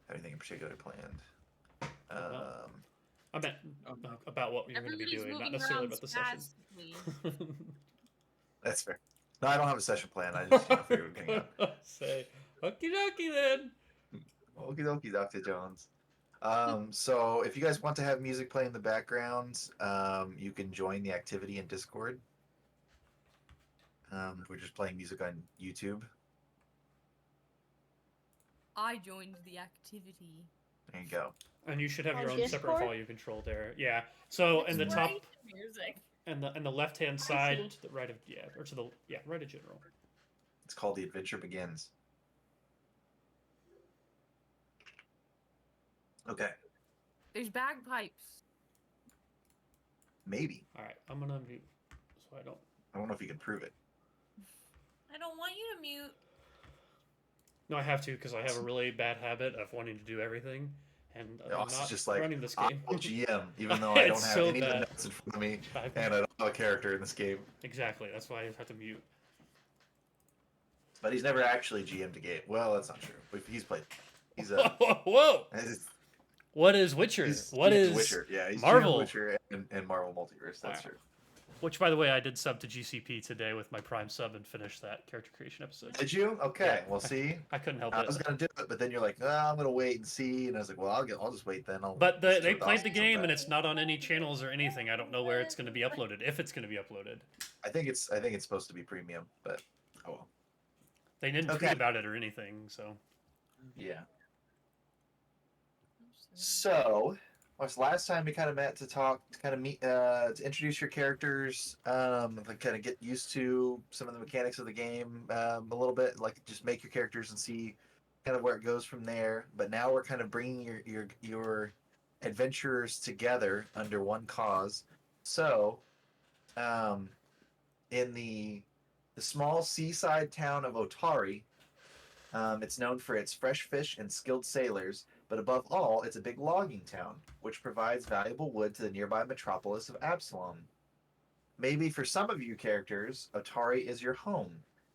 have anything in particular planned. Well, Um, I meant Oh no. about what you're going to be Everybody's doing, not moving necessarily around about the session. spastically. that's fair. No, I don't have a session plan. I just figured we'd hang out. Say, okie dokie then. Okie dokie, Dr. Jones. So if you guys want to have music playing in the background, you can join the activity in Discord. We're just playing music on YouTube. I joined the activity. There you go. And you should have On your own separate Discord? volume control there. Yeah. So in the top Inspiration music. and the left hand I side see. to the right of or to the right of general. It's called The Adventure Begins. Okay, There's bagpipes. maybe. All right, I'm gonna mute so I don't. I don't know if you can prove it. I don't want you to mute. No, I have to because I have a really bad habit of wanting to do everything, and I'm Also, not just like running this I game. will GM, even though I don't It's have so any of the bad. notes in front of me, and I don't have a character in this game. Exactly. That's why I have to mute. But he's never actually GM'd a game. Well, that's not true. He's played. He's Whoa! he's, What is Witcher? he's What GM'd is Witcher? Yeah, he's Marvel? GM'd Witcher and Marvel Multiverse. That's Wow. true. Which, by the way, I did sub to GCP today with my Prime sub and finished that character creation episode. Did you? Okay. Yeah. Well, see, I couldn't help I it. was gonna do it, but then you're like, oh, I'm gonna wait and see, and I was like, well, I'll just wait then. But listen to they it played the awesome game sometime. and it's not on any channels or anything. I don't know where it's going to be uploaded, if it's going to be uploaded. I think it's supposed to be premium, but oh well. They didn't Okay. tweet about it or anything, so. Yeah. So, last time we kind of met to talk, to kind of meet, to introduce your characters, like kind of get used to some of the mechanics of the game a little bit, like just make your characters and see kind of where it goes from there. But now we're kind of bringing your adventurers together under one cause. So, in the small seaside town of Otari, it's known for its fresh fish and skilled sailors, but above all, it's a big logging town, which provides valuable wood to the nearby metropolis of Absalom. Maybe for some of you characters, Otari is your home.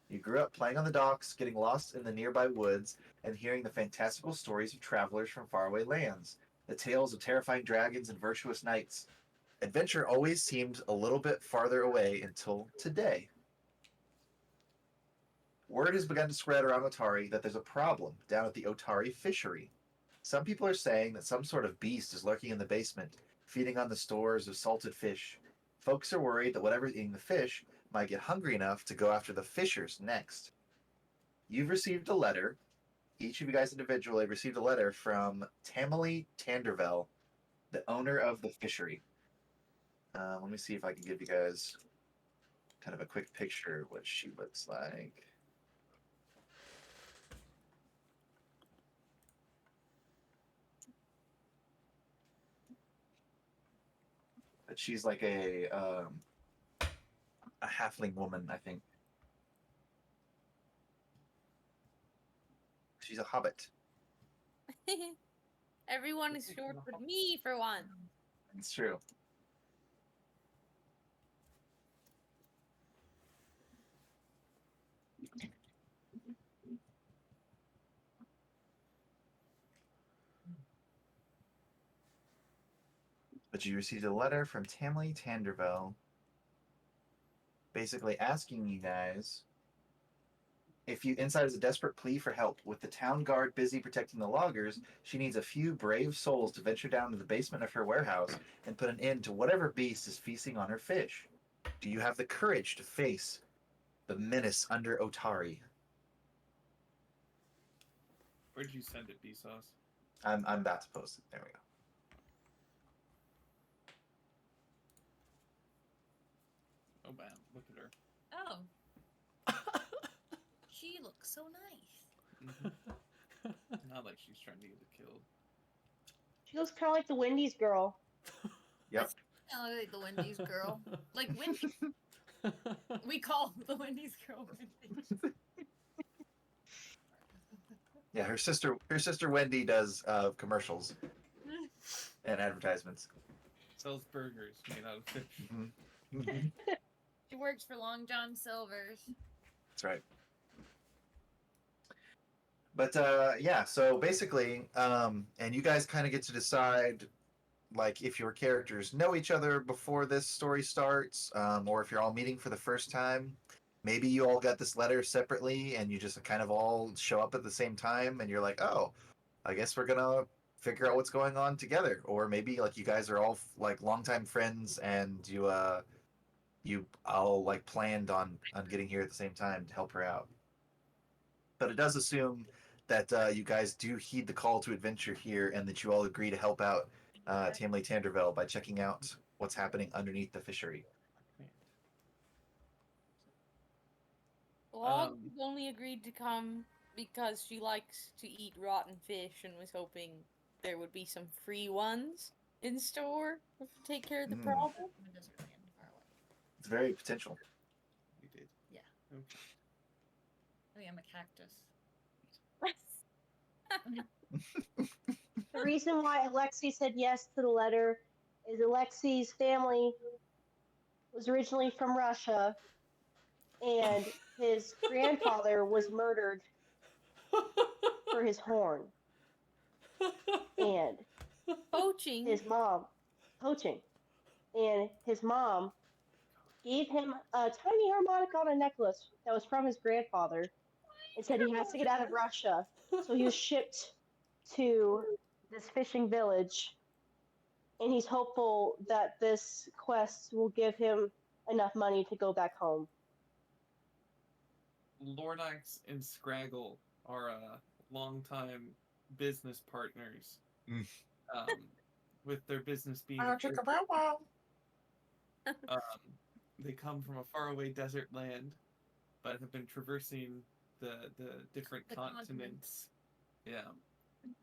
You grew up playing on the docks, getting lost in the nearby woods, and hearing the fantastical stories of travelers from faraway lands, the tales of terrifying dragons and virtuous knights. Adventure always seemed a little bit farther away until today. Word has begun to spread around Otari that there's a problem down at the Otari fishery. Some people are saying that some sort of beast is lurking in the basement, feeding on the stores of salted fish. Folks are worried that whatever's eating the fish might get hungry enough to go after the fishers next. You've received a letter. Each of you guys individually received a letter from Tamily Tandervell, the owner of the fishery. Let me see if I can give you guys kind of a quick picture of what she looks like. But she's like a halfling woman, I think. She's a hobbit. Everyone is short but me for one. It's true. But you received a letter from Tamily Tandervell basically asking you guys if you inside is a desperate plea for help. With the town guard busy protecting the loggers, she needs a few brave souls to venture down to the basement of her warehouse and put an end to whatever beast is feasting on her fish. Do you have the courage to face the menace under Otari? Where'd you send it, B-Sauce? I'm about to post it. There we go. Oh, man. Look at her. Oh. She looks so nice. Not like she's trying to get killed. She looks kind of like the Wendy's girl. Yep. I look like the Wendy's girl. Like Wendy. We call the Wendy's girl Wendy. Yeah, her sister Wendy does commercials and advertisements. Sells burgers made out of fish. Mm-hmm. She works for Long John Silver's. That's right. But yeah, so basically, and you guys kind of get to decide like if your characters know each other before this story starts, or if you're all meeting for the first time. Maybe you all got this letter separately, and you just kind of all show up at the same time, and you're like, oh, I guess we're gonna figure out what's going on together. Or maybe like you guys are all like longtime friends, and you all like planned on getting here at the same time to help her out. But it does assume that you guys do heed the call to adventure here, and that you all agree to help out Tamley Tanderville by checking out what's happening underneath the fishery. Log Um, only agreed to come because she likes to eat rotten fish and was hoping there would be some free ones in store to take care of the Mm. problem. It doesn't really end far away. It's very potential. you did. Yeah. Okay. I mean, I'm a cactus. The reason why Alexei said yes to the letter is Alexei's family was originally from Russia, and his grandfather was murdered for his horn, and Poaching. his mom poaching, and his mom gave him a tiny harmonica on a necklace that was from his grandfather, and said he has to get out of Russia. So he was shipped to this fishing village, and he's hopeful that this quest will give him enough money to go back home. Lordax and Scraggle are longtime business partners. Mm. Um, with their business being Wow. um, they come from a faraway desert land, but have been traversing the different The continents. Yeah,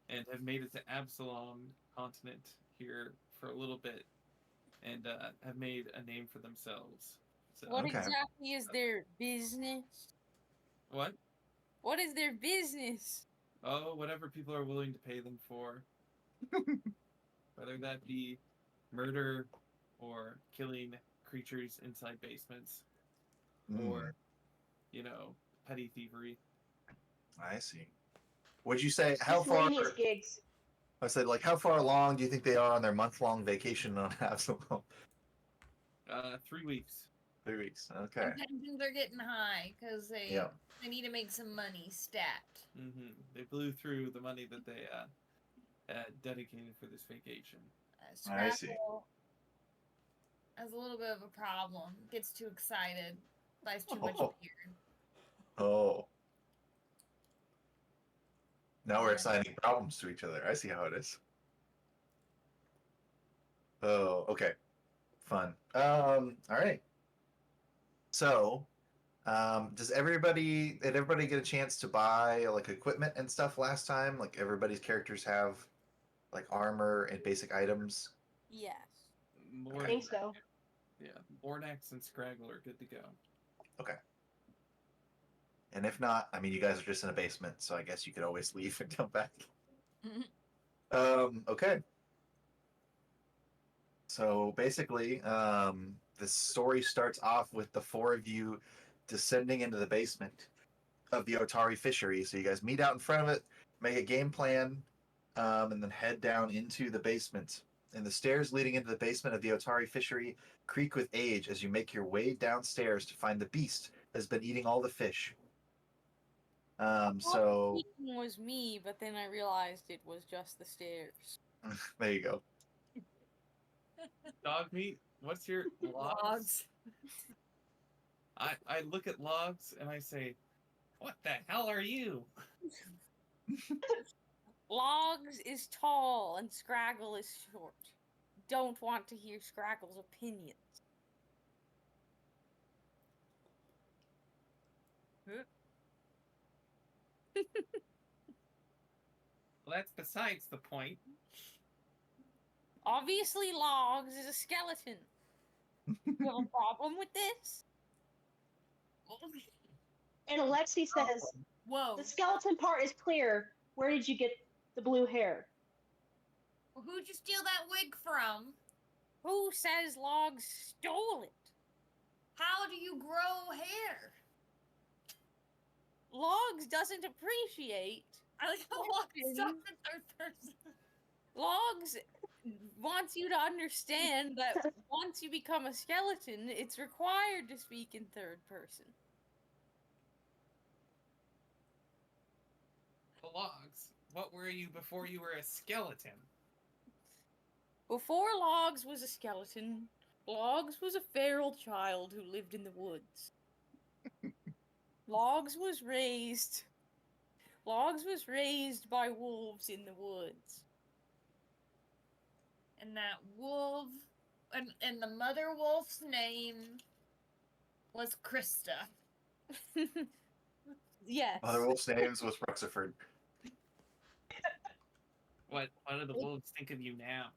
and have made it to Absalom continent here for a little bit, and have made a name for themselves. So What Okay. exactly is their business? what? What is their business? Oh, whatever people are willing to pay them for. Whether that be murder or killing creatures inside basements or, petty thievery. I see. Would you say how far? Miscellaneous gigs. I said, like, how far along do you think they are on their month-long vacation on Absalom? 3 weeks. 3 weeks. Okay. And tensions are getting high because Yeah. they need to make some money stat. Mm-hmm. They blew through the money that they dedicated for this vacation. I see. Scrapple has a little bit of a problem. Gets too excited. Buys too much Oh. beer. Oh. Now we're Yeah. assigning problems to each other. I see how it is. Oh, okay. Fun. All right. So, did everybody get a chance to buy like equipment and stuff last time? Like everybody's characters have like armor and basic items. Yes. I think so. Yeah, Lordax and Scraggle are good to go. Okay. And if not, I mean, you guys are just in a basement, so I guess you could always leave and come back. Okay. So basically, the story starts off with the four of you descending into the basement of the Otari fishery. So you guys meet out in front of it, make a game plan, and then head down into the basement. And the stairs leading into the basement of the Otari fishery creak with age as you make your way downstairs to find the beast that has been eating all the fish. So Speaking was me, but then I realized it was just the stairs. there you go. Dog meat, what's your logs? I look at logs and I say, what the hell are you? Logs is tall and Scraggle is short. Don't want to hear Scraggle's opinions. Well, that's besides the point. Obviously, Logs is a skeleton. You have a problem with this? And Alexei says, Whoa. the skeleton part is clear. Where did you get the blue hair? Who'd you steal that wig from? Who says Logs stole it? How do you grow hair? Logs doesn't appreciate. I like how Logs Often- talk in third person. Logs wants you to understand that once you become a skeleton, it's required to speak in third person. The Logs. What were you before you were a skeleton? Before Logs was a skeleton, Logs was a feral child who lived in the woods. Logs was raised. Logs was raised by wolves in the woods. And that wolf, and the mother wolf's name was Krista. Yes. Mother Wolf's names was Ruxiford. What do the wolves think of you now?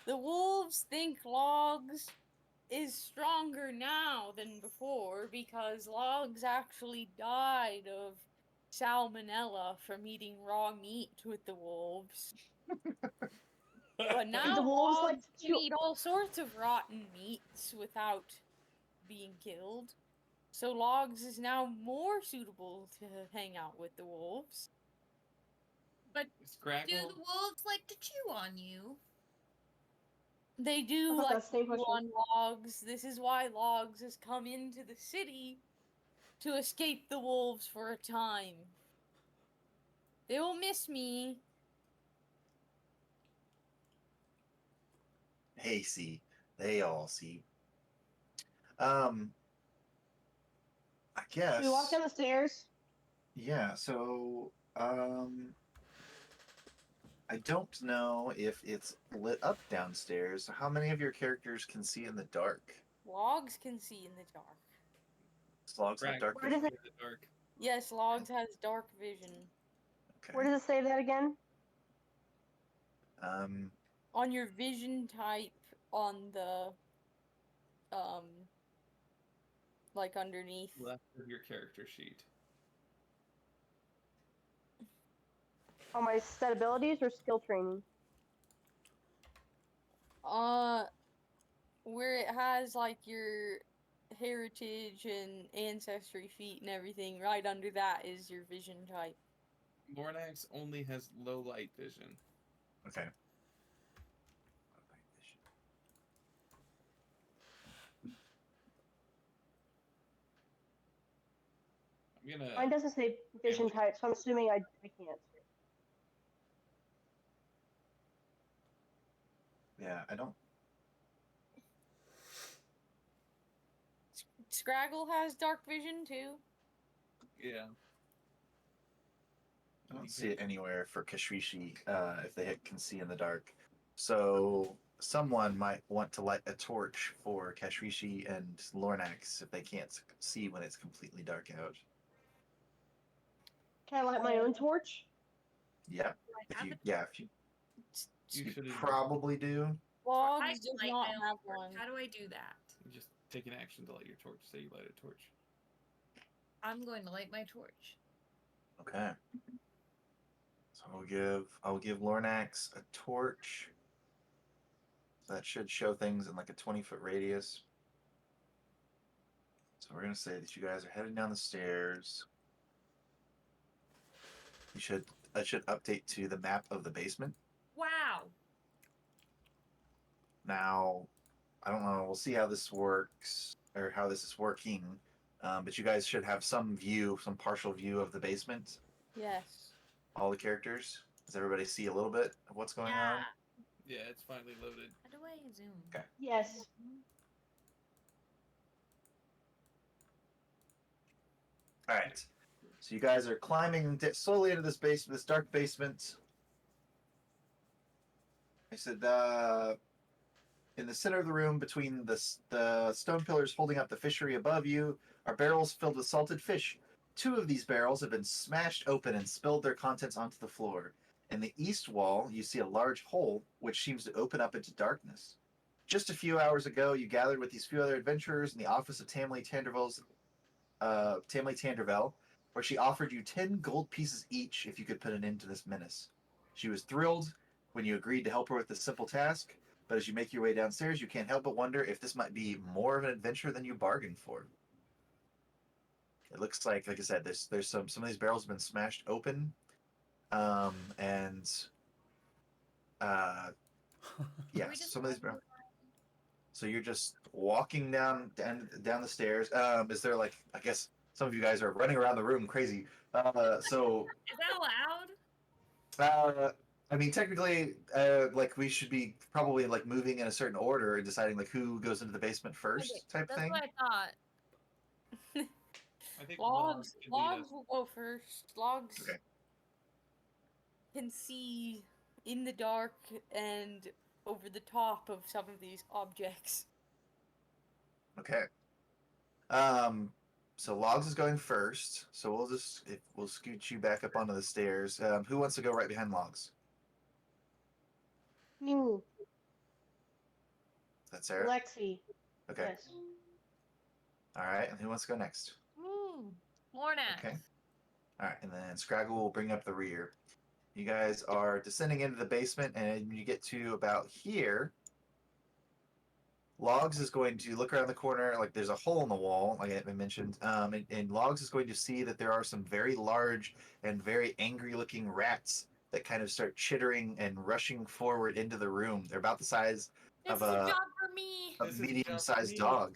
The wolves think Logs is stronger now than before because Logs actually died of salmonella from eating raw meat with the wolves. But now the wolves like Logs to can chew- eat all sorts of rotten meats without being killed. So Logs is now more suitable to hang out with the wolves. But do Scraggle? the wolves like to chew on you? They I do thought like that's the same to question. on Logs. This is why Logs has come into the city to escape the wolves for a time. They will miss me. Hey, see. They all see. I guess. Should we walk down the stairs? Yeah, so I don't know if it's lit up downstairs. How many of your characters can see in the dark? Logs can see in the dark. Slogs have dark Where vision. does In the dark. Yes, Logs has dark vision. Okay. Where does it say that again? On your vision type on the like underneath. Left of your character sheet. On my set abilities or skill training? Where it has like your heritage and ancestry feat and everything, right under that is your vision type. Lornax only has low light vision. Okay. I'm gonna. Mine doesn't say vision type, so I'm assuming I can't. Yeah, I don't. Scraggle has dark vision too. Yeah. I don't see it anywhere for Kashrishi if they can see in the dark. So someone might want to light a torch for Kashrishi and Lornax if they can't see when it's completely dark out. Can I light my own torch? Yeah, if you You should probably do. Logs does not have one. How do I do that? just take an action to light your torch. Say you light a torch. I'm going to light my torch. Okay. So I'll give Lornax a torch. That should show things in like a 20-foot radius. So we're gonna say that you guys are heading down the stairs. That should update to the map of the basement. Wow. Now, I don't know. We'll see how this works or how this is working. But you guys should have some partial view of the basement. Yes. All the characters. Does everybody see a little bit of what's going on? Yeah, it's finally loaded. How do I zoom? Okay. Yes. All right. So you guys are climbing slowly into this dark basement. I said, in the center of the room, between the stone pillars holding up the fishery above you, are barrels filled with salted fish. 2 of these barrels have been smashed open and spilled their contents onto the floor. In the east wall, you see a large hole which seems to open up into darkness. Just a few hours ago, you gathered with these few other adventurers in the office of Tamley Tandervel, where she offered you 10 gold pieces each if you could put an end to this menace. She was thrilled when you agreed to help her with this simple task, but as you make your way downstairs, you can't help but wonder if this might be more of an adventure than you bargained for. It looks like I said, there's some of these barrels have been smashed open, and uh, yeah, We just some of these barrels. So you're just walking down the stairs. Is there like I guess some of you guys are running around the room crazy. So Is that allowed? I mean technically, like we should be probably like moving in a certain order and deciding like who goes into the basement Okay, first type that's thing. what I thought. I think Logs can lead us. will go first. Logs Okay. can see in the dark and over the top of some of these objects. Okay. So Logs is going first. So we'll scoot you back up onto the stairs. Who wants to go right behind Logs? Me, That's Sarah. Lexi. Okay. Yes. All right. And who wants to go next? Mornax. Okay. All right. And then Scraggle will bring up the rear. You guys are descending into the basement, and you get to about here. Logs is going to look around the corner, like there's a hole in the wall, like I mentioned, and Logs is going to see that there are some very large and very angry-looking rats that kind of start chittering and rushing forward into the room. They're about the size This of is a a, job for me. a This is a job for medium-sized me. dog.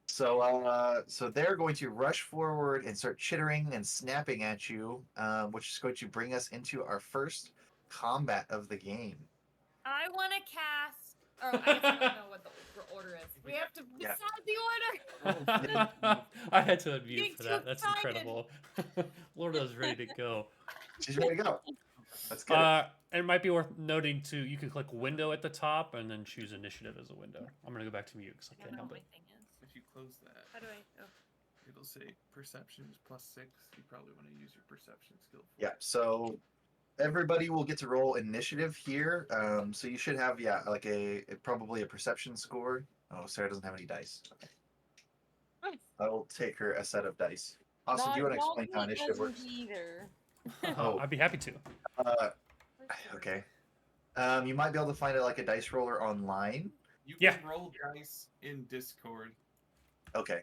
So they're going to rush forward and start chittering and snapping at you, which is going to bring us into our first combat of the game. I want to cast. Oh, I guess I don't know what the order is. We have to Yeah. decide the order. I had to unmute Getting for too that. That's excited. incredible. Lorna's ready to go. She's ready to go. Let's get it. It might be worth noting too. You can click window at the top and then choose initiative as a window. I'm gonna go back to mute because I I can't don't know help what it. my thing is. If you close that, How do I? Oh. it'll say perceptions +6. You probably want to use your perception skill. Yeah, so everybody will get to roll initiative here. So you should have like probably a perception score. Oh, Sarah doesn't have any dice. Okay. I'll take her a set of dice. Austin, do you want to explain how initiative works? Either. Oh. I'd be happy to. Uh, okay. You might be able to find it like a dice roller online. You Yeah. can roll dice in Discord. Okay.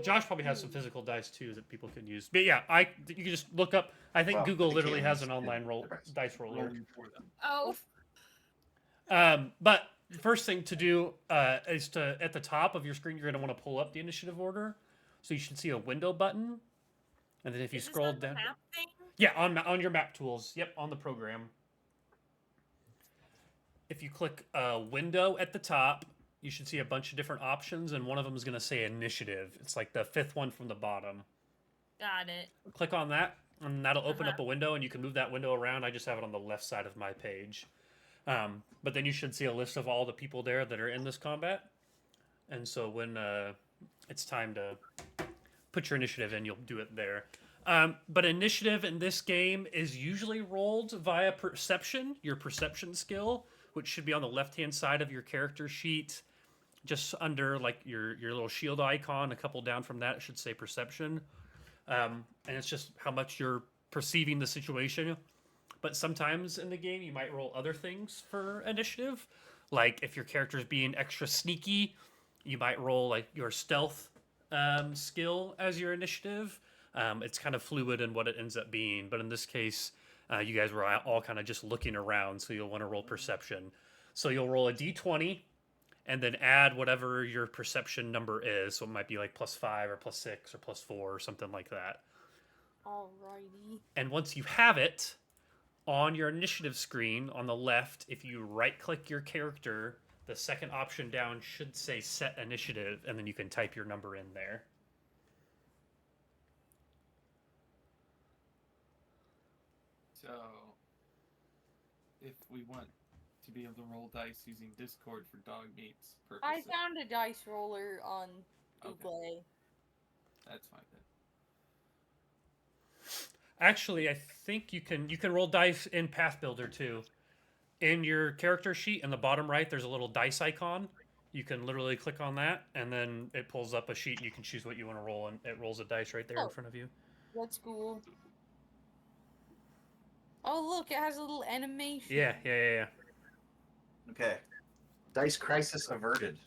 Josh probably has some physical dice too that people can use. But yeah, you can just look up. I think Well, Google they literally can't has use an online dice roller. Rolling for them. Oh. But the first thing to do is to at the top of your screen you're going to want to pull up the initiative order. So you should see a window button, and then if you Is this scroll not the down, map thing? yeah, on your map tools, yep, on the program. If you click window at the top, you should see a bunch of different options, and one of them is going to say initiative. It's like the fifth one from the bottom. Got it. Click on that, and that'll open up a window, and you can move that window around. I just have it on the left side of my page. But then you should see a list of all the people there that are in this combat. And so when it's time to put your initiative in, you'll do it there. But initiative in this game is usually rolled via perception, your perception skill, which should be on the left-hand side of your character sheet, just under like your little shield icon. A couple down from that, it should say perception. And it's just how much you're perceiving the situation. But sometimes in the game, you might roll other things for initiative. Like if your character's being extra sneaky, you might roll like your stealth skill as your initiative. It's kind of fluid in what it ends up being. But in this case, you guys were all kind of just looking around, so you'll want to roll perception. So you'll roll a d20 and then add whatever your perception number is. So it might be like +5 or +6 or +4 or something like that. Alrighty. And once you have it, on your initiative screen on the left, if you right-click your character, the second option down should say Set Initiative, and then you can type your number in there. So, if we want to be able to roll dice using Discord for dog meats purposes, I found a dice roller on Google. that's fine then. Actually, I think you can roll dice in Path Builder too. In your character sheet in the bottom right, there's a little dice icon. You can literally click on that, and then it pulls up a sheet, and you can choose what you want to roll, and it rolls a dice right there in front of you. That's cool. Oh, look, it has a little animation. Yeah. Okay. Dice crisis averted.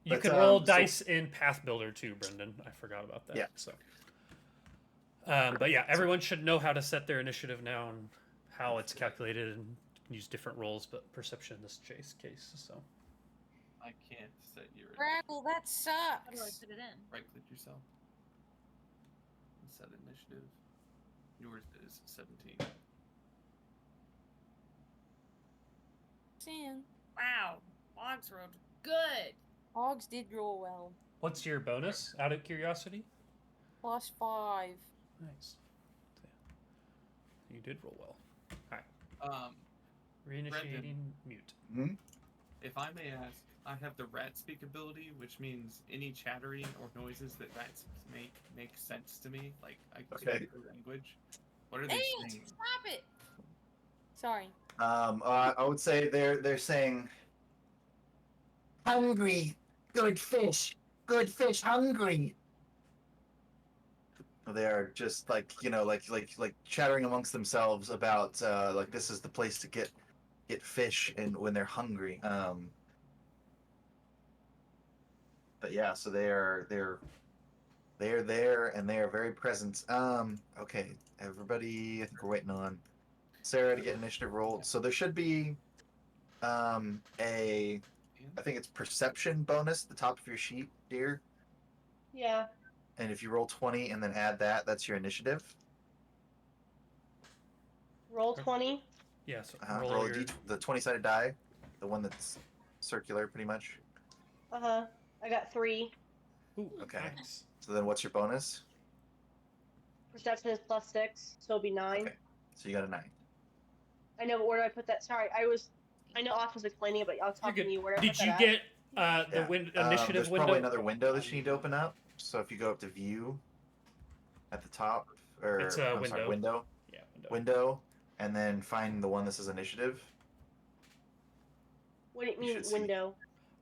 You But, can roll so- dice in Path Builder too, Brendan. I forgot about that. Yeah. So, but yeah, everyone should know how to set their initiative now and how it's calculated and use different rolls, but perception in this case. So, I can't set your Raggle, that How do I sucks. put it in? right click yourself. And set initiative. Yours is 17. Sam, Wow. Logs rolled good. Hogs did roll well. what's your bonus? Out of curiosity. +5. Nice. You did roll well. Um, Reinitiating mute. Mhm. if I may ask, I have the rat speak ability, which means any chattering or noises that rats make sense to me. Like I can Okay. speak their language. What are they Dang it! saying? Stop it! Sorry. I would say they're saying hungry, good fish, hungry. They are just like like chattering amongst themselves about like this is the place to get fish and when they're hungry. But yeah, so they're there and they are very present. Okay, everybody, I think we're waiting on Sarah to get initiative rolled. So there should be a I think it's perception bonus at the top of your sheet, dear. Yeah. And if you roll 20 and then add that, that's your initiative. Roll 20. Yeah. So Roll a your... the 20-sided die, the one that's circular, pretty much. I got 3. Ooh, Okay. nice. So then, what's your bonus? Perception is +6, so it'll be 9. Okay. So you got a 9. I know, but where do I put that? Sorry, I know Off was explaining it, but I was talking to you. Where do I Did put that you at? get the Yeah. initiative There's window? probably another window that you need to open up. So if you go up to View at the top, or It's a I'm window. sorry, Window, Yeah, Window, and then find the one that says Initiative. What do you You mean, should see. window?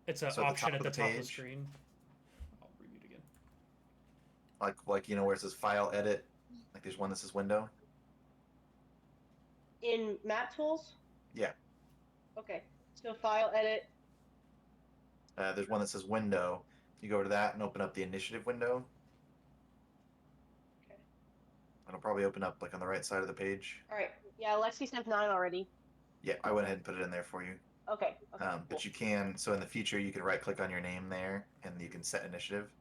It's an So at the option top at of the the top of the page. screen. I'll read it again. Like where it says File, Edit. Like there's one that says Window. In map tools? Yeah. Okay. So file, edit. There's one that says Window. You go to that and open up the Initiative window. Okay. It'll probably open up like on the right side of the page. All right. Yeah, Lexi said 9 already. Yeah, I went ahead and put it in there for you. Okay. Okay. But Cool. you can, so in the future, you can right click on your name there and you can set initiative.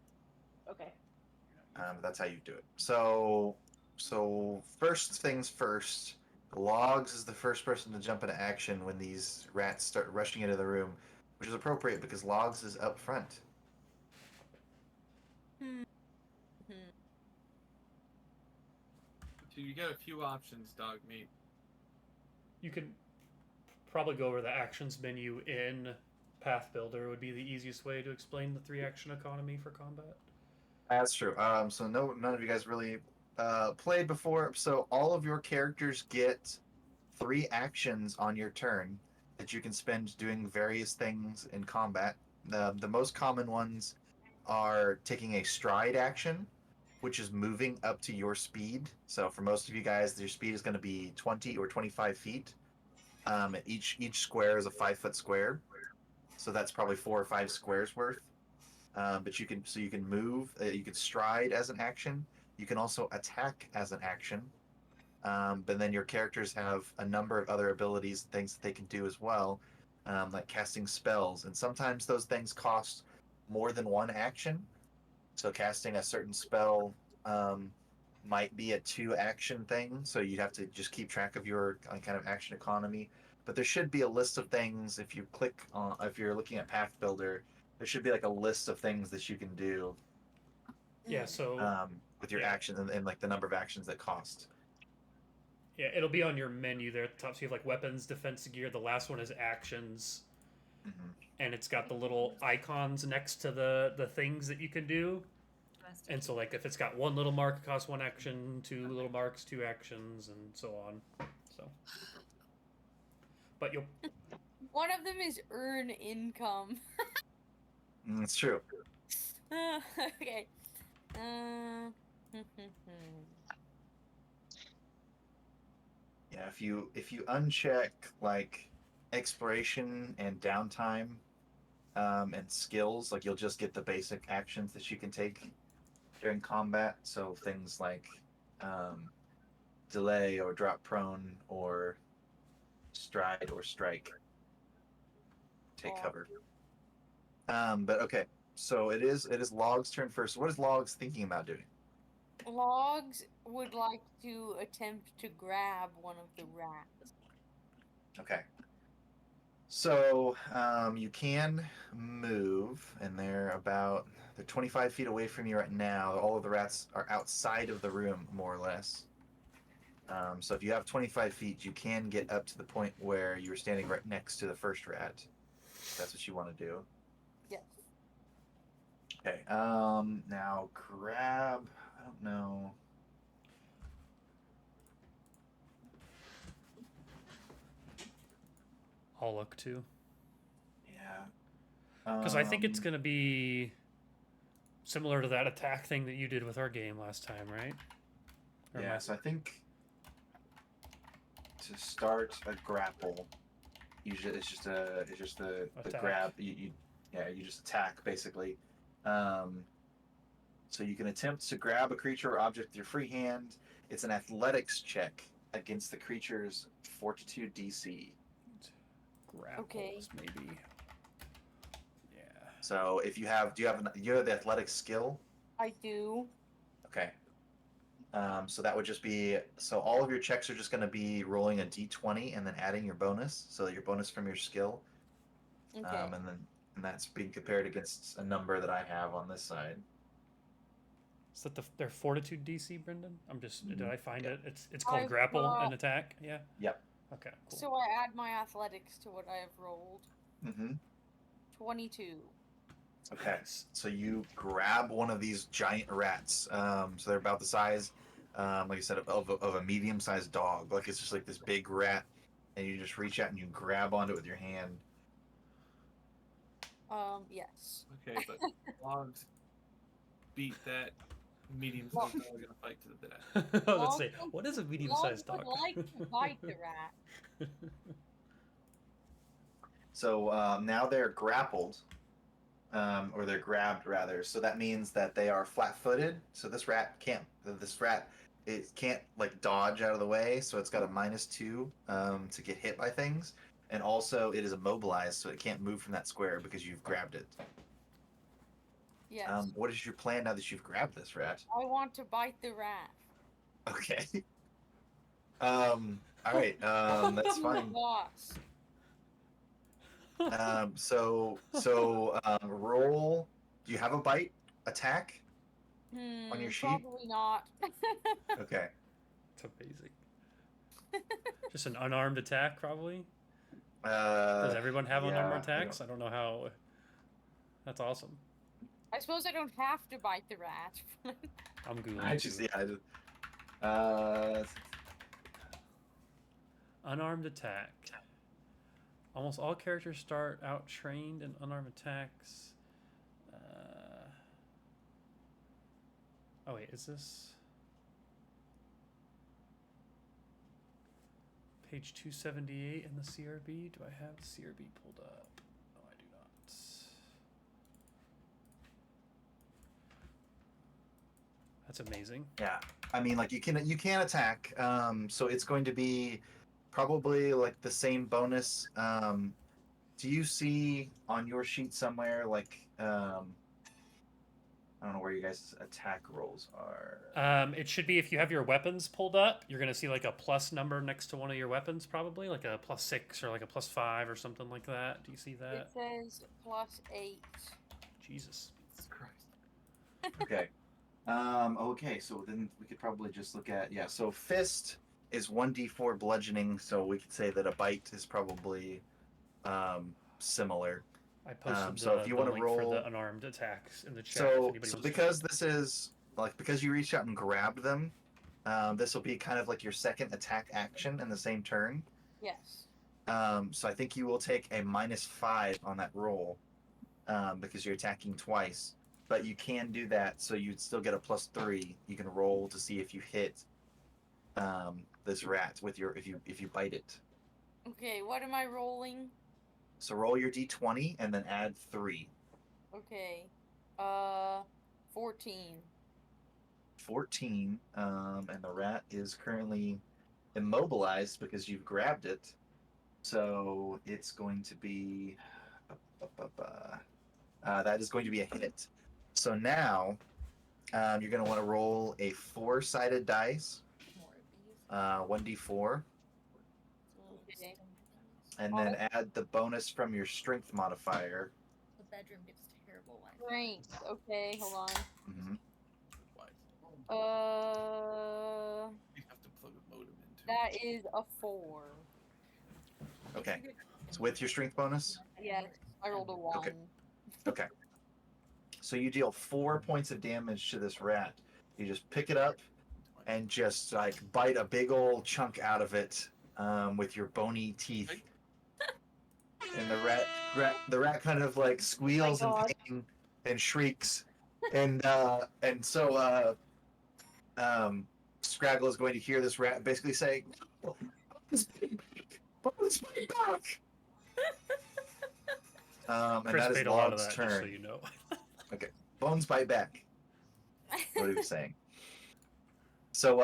Okay. That's how you do it. So first things first, Logs is the first person to jump into action when these rats start rushing into the room, which is appropriate because Logs is up front. So you got a few options, dog meat. You can probably go over the actions menu in Path Builder. Would be the easiest way to explain the 3-action economy for combat. That's true. So none of you guys really played before. So all of your characters get 3 actions on your turn that you can spend doing various things in combat. The most common ones are taking a stride action, which is moving up to your speed. So for most of you guys, your speed is going to be 20 or 25 feet. Each square is a 5-foot square, so that's probably 4 or 5 squares worth. But you can move. You can stride as an action. You can also attack as an action. But then your characters have a number of other abilities and things that they can do as well, like casting spells. And sometimes those things cost more than one action. So casting a certain spell might be a 2-action thing. So you'd have to just keep track of your kind of action economy. But there should be a list of things if you click on, if you're looking at Path Builder, there should be like a list of things that you can do. Yeah, so with your yeah. actions and like the number of actions that cost. Yeah, it'll be on your menu there at the top. So you have like weapons, defense gear. The last one is actions, and it's got the little icons next to the things that you can do. And so like if it's got 1 little mark, it costs 1 action. 2 little marks, 2 actions, and so on. So, but you'll. One of them is earn income. It's true. Okay. Yeah, if you uncheck like exploration and downtime, and skills. Like you'll just get the basic actions that you can take during combat. So things like delay or drop prone or stride or strike. Take cover. But okay, so it is Log's turn first. What is Log's thinking about doing? Logs would like to attempt to grab one of the rats. Okay. So you can move, and they're 25 feet away from you right now. All of the rats are outside of the room, more or less. So if you have 25 feet, you can get up to the point where you were standing right next to the first rat. If that's what you want to do. Yes. Okay. Now grab. I don't know. I'll look too. Yeah. Because I think it's going to be similar to that attack thing that you did with our game last time, right? Or Yeah. So I think to start a grapple, usually it's just the Attack. grab. You just attack basically. So you can attempt to grab a creature or object with your free hand. It's an athletics check against the creature's fortitude DC. Grapples, Okay. maybe. Yeah. So if you have, do you have the athletic skill? I do. Okay. So that would just be, so all of your checks are just going to be rolling a d20 and then adding your bonus. So your bonus from your skill. Okay. And that's being compared against a number that I have on this side. Is that their fortitude DC, Brendan? Did I find it? It's called I've grapple got- and attack. Yeah. Yep. Okay. Cool. So I add my athletics to what I have rolled. Mm-hmm. 22. Okay. Nice. So you grab one of these giant rats. So they're about the size, like I said, of a medium-sized dog. Like it's just like this big rat, and you just reach out and you grab onto it with your hand. Yes. Okay, but logs beat that medium-sized dog in a fight to the death. Let's say, what is a medium-sized Logs dog? would like to bite the rat. So now they're grappled, or they're grabbed rather. So that means that they are flat-footed. So this rat can't. It can't like dodge out of the way. So it's got a -2 to get hit by things, and also it is immobilized, so it can't move from that square because you've grabbed it. Yes. What is your plan now that you've grabbed this rat? I want to bite the rat. Okay. All right. That's I'm fine. the boss. Roll. Do you have a bite attack on your sheet? Probably not. Okay. It's amazing. Just an unarmed attack, probably. Does Does everyone have unarmed attacks? I don't know how. That's awesome. I suppose I don't have to bite the rat. I'm googling I too. just Unarmed attack. Almost all characters start out trained in unarmed attacks. Oh wait, is this page 278 in the CRB? Do I have the CRB pulled up? No, I do not. That's amazing. Yeah. I mean, like you can attack. So it's going to be probably like the same bonus. Do you see on your sheet somewhere like I don't know where you guys' attack rolls are. It should be if you have your weapons pulled up, you're gonna see like a plus number next to one of your weapons, probably like a +6 or like a +5 or something like that. Do you see It that? says +8. Jesus. Jesus Christ. Okay. Okay, so then we could probably just look at so fist is 1d4 bludgeoning, so we could say that a bite is probably similar. I posted So if you the wanna link for roll- the unarmed attacks in the chat. if So anybody wants to- because this is like because you reached out and grabbed them, this will be kind of like your second attack action in the same turn. Yes. So I think you will take a -5 on that roll, because you're attacking twice. But you can do that, so you'd still get a +3. You can roll to see if you hit this rat with your if you bite it. Okay, what am I rolling? So roll your d20 and then add 3. Okay. 14. 14. And the rat is currently immobilized because you've grabbed it. So it's going to be. That is going to be a hit. So now you're going to want to roll a 4-sided dice, More of these. 1d4, Okay. and then add the bonus from your strength modifier. The bedroom gives terrible Wi-Fi. Strength. Okay, hold on. Mm-hmm. You have to plug a modem into. That is a 4. Okay. So with your strength bonus? Yes, I rolled a 1. Okay. Okay. So you deal 4 points of damage to this rat. You just pick it up and just like bite a big old chunk out of it with your bony teeth. And the rat kind of like squeals in pain and shrieks. And so Scraggle is going to hear this rat basically say, "Bones bite back." And Chris that is paid a lot of Log's that, turn. just so you know. Okay, Bones bite back. What he was saying. So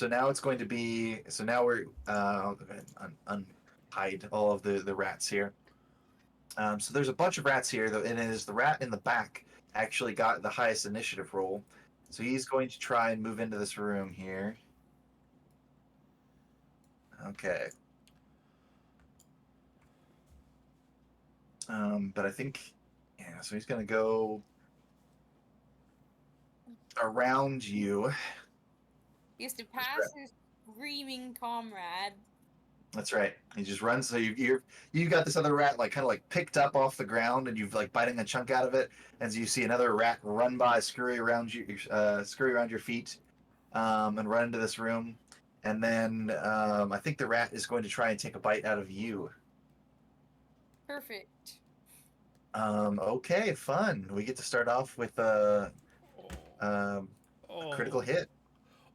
now it's going to be. So now we're unhide all of the rats here. So there's a bunch of rats here, and it is the rat in the back actually got the highest initiative roll. So he's going to try and move into this room here. Okay. But I think, yeah, so he's going to go around you. He has to pass his screaming comrade. That's right. He just runs. So you got this other rat like kind of like picked up off the ground, and you've like biting a chunk out of it. As you see another rat run by, scurry around your feet, and run into this room. And then I think the rat is going to try and take a bite out of you. Perfect. Okay, fun. We get to start off with a critical hit.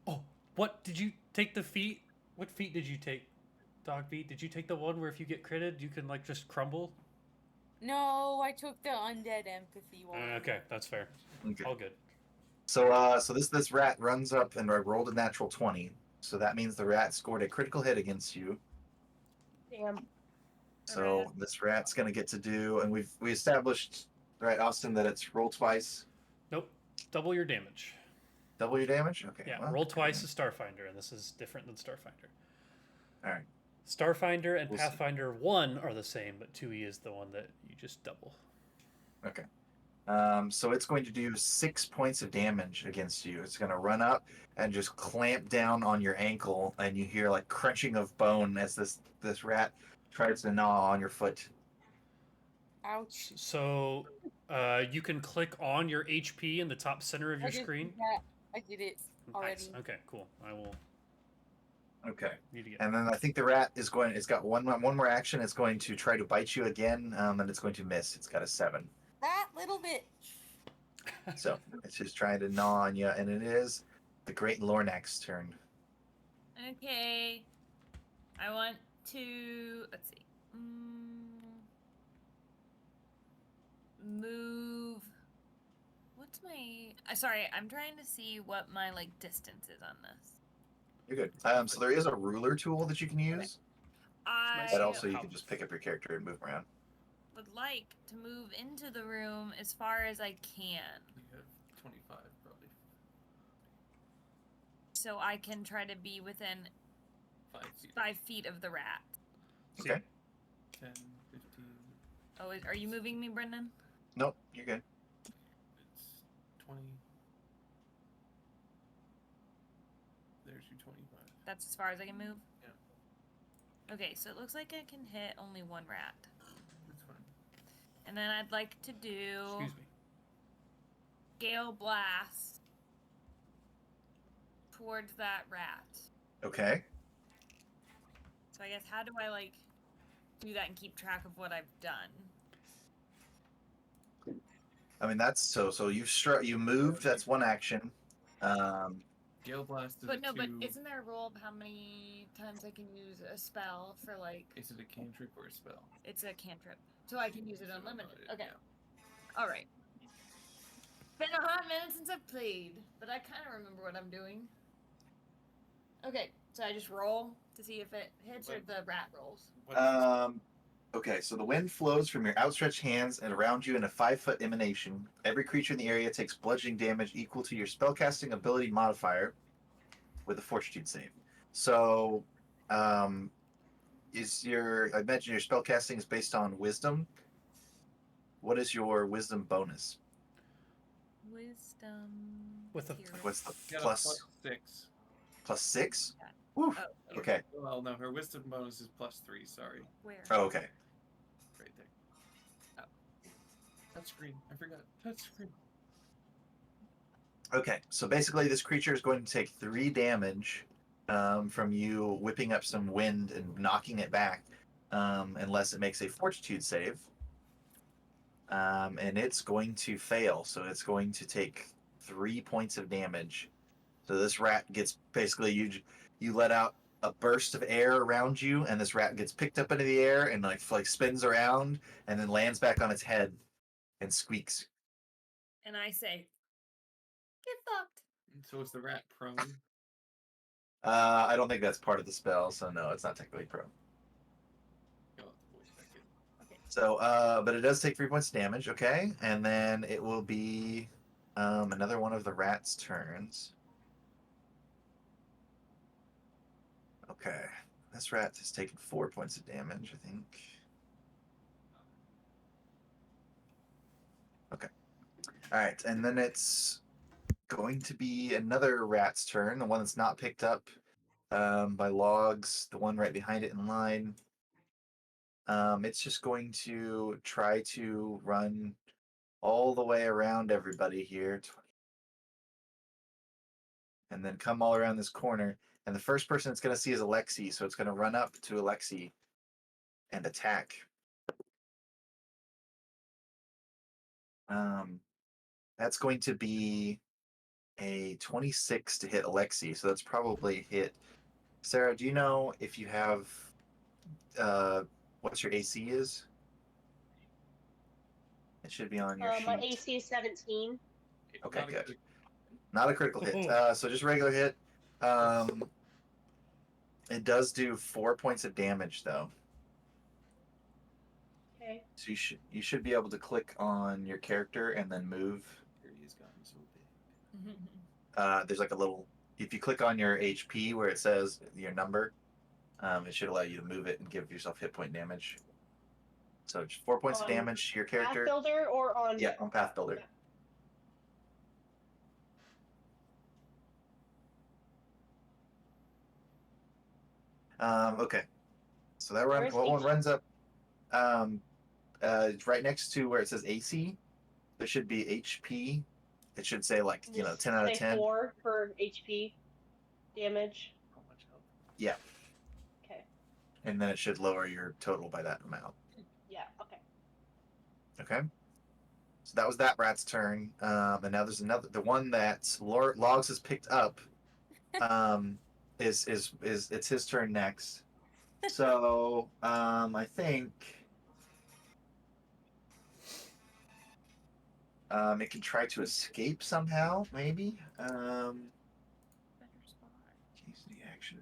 Oh, what did you take the feat? What feat did you take? Dog feat? Did you take the one where if you get critted, you can like just crumble? No, I took the undead empathy one. Okay, that's fair. Okay. All good. So this rat runs up and rolled a natural 20. So that means the rat scored a critical hit against you. Damn. So this rat's gonna get to do, and we established, right, Austin, that it's roll twice. Nope. Double your damage. Double your damage? Okay. Yeah, well, roll twice is Starfinder, and this is different than Starfinder. All right. Starfinder and We'll see. Pathfinder 1 are the same, but 2e is the one that you just double. Okay. So it's going to do 6 points of damage against you. It's going to run up and just clamp down on your ankle, and you hear like crunching of bone as this rat tries to gnaw on your foot. Ouch. So you can click on your HP in the top center of your screen. I did it already. Nice. Okay, cool. I will. Okay. Need to get. And then I think the rat is going. It's got one more action. It's going to try to bite you again, and it's going to miss. It's got a 7. That little bit. So it's just trying to gnaw on you, and it is the Great Lornak's turn. Okay. I want to. Let's see. Move. What's my? Sorry, I'm trying to see what my like distance is on this. You're good. So there is a ruler tool that you can use. I But also you can just pick up your character and move around. would like to move into the room as far as I can, You have 25 probably. so I can try to be within 5 feet. 5 feet of the rat. Okay. 10, 15. Oh, are you moving me, Brendan? Nope, you're good. It's 20. There's your 25. That's as far as I can move? Yeah. Okay, so it looks like I can hit only one rat. That's fine. And then I'd like to do Excuse me. Gale Blast towards that rat. Okay. So I guess how do I like do that and keep track of what I've done? I mean that's so you moved. That's one action. Gale Blast is But a no, 2. but isn't there a rule of how many times I can use a spell for like? Is it a cantrip or a spell? It's a cantrip, so I can use it So unlimited. unlimited, Okay, yeah. all right. Been a hot minute since I've played, but I kind of remember what I'm doing. Okay, so I just roll to see if it hits or the rat rolls. What is this? Okay, so the wind flows from your outstretched hands and around you in a 5-foot emanation. Every creature in the area takes bludgeoning damage equal to your spellcasting ability modifier with a fortitude save. So, I imagine your spellcasting is based on wisdom. What is your wisdom bonus? Wisdom. With a- here. What's the Got a plus +6. plus 6? Yeah. Woo. Oh, here. Okay. Well, no, her wisdom bonus is +3. Sorry, Where? Oh, okay. right there. Oh, touchscreen. I forgot touchscreen. Okay, so basically, this creature is going to take 3 damage from you whipping up some wind and knocking it back, unless it makes a fortitude save. And it's going to fail, so it's going to take 3 points of damage. So this rat gets basically you let out a burst of air around you, and this rat gets picked up into the air and like spins around and then lands back on its head and squeaks. And I say, get fucked. So is the rat prone? I don't think that's part of the spell, so no, it's not technically prone. I'll have to voice back in. Okay. So, but it does take 3 points of damage, okay? And then it will be another one of the rat's turns. Okay. This rat has taken 4 points of damage, I think. Okay. Alright, and then it's going to be another rat's turn, the one that's not picked up by logs, the one right behind it in line. It's just going to try to run all the way around everybody here, and then come all around this corner. And the first person it's going to see is Alexi, so it's going to run up to Alexi and attack. That's going to be a 26 to hit Alexi, so that's probably a hit. Sarah, do you know if you have what's your AC is? It should be on your My sheet. AC is 17. Okay, Not a good. good- Not a critical hit. So just regular hit. It does do 4 points of damage though. Okay. So you should be able to click on your character and then move. Area's gotten so big. There's like a little. If you click on your HP where it says your number, it should allow you to move it and give yourself hit point damage. So just 4 points of On damage to your Path character. Builder or on? Yeah, on Path Builder. Okay. So that Where's one HP? runs up. It's right next to where it says AC. There should be HP. It should say like Just 10 out of say 10. 4 for HP damage. How much health? Yeah, Okay. and then it should lower your total by that amount. Yeah. Okay. Okay. So that was that rat's turn. And now there's another. The one that Logs has picked up. Is it's his turn next. So I think it can try to escape somehow, maybe. Better spot. Use the action.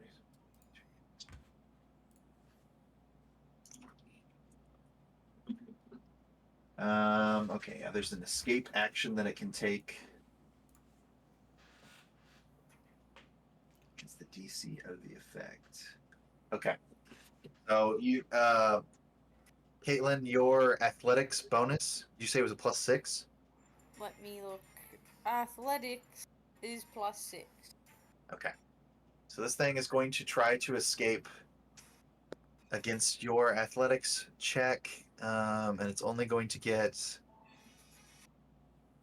Okay, yeah, there's an escape action that it can take. It's the DC of the effect. Okay. So Caitlin, your athletics bonus, you say it was a +6? Let me look. Athletics is +6. Okay. So this thing is going to try to escape against your athletics check, and it's only going to get.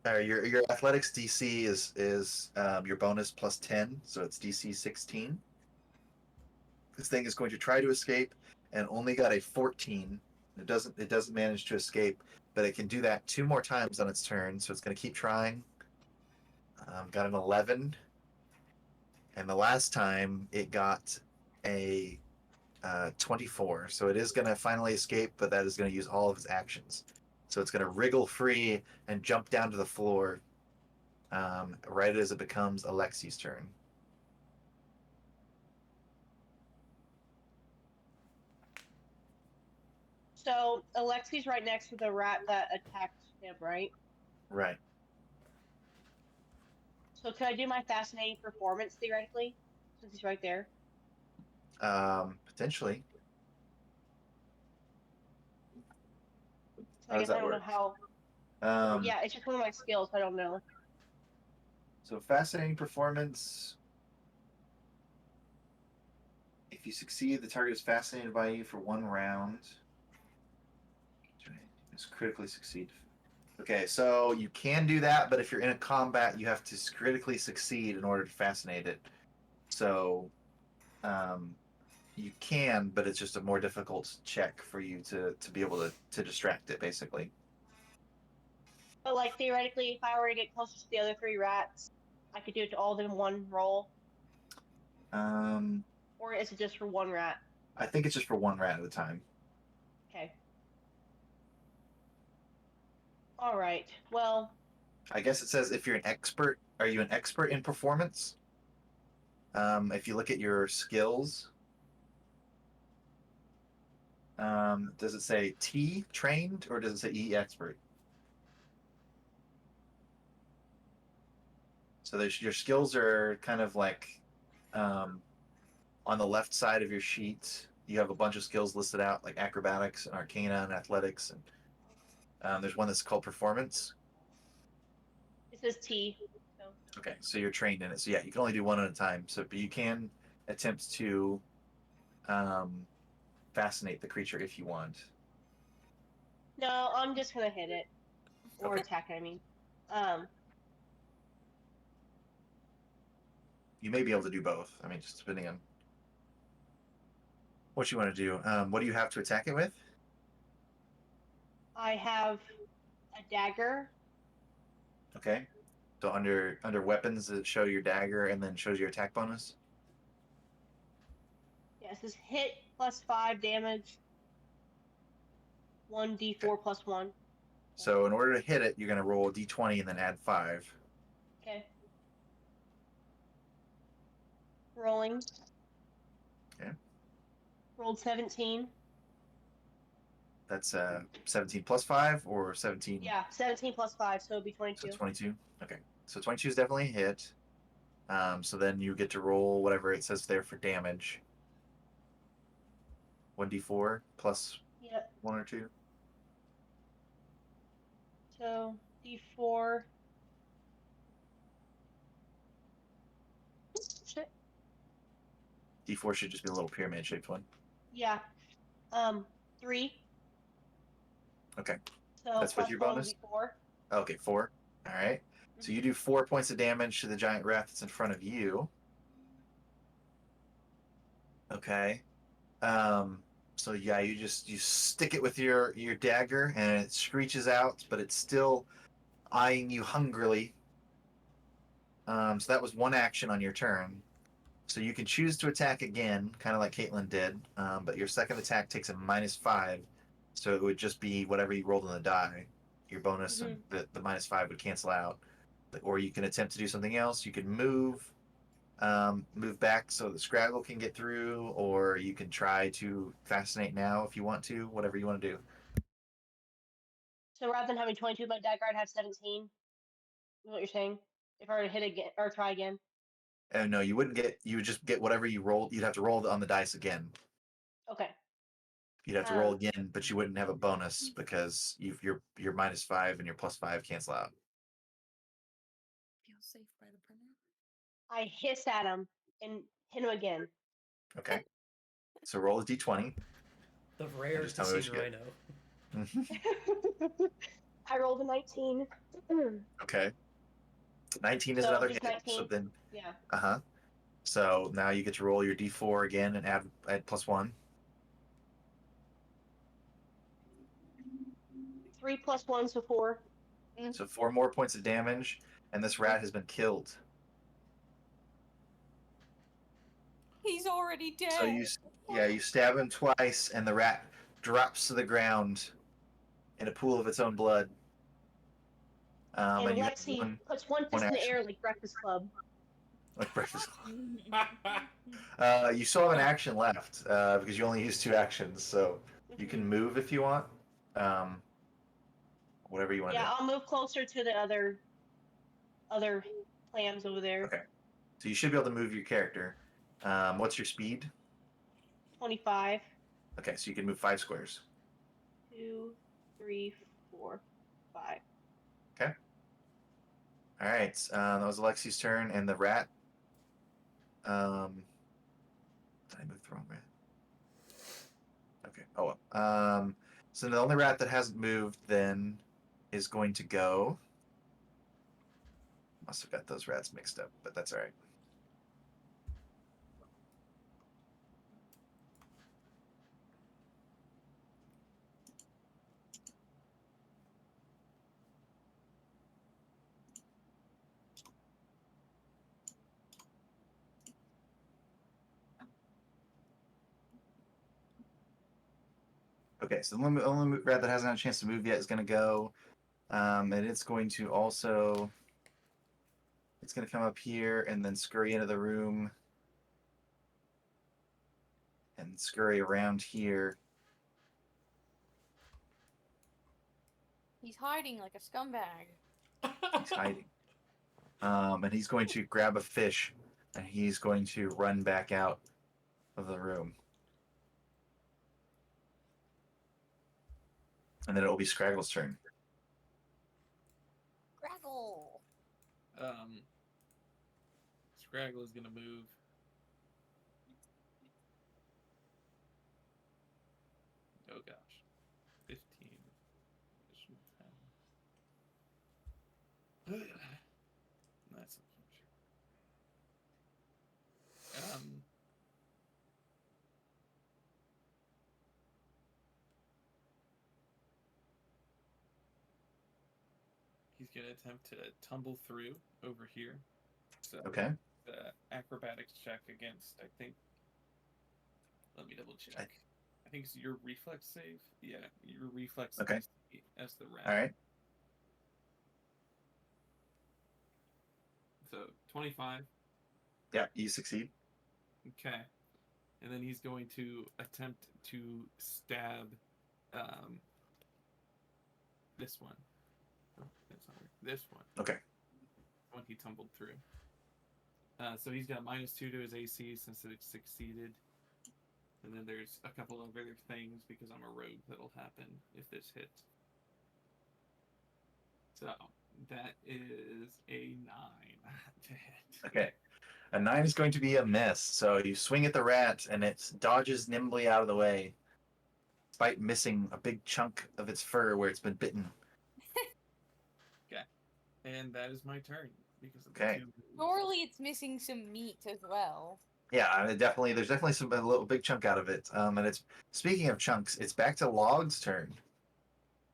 Your athletics DC is your bonus +10, so it's DC 16. This thing is going to try to escape, and only got a 14. It doesn't manage to escape, but it can do that 2 more times on its turn, so it's going to keep trying. Got an 11. And the last time it got a 24. So it is going to finally escape, but that is going to use all of its actions. So it's going to wriggle free and jump down to the floor right as it becomes Alexi's turn. So Alexi's right next to the rat that attacked him, right? Right. So could I do my fascinating performance theoretically, since he's right there? Potentially. So How I does guess I that don't know work? how. Yeah, it's just one of my skills. I don't know. So fascinating performance. If you succeed, the target is fascinated by you for 1 round. Just critically succeed. Okay, so you can do that, but if you're in a combat, you have to critically succeed in order to fascinate it. So you can, but it's just a more difficult check for you to be able to distract it, basically. But like theoretically, if I were to get closer to the other 3 rats, I could do it to all of them in one roll, Um, or is it just for 1 rat? I think it's just for 1 rat at a time. Okay. All right. Well, I guess it says if you're an expert, are you an expert in performance? If you look at your skills, does it say T trained or does it say E expert? So your skills are kind of like on the left side of your sheet. You have a bunch of skills listed out, like acrobatics and arcana and athletics, and there's one that's called performance. it says T. So. Okay, so you're trained in it. So yeah, you can only do one at a time. So, but you can attempt to fascinate the creature if you want. No, I'm just gonna hit it or Okay. attack it. I mean, um, You may be able to do both. I mean, just depending on what you want to do. What do you have to attack it with? I have a dagger. Okay. So under weapons, it show your dagger and then shows your attack bonus. Yeah, it says hit plus 5 damage. 1d4 Okay. plus 1. So in order to hit it, you're going to roll a d20 and then add 5. Okay. Rolling. Okay. Rolled 17. That's 17 plus 5 or 17. Yeah, 17 plus 5, so it'd be So 22. 22. Okay. So 22 is definitely a hit. So then you get to roll whatever it says there for damage. 1d4 plus Yep. 1 or 2. So d4. Shit. D4 should just be a little pyramid shaped one. Yeah. 3. Okay. So That's with plus your 1 would bonus? be 4. Okay, 4. All right. So you do 4 points of damage to the giant rat that's in front of you. Okay. So yeah, you stick it with your dagger and it screeches out, but it's still eyeing you hungrily. So that was one action on your turn. So you can choose to attack again, kind of like Caitlin did, but your second attack takes a -5, so it would just be whatever you rolled on the die. Your bonus and the -5 would cancel out. Or you can attempt to do something else. You can move back so the Scraggle can get through, or you can try to fascinate now if you want to, whatever you want to do. So rather than having 22 with my dagger, I'd have 17. Is what you're saying? If I were to hit again or try again. And no, you wouldn't get. You would just get whatever you rolled. You'd have to roll on the dice again. Okay. You'd have to roll again, but you wouldn't have a bonus because your -5 and your +5 cancel out. Feel safe by the printer. I hiss at him and hit him again. Okay. So roll a d20. The rare just tell me what hissing you get. rhino. I rolled a 19. Okay. 19 is So another just hit. 19. So then, Yeah. So now you get to roll your d4 again and add +1. 3 plus 1, so 4. So 4 more points of damage, and this rat has been killed. He's already dead. So you stab him twice, and the rat drops to the ground in a pool of its own blood. And You have Lexi puts one fist in the action. air like Breakfast Club. Like Breakfast Club. You still have an action left because you only used 2 actions, so you can move if you want. Whatever you want to Yeah, do. I'll move closer to the other clams over there. Okay. So you should be able to move your character. What's your speed? 25. Okay, so you can move 5 squares. 2, 3, 4, 5. Okay. All right. That was Alexi's turn, and the rat. Did I move the wrong rat? Okay. Oh well. So the only rat that hasn't moved then is going to go. Must have got those rats mixed up, but that's all right. Okay, so the only rat that hasn't had a chance to move yet is going to go, and it's going to also. It's going to come up here and then scurry into the room, and scurry around here. He's hiding like a scumbag. He's hiding. And he's going to grab a fish, and he's going to run back out of the room. And then it will be Scraggle's turn. Scraggle. Scraggle is gonna move. Oh gosh, 15. That's unfortunate. He's gonna attempt to tumble through over here. So Okay. the acrobatics check against, I think. Let me double check. I think it's your reflex save. Yeah, your reflex Okay. DC as the rat. All right. So 25. Yeah, you succeed. Okay. And then he's going to attempt to stab this one. Oh, that's not right. This one. Okay. One he tumbled through. So he's got -2 to his AC since it succeeded. And then there's a couple of other things because I'm a rogue that'll happen if this hits. So that is a 9 to hit. Okay. A 9 is going to be a miss. So you swing at the rat, and it dodges nimbly out of the way, despite missing a big chunk of its fur where it's been bitten. Okay. And that is my turn because of Okay. the 2 moves. Surely it's missing some meat as well. Yeah, I mean, there's definitely a little big chunk out of it. And it's speaking of chunks, it's back to Log's turn.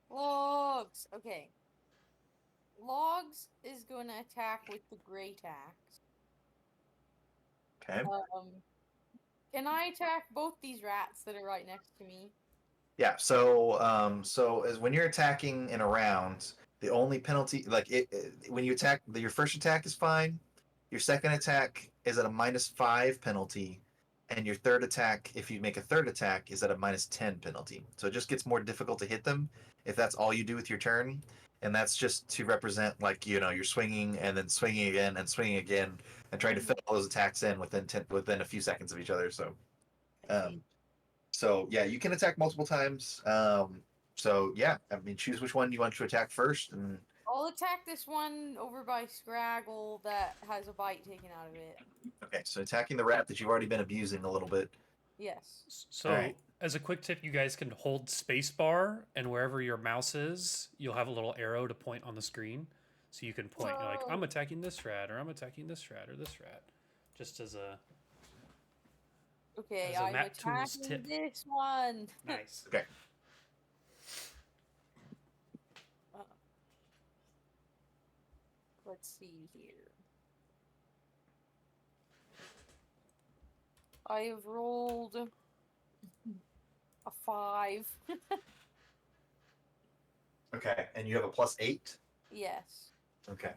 Logs. Okay. Logs is going to attack with the great axe. Okay. Can I attack both these rats that are right next to me? Yeah. So as when you're attacking in a round, the only penalty, like when you attack, your first attack is fine. Your second attack is at a -5 penalty, and your third attack, if you make a third attack, is at a -10 penalty. So it just gets more difficult to hit them if that's all you do with your turn, and that's just to represent, like, you're swinging and then swinging again and swinging again and trying to fit all those attacks in within a few seconds of each other. So, yeah, you can attack multiple times. So yeah, I mean, choose which one you want to attack first, and I'll attack this one over by Scraggle that has a bite taken out of it. okay, so attacking the rat that you've already been abusing a little bit. Yes. So, All right. as a quick tip, you guys can hold spacebar, and wherever your mouse is, you'll have a little arrow to point on the screen. So you can point, you're like, I'm attacking this rat, or I'm attacking this rat, or this rat. Just as a Okay, As a I'm Matt Tools attacking tip. this one. nice. Okay. Let's see here. I have rolled a 5. Okay, and you have a +8. Yes. Okay.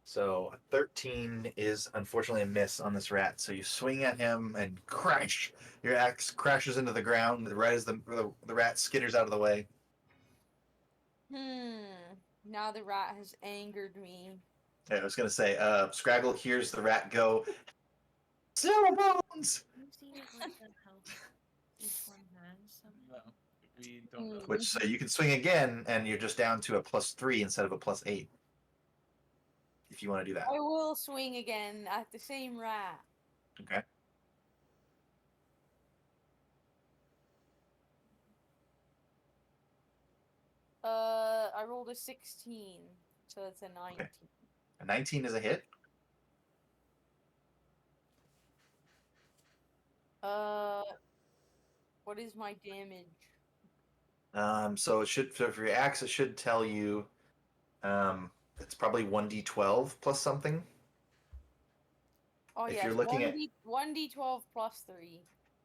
So a 13 is unfortunately a miss on this rat. So you swing at him and crash. Your axe crashes into the ground right as the rat skitters out of the way. Now the rat has angered me. Yeah, I was gonna say, Scraggle hears the rat go, "Silver bones!" Can you see what the health each one has? No, we don't know. Which so you can swing again, and you're just down to a +3 instead of a +8. If you want to do that. I will swing again at the same rat. Okay. I rolled a 16, so that's a 19. Okay. A 19 is a hit. What is my damage? So it should for your axe, it should tell you, it's probably 1d12 plus something. Oh If yes, you're looking at 1d12 plus 3.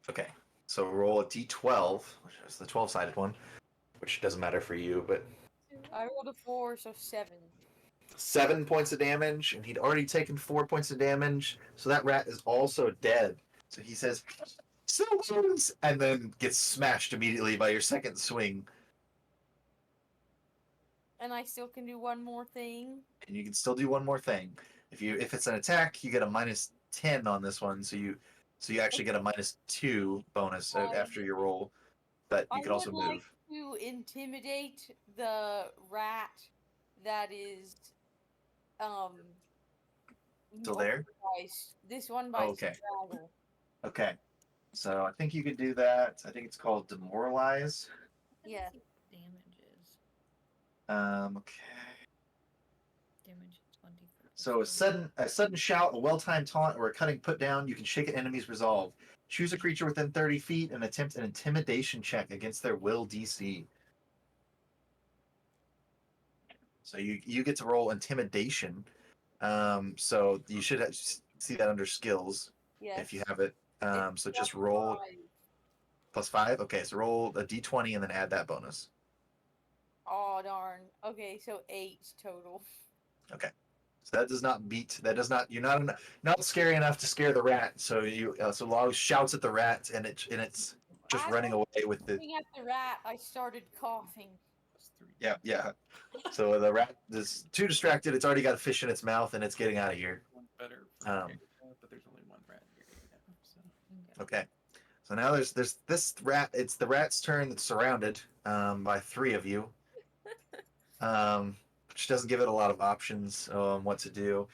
Okay, so roll a d12, which is the 12-sided one, which doesn't matter for you, but I rolled a 4, so 7. 7 points of damage, and he'd already taken 4 points of damage, so that rat is also dead. So he says, "Silvers!" and then gets smashed immediately by your second swing. And I still can do one more thing. And you can still do one more thing. If it's an attack, you get a -10 on this one, so you actually get a -2 bonus after your roll. But I you can also would like move. to intimidate the rat that is Still there? This one by Oh, okay. Scraggle. Okay. So I think you could do that. I think it's called demoralize. Yeah. Damages. Okay. Damage 20. So a sudden shout, a well-timed taunt, or a cutting put down, you can shake an enemy's resolve. Choose a creature within 30 feet and attempt an intimidation check against their will DC. So you get to roll intimidation. So you should see that under skills Yes. if you have it. It's So just plus roll 5. +5. Okay, so roll a d20 and then add that bonus. Oh darn. Okay, so 8 total. Okay. So that does not beat. That does not. You're not scary enough to scare the rat. So so Log shouts at the rat, and it's just As running I was away with the. looking at the rat, I started coughing. Yeah, yeah. So the rat is too distracted. It's already got a fish in its mouth, and it's getting out of here. One's better, but there's only one rat here now. So Okay. So now there's this rat. It's the rat's turn. That's surrounded by 3 of you, which doesn't give it a lot of options on what to do.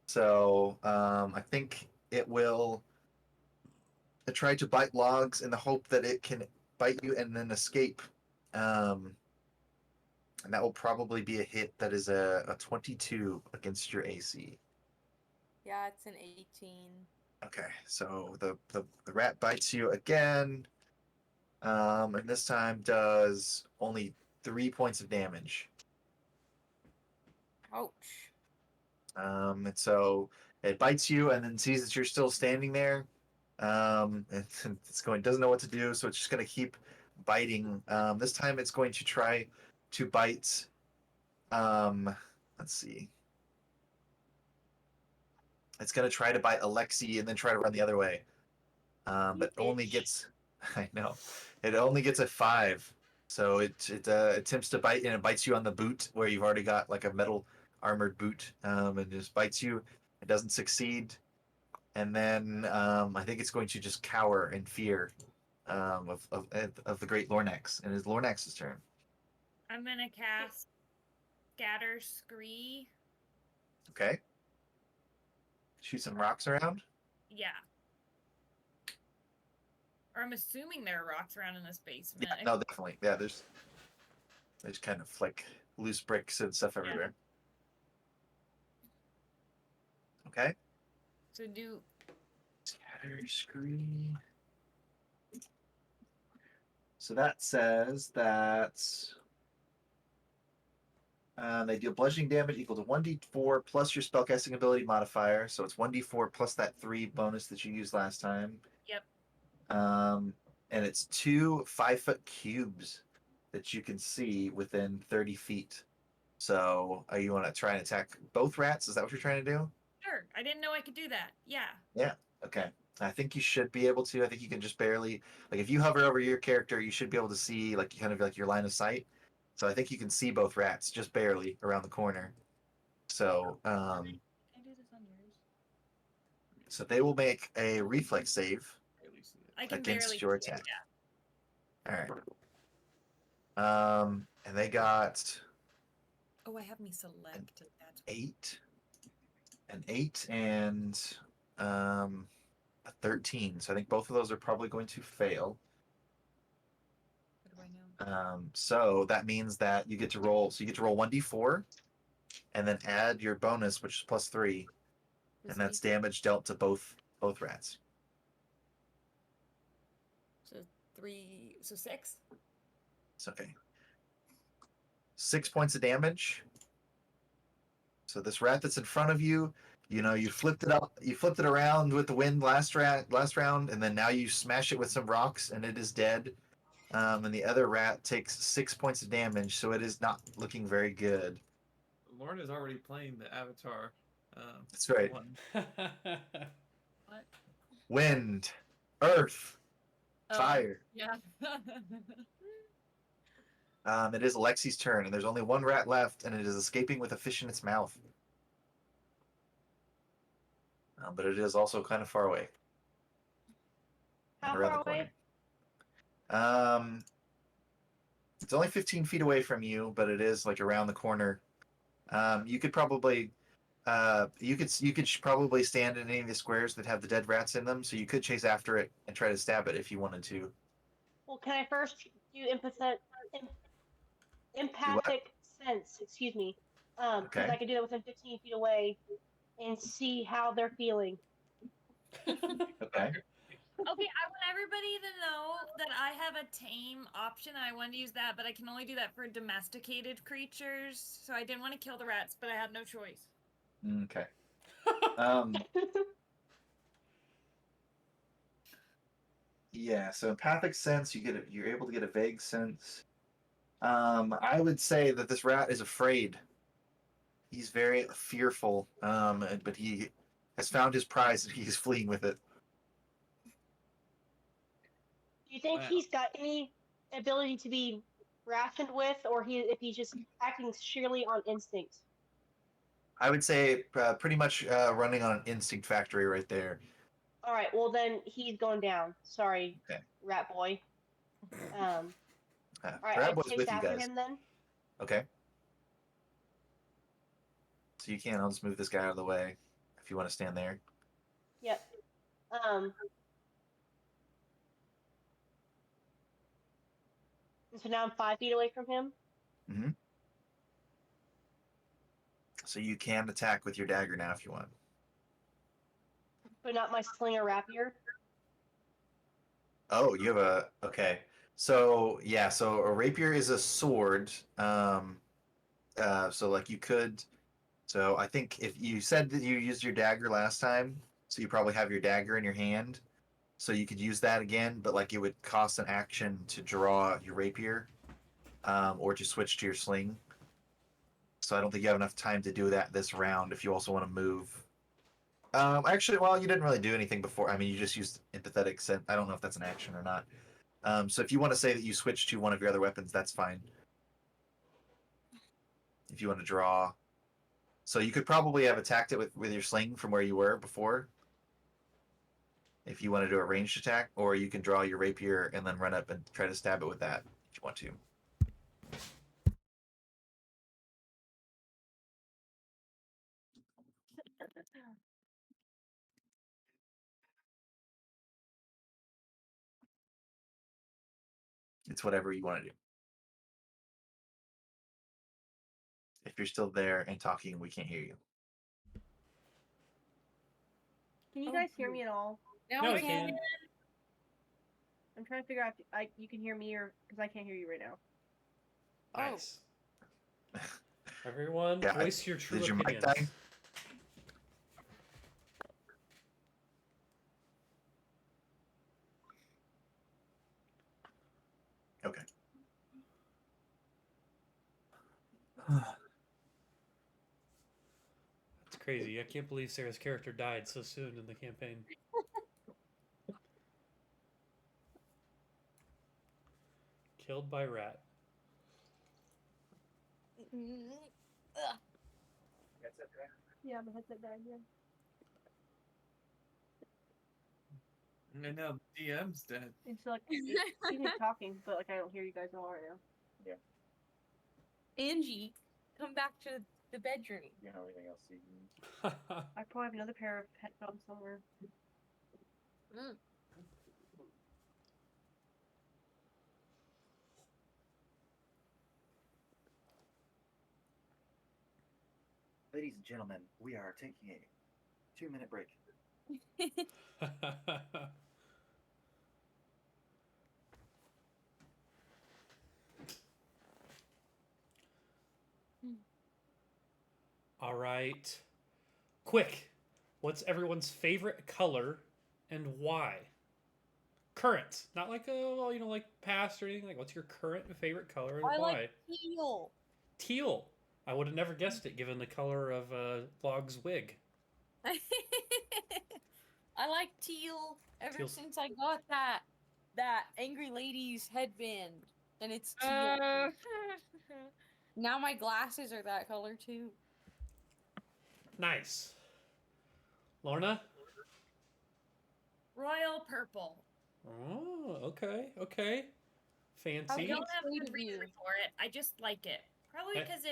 So I think it will try to bite logs in the hope that it can bite you and then escape. And that will probably be a hit that is a 22 against your AC. Yeah, it's an 18. Okay, so the rat bites you again, and this time does only 3 points of damage. Ouch. And so it bites you and then sees that you're still standing there. It's going doesn't know what to do, so it's just going to keep biting. This time it's going to try to bite. Let's see. It's going to try to bite Alexi and then try to run the other way. But only gets. I know. It only gets a 5. So it attempts to bite and it bites you on the boot where you've already got like a metal armored boot, and just bites you. It doesn't succeed, and then I think it's going to just cower in fear of the great Lornex, and it's Lornex's turn. I'm gonna cast Scatter Scree. Okay. Shoot some rocks around. Yeah. Or I'm assuming there are rocks around in this basement. Yeah, no, definitely. Yeah, there's kind of like loose bricks and stuff everywhere. Okay. So do Scatter screen. So that says that they deal bludgeoning damage equal to 1d4 plus your spellcasting ability modifier. So it's 1d4 plus that 3 bonus that you used last time. Yep. And it's 2 5-foot cubes that you can see within 30 feet. So, you want to try and attack both rats? Is that what you're trying to do? Sure. I didn't know I could do that. Yeah. Yeah. Okay. I think you should be able to. I think you can just barely, like, if you hover over your character, you should be able to see, like, kind of like your line of sight. So I think you can see both rats just barely around the corner. So, Can I do this on yours? so they will make a reflex save Barely see it. I can against barely your see it, attack. yeah. All right. And they got Oh, I have me selected. That's 8, an 8, and a 13. So I think both of those are probably going to fail. what do I know? So that means that you get to roll. So you get to roll 1d4, and then add your bonus, which is +3, and that's damage dealt to both rats. So 3. So 6. It's okay. 6 points of damage. So this rat that's in front of you, you flipped it up, you flipped it around with the wind last round, and then now you smash it with some rocks, and it is dead. And the other rat takes 6 points of damage, so it is not looking very good. Lauren is already playing the Avatar. That's right. One. What? Wind, earth, fire. Yeah. It is Alexi's turn, and there's only one rat left, and it is escaping with a fish in its mouth. But it is also kind of far away. How and around far the away? corner. It's only 15 feet away from you, but it is like around the corner. You could probably, you could probably stand in any of the squares that have the dead rats in them, so you could chase after it and try to stab it if you wanted to. Well, can I first do Do what? empathic sense? Excuse me. Because Okay. I can do that within 15 feet away and see how they're feeling. Okay. Okay, I want everybody to know that I have a tame option. I wanted to use that, but I can only do that for domesticated creatures. So I didn't want to kill the rats, but I had no choice. Okay. Um, yeah. So empathic sense, you're able to get a vague sense. I would say that this rat is afraid. He's very fearful. But he has found his prize and he's fleeing with it. Do you think Wow. he's got any ability to be rationed with, or if he's just acting sheerly on instinct? I would say pretty much running on an instinct factory right there. All right, well then he's going down. Sorry, Okay. rat boy. All right, Rat I Boy's chase with you after guys. him then. Okay. So you can. I'll just move this guy out of the way if you want to stand there. Yep. And so now I'm 5 feet away from him. Mm-hmm. So you can attack with your dagger now if you want. But not my sling or rapier. Oh, you have a okay. So yeah, so a rapier is a sword. So like you could. So I think if you said that you used your dagger last time, so you probably have your dagger in your hand. So you could use that again, but like it would cost an action to draw your rapier, or to switch to your sling. So I don't think you have enough time to do that this round. If you also want to move, actually, well, you didn't really do anything before. I mean, you just used empathetic sense. I don't know if that's an action or not. So if you want to say that you switch to one of your other weapons, that's fine. If you want to draw, so you could probably have attacked it with your sling from where you were before. If you want to do a ranged attack, or you can draw your rapier and then run up and try to stab it with that if you want to. It's whatever you want to do. If you're still there and talking, we can't hear you. Can you Oh, guys hear cool. me at all? Now No, we we can. can. I'm trying to figure out if you can hear me or because I can't hear you right now. Nice. Everyone, Yeah, voice your true did your mic opinions. die? That's crazy. I can't believe Sarah's character died so soon in the campaign. Killed by rat. Ugh. Yeah, my headset died. Yeah. I know the DM's dead. It's like he's talking, but like I don't hear you guys all right now. Angie, come back to the bedroom. You know anything else you can... I probably have another pair of headphones somewhere. Mm. Ladies and gentlemen, we are taking a 2-minute break. All right. Quick. What's everyone's favorite color and why? Current. Not like, like past or anything. Like, what's your current favorite color and I why? like teal. Teal. I would have never guessed it given the color of Log's wig. I like teal ever Teal. since I got that Angry Lady's headband, and it's teal. Now my glasses are that color too. Nice. Lorna? Royal purple. Oh, okay, okay. I Fancy. don't have a sweet good of you. reason for it. I just like it. Probably Eh. because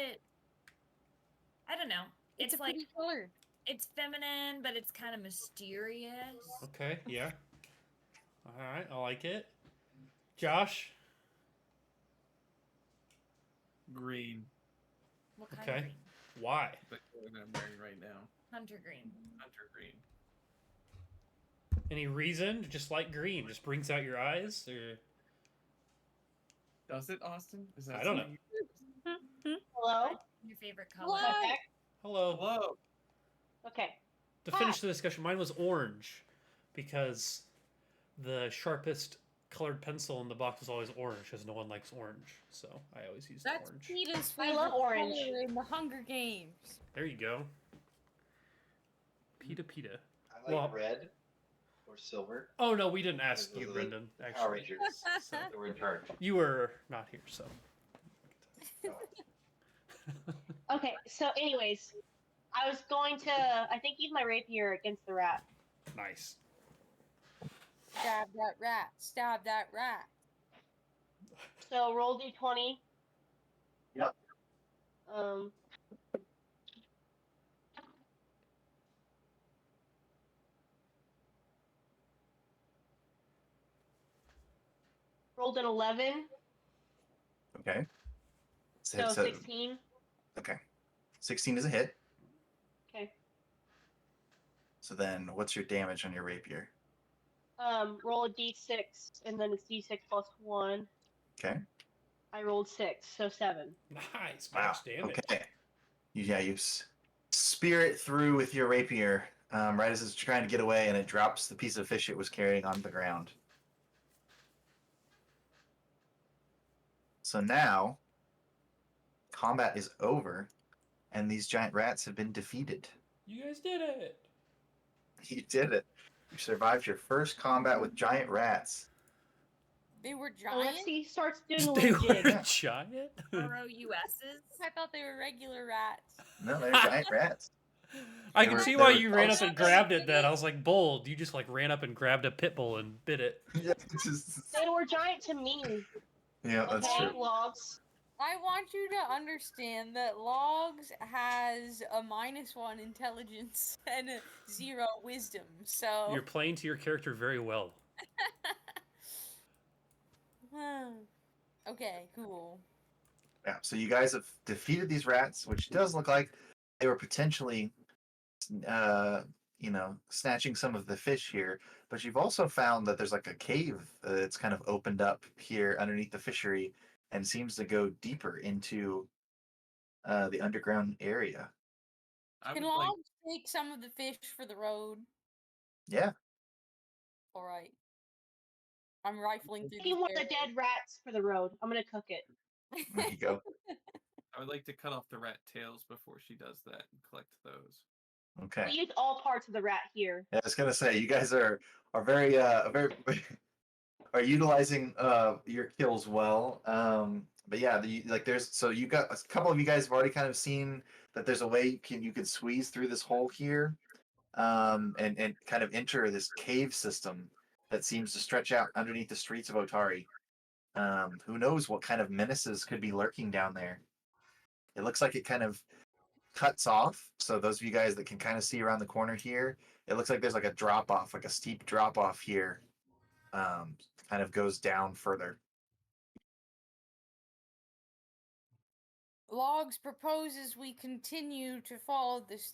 I don't know. It's a like pretty color. it's feminine, but it's kind of mysterious. Okay, yeah. All right, I like it. Josh? Green. What kind Okay. of green? Why? The color that I'm wearing right now. Hunter green. Hunter green. Any reason? Just like green? Just brings out your eyes? Or Does it, Austin? Is that I don't something Hello? Your favorite color? What? Okay. Hello. Hello. Okay. To finish the discussion, mine was orange because the sharpest colored pencil in the box is always orange because no one likes orange. So I always use That's orange. Peter's I favorite love orange. color in the Hunger Games. There you go. Pita. I like Well- red or silver. Oh no, we didn't ask Those you, are the Brendan. Power Actually, Rangers. so They were in charge. you were not here, so. Okay, so anyways, I was going to, I think, use my rapier against the rat. Nice. Stab that rat. Stab that rat. So roll d20. Yep. Rolled an 11, Okay. so 16. Okay. 16 is a hit. Okay. So then what's your damage on your rapier? Roll a d6, and then it's d6 plus 1. Okay. I rolled 6, so 7. Nice. Wow. Max damage. Okay. You spear it through with your rapier right as it's trying to get away, and it drops the piece of fish it was carrying on the ground. So now, combat is over, and these giant rats have been defeated. You guys did it. You did it. You survived your first combat with giant rats. They were giant? Alexi starts doing a They little were jig. giant. ROUSs? I thought they were regular rats. No, they're giant rats. I They can were- see they why were you ran up close. and grabbed it. Then I was like, bold. You just like ran up and grabbed a pit bull and bit it. Yeah, it's just- They were giant to me. yeah, that's Okay, true. logs. I want you to understand that Logs has a -1 intelligence and a 0 wisdom, so... You're playing to your character very well. Okay, cool. Yeah, so you guys have defeated these rats, which does look like they were potentially, snatching some of the fish here. But you've also found that there's like a cave that's kind of opened up here underneath the fishery and seems to go deeper into the underground area. I Can would like. Logs take some of the fish for the road? Yeah, Alright. I'm rifling through Taking these one of the barrels. dead rats for the road. I'm gonna cook it. there you go. I would like to cut off the rat tails before she does that and collect those. Okay. We use all parts of the rat here. Yeah, I was gonna say you guys are very are utilizing your kills well. But yeah, there's so you got a couple of you guys have already kind of seen that there's a way you can squeeze through this hole here, and kind of enter this cave system that seems to stretch out underneath the streets of Otari. Who knows what kind of menaces could be lurking down there? It looks like it kind of cuts off. So those of you guys that can kind of see around the corner here, it looks like there's like a drop off, like a steep drop off here. Kind of goes down further. Logs proposes we continue to follow this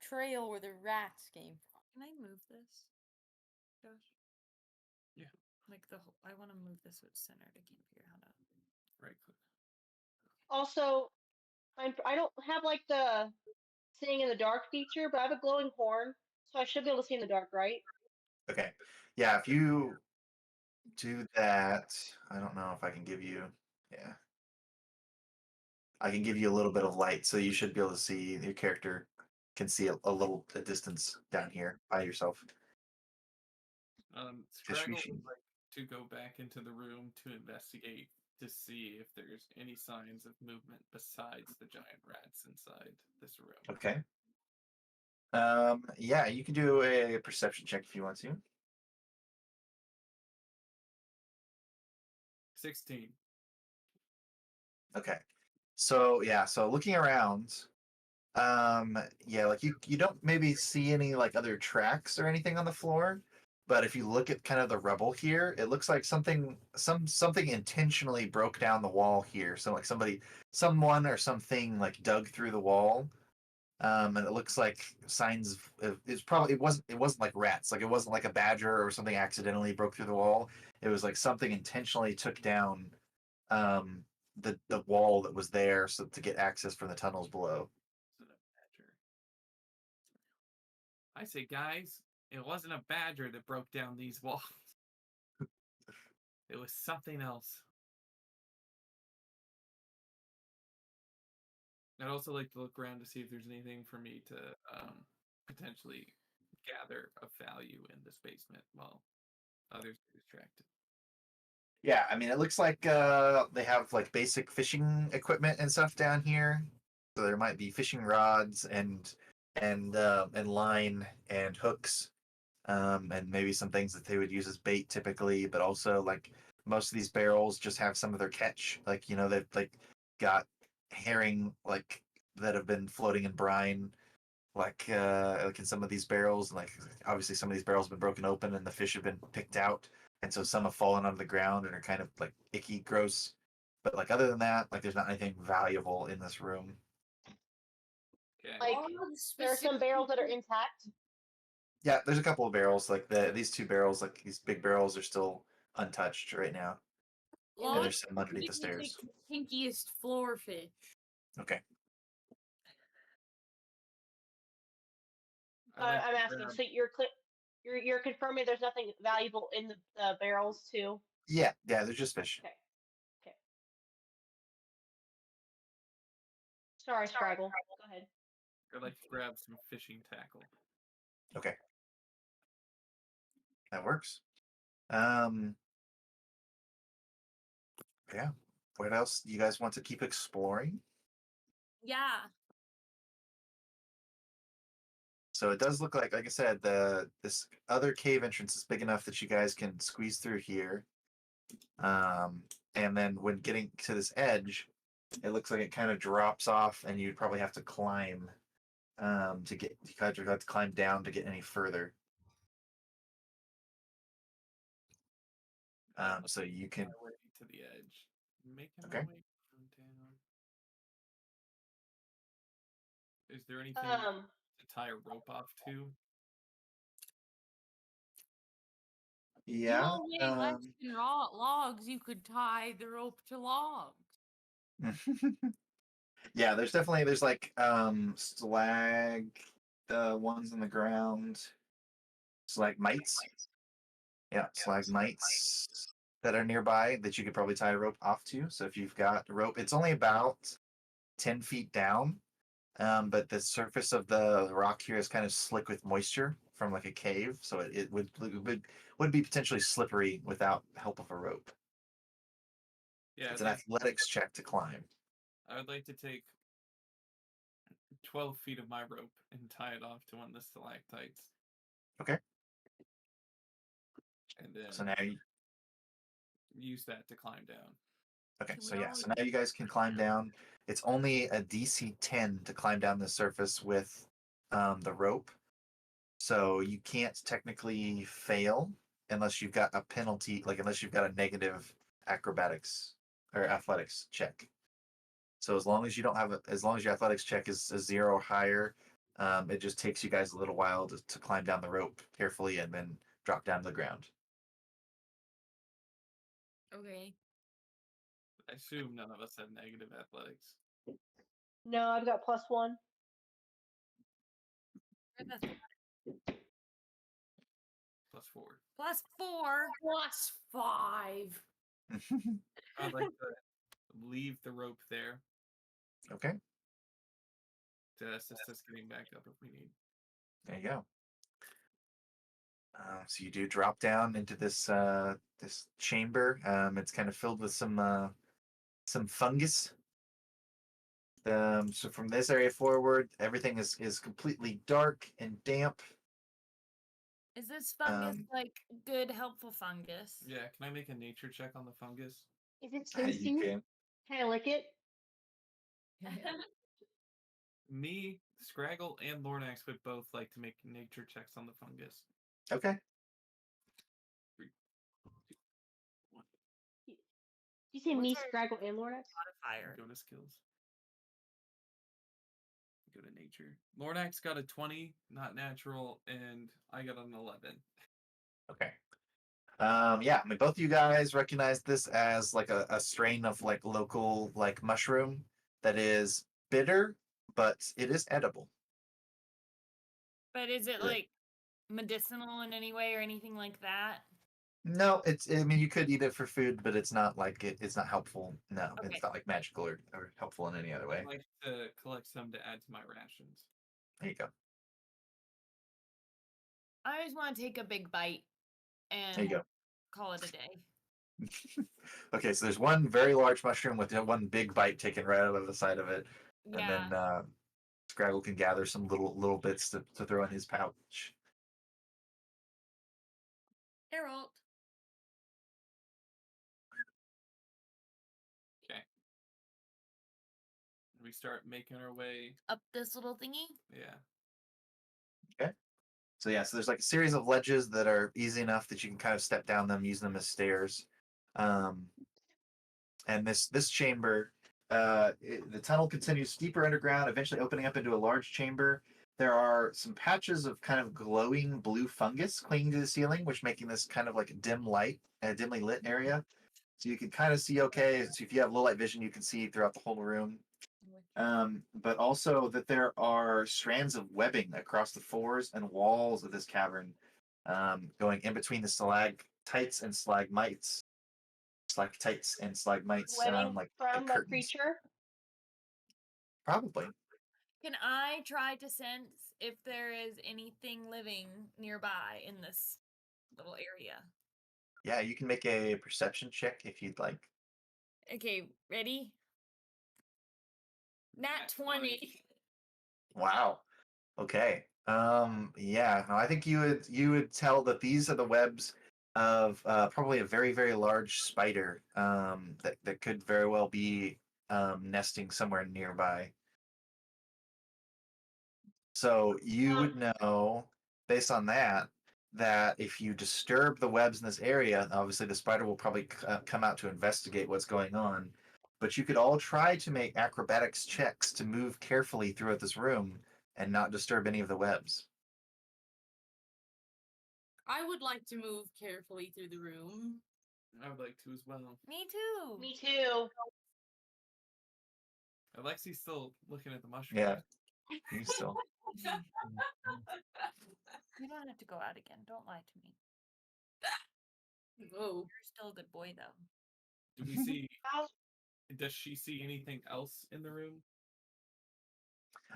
trail where the rats came from. Can I move this, Josh? Yeah. Like I want to move this so it's centered. I can't figure out how to. Right click. Also, I don't have like the seeing in the dark feature, but I have a glowing horn, so I should be able to see in the dark, right? Okay. Yeah, if you do that, I don't know if I can give you. Yeah. I can give you a little bit of light, so you should be able to see your character can see a distance down here by yourself. Scraggle fishing. would like to go back into the room to investigate to see if there's any signs of movement besides the giant rats inside this room. Okay. Yeah, you can do a perception check if you want to. 16. Okay. So yeah, so looking around, yeah, like you don't maybe see any like other tracks or anything on the floor, but if you look at kind of the rubble here, it looks like something intentionally broke down the wall here. So like someone or something like dug through the wall. And it looks like signs it wasn't like rats, like it wasn't like a badger or something accidentally broke through the wall. It was like something intentionally took down um the wall that was there so to get access from the tunnels below. I say, guys, it wasn't a badger that broke down these walls. It was something else. I'd also like to look around to see if there's anything for me to potentially gather of value in this basement while others are distracted. Yeah, I mean it looks like they have like basic fishing equipment and stuff down here. So there might be fishing rods and line and hooks, and maybe some things that they would use as bait typically, but also like most of these barrels just have some of their catch. Like, they've like got herring like that have been floating in brine, like in some of these barrels, and like obviously some of these barrels have been broken open and the fish have been picked out, and so some have fallen onto the ground and are kind of like icky, gross. But like other than that, like there's not anything valuable in this room. Okay. Like Logs there are some barrels that are specifically- intact. Yeah, there's a couple of barrels, like these two barrels, like these big barrels are still untouched right now. And Logs there's some underneath the specifically stairs. take the kinkiest floor fish. Okay. I'd like I'm to asking, grab- so you're confirming there's nothing valuable in the barrels too? Yeah, they're just fish. Okay. Okay. Sorry, Scraggle. Go ahead. I'd like to grab some fishing tackle. Okay. That works. Yeah. What else do you guys want to keep exploring? Yeah. So it does look like I said, this other cave entrance is big enough that you guys can squeeze through here. And then when getting to this edge, it looks like it kind of drops off, and you'd probably have to climb to get you kind of have to climb down to get any further. So you can. My way to the edge. Making Okay. my way down. Is there anything to tie a rope off to? Yeah. You know, less than logs, you could tie the rope to logs. Yeah, there's like slag ones in the ground. Stalagmites. Yeah, stalagmites that are nearby that you could probably tie a rope off to. So if you've got a rope, it's only about 10 feet down. But the surface of the rock here is kind of slick with moisture from like a cave, so it would be potentially slippery without help of a rope. Yeah, It's an athletics check to climb. I would like to take 12 feet of my rope and tie it off to one of the stalactites. Okay. And then So now you, use that to climb down. okay, Can so we yeah, all so now you guys can climb down. It's only a DC 10 to climb down the surface with the rope. So you can't technically fail unless you've got a penalty, like unless you've got a negative acrobatics or athletics check. So as long as you don't have as long as your athletics check is a 0 or higher, it just takes you guys a little while to climb down the rope carefully and then drop down to the ground. Okay. I assume none of us have negative athletics. No, I've got +1. That's +4. +4. +5. I'd like to leave the rope there Okay, to assist us getting back up if we need. there you go. So you do drop down into this this chamber. It's kind of filled with some fungus. So from this area forward, everything is completely dark and damp. Is this fungus Um, like good, helpful fungus? Yeah, can I make a nature check on the fungus? Is it you tasty? can. Can I lick it? Me, Scraggle, and Lornax would both like to make nature checks on the fungus. Okay. You say What's me, our- Scraggle, and Lornex? Modifier. Go to skills. Go to nature. Lornax got a 20, not natural, and I got an 11. Okay. Yeah, I mean, both of you guys recognize this as like a strain of like local like mushroom that is bitter, but it is edible. But is it Good. like medicinal in any way or anything like that? No, it's. I mean, you could eat it for food, but it's not like it's not helpful. No, Okay. it's not like magical or helpful in any other way. I'd like to collect some to add to my rations. There you go. I just want to take a big bite and There you go. call it a day. Okay, so there's one very large mushroom with one big bite taken right out of the side of it, and Yeah. then Scraggle can gather some little bits to throw in his pouch. Harold. Okay. We start making our way. Up this little thingy? Yeah. So yeah, so there's like a series of ledges that are easy enough that you can kind of step down them, use them as stairs. And this chamber, the tunnel continues deeper underground, eventually opening up into a large chamber. There are some patches of kind of glowing blue fungus clinging to the ceiling, which making this kind of like a dim light, a dimly lit area. So you can kind of see okay. So if you have low light vision, you can see throughout the whole room. But also that there are strands of webbing across the floors and walls of this cavern, going in between the stalactites and stalagmites, Webbing like from a curtains. creature? Probably. Can I try to sense if there is anything living nearby in this little area? Yeah, you can make a perception check if you'd like. Okay, ready? Nat 20. Wow. Okay. Yeah. No, I think you would tell that these are the webs of probably a very large spider that could very well be nesting somewhere nearby. So you would know, based on that, that if you disturb the webs in this area, obviously the spider will probably come out to investigate what's going on. But you could all try to make acrobatics checks to move carefully throughout this room and not disturb any of the webs. I would like to move carefully through the room. I would like to as well. Me too. Me too. Alexi's still looking at the mushroom. Yeah, you still. You don't have to go out again. Don't lie to me. Whoa. You're still a good boy, though. Do we see? How Does she see anything else in the room?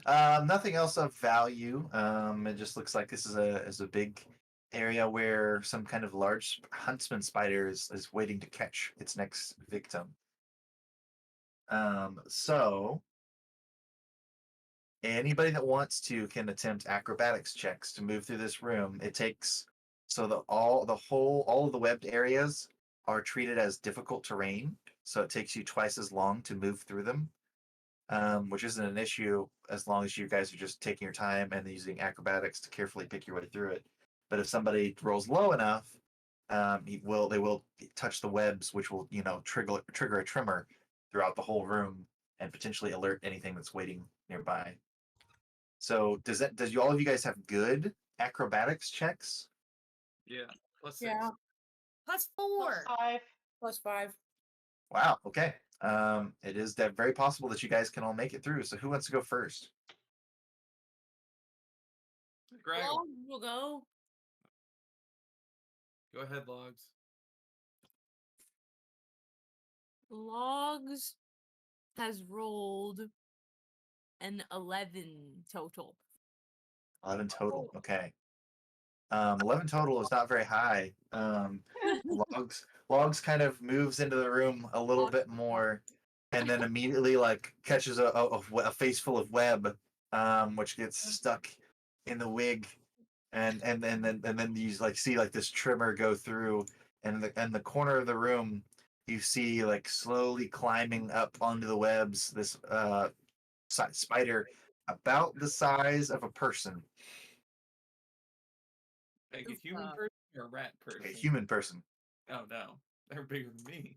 Nothing else of value. It just looks like this is a big area where some kind of large huntsman spider is waiting to catch its next victim. So anybody that wants to can attempt acrobatics checks to move through this room. It takes so all of the webbed areas are treated as difficult terrain, so it takes you twice as long to move through them. Which isn't an issue as long as you guys are just taking your time and using acrobatics to carefully pick your way through it. But if somebody rolls low enough, they will touch the webs, which will trigger a tremor throughout the whole room and potentially alert anything that's waiting nearby. So does all of you guys have good acrobatics checks? Yeah. +6. Yeah. Plus Plus 4. 5. +5. Wow. Okay. It is very possible that you guys can all make it through. So who wants to go first? Greg, Logs will go. go ahead, Logs. Logs has rolled an 11 total. 11 total. Okay. 11 total is not very high. Logs kind of moves into the room a little bit more, and then immediately like catches a face full of web, which gets stuck in the wig, and then you like see like this trimmer go through, and the corner of the room, you see like slowly climbing up onto the webs this spider about the size of a person, Like a human person or a rat person? a human person. Oh no, they're bigger than me.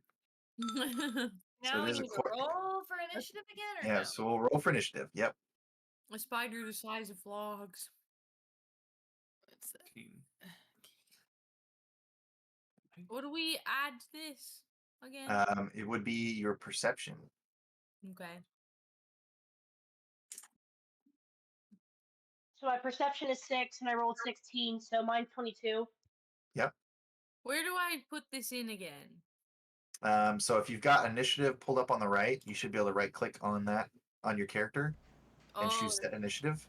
So Now it we is a need to core. roll for initiative again, or Yeah, no? so we'll roll for initiative. Yep. A spider the size of logs. What's that? 15. What do we add to this again? It would be your perception. Okay. So my perception is 6, and I rolled 16, so mine's 22. Yep. Where do I put this in again? So if you've got initiative pulled up on the right, you should be able to right click on that on your character and Oh, choose set initiative.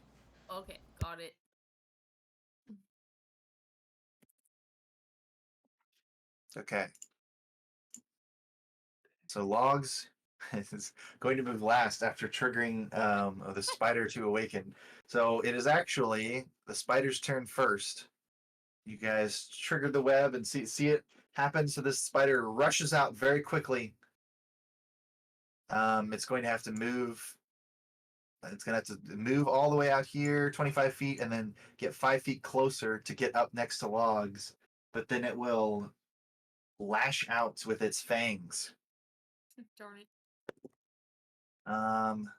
okay, got it. Okay. So logs is going to move last after triggering the spider to awaken. So it is actually the spider's turn first. You guys triggered the web and see it happen. So this spider rushes out very quickly. It's going to have to move. It's going to have to move all the way out here, 25 feet, and then get 5 feet closer to get up next to logs. But then it will lash out with its fangs. Darn it. Um,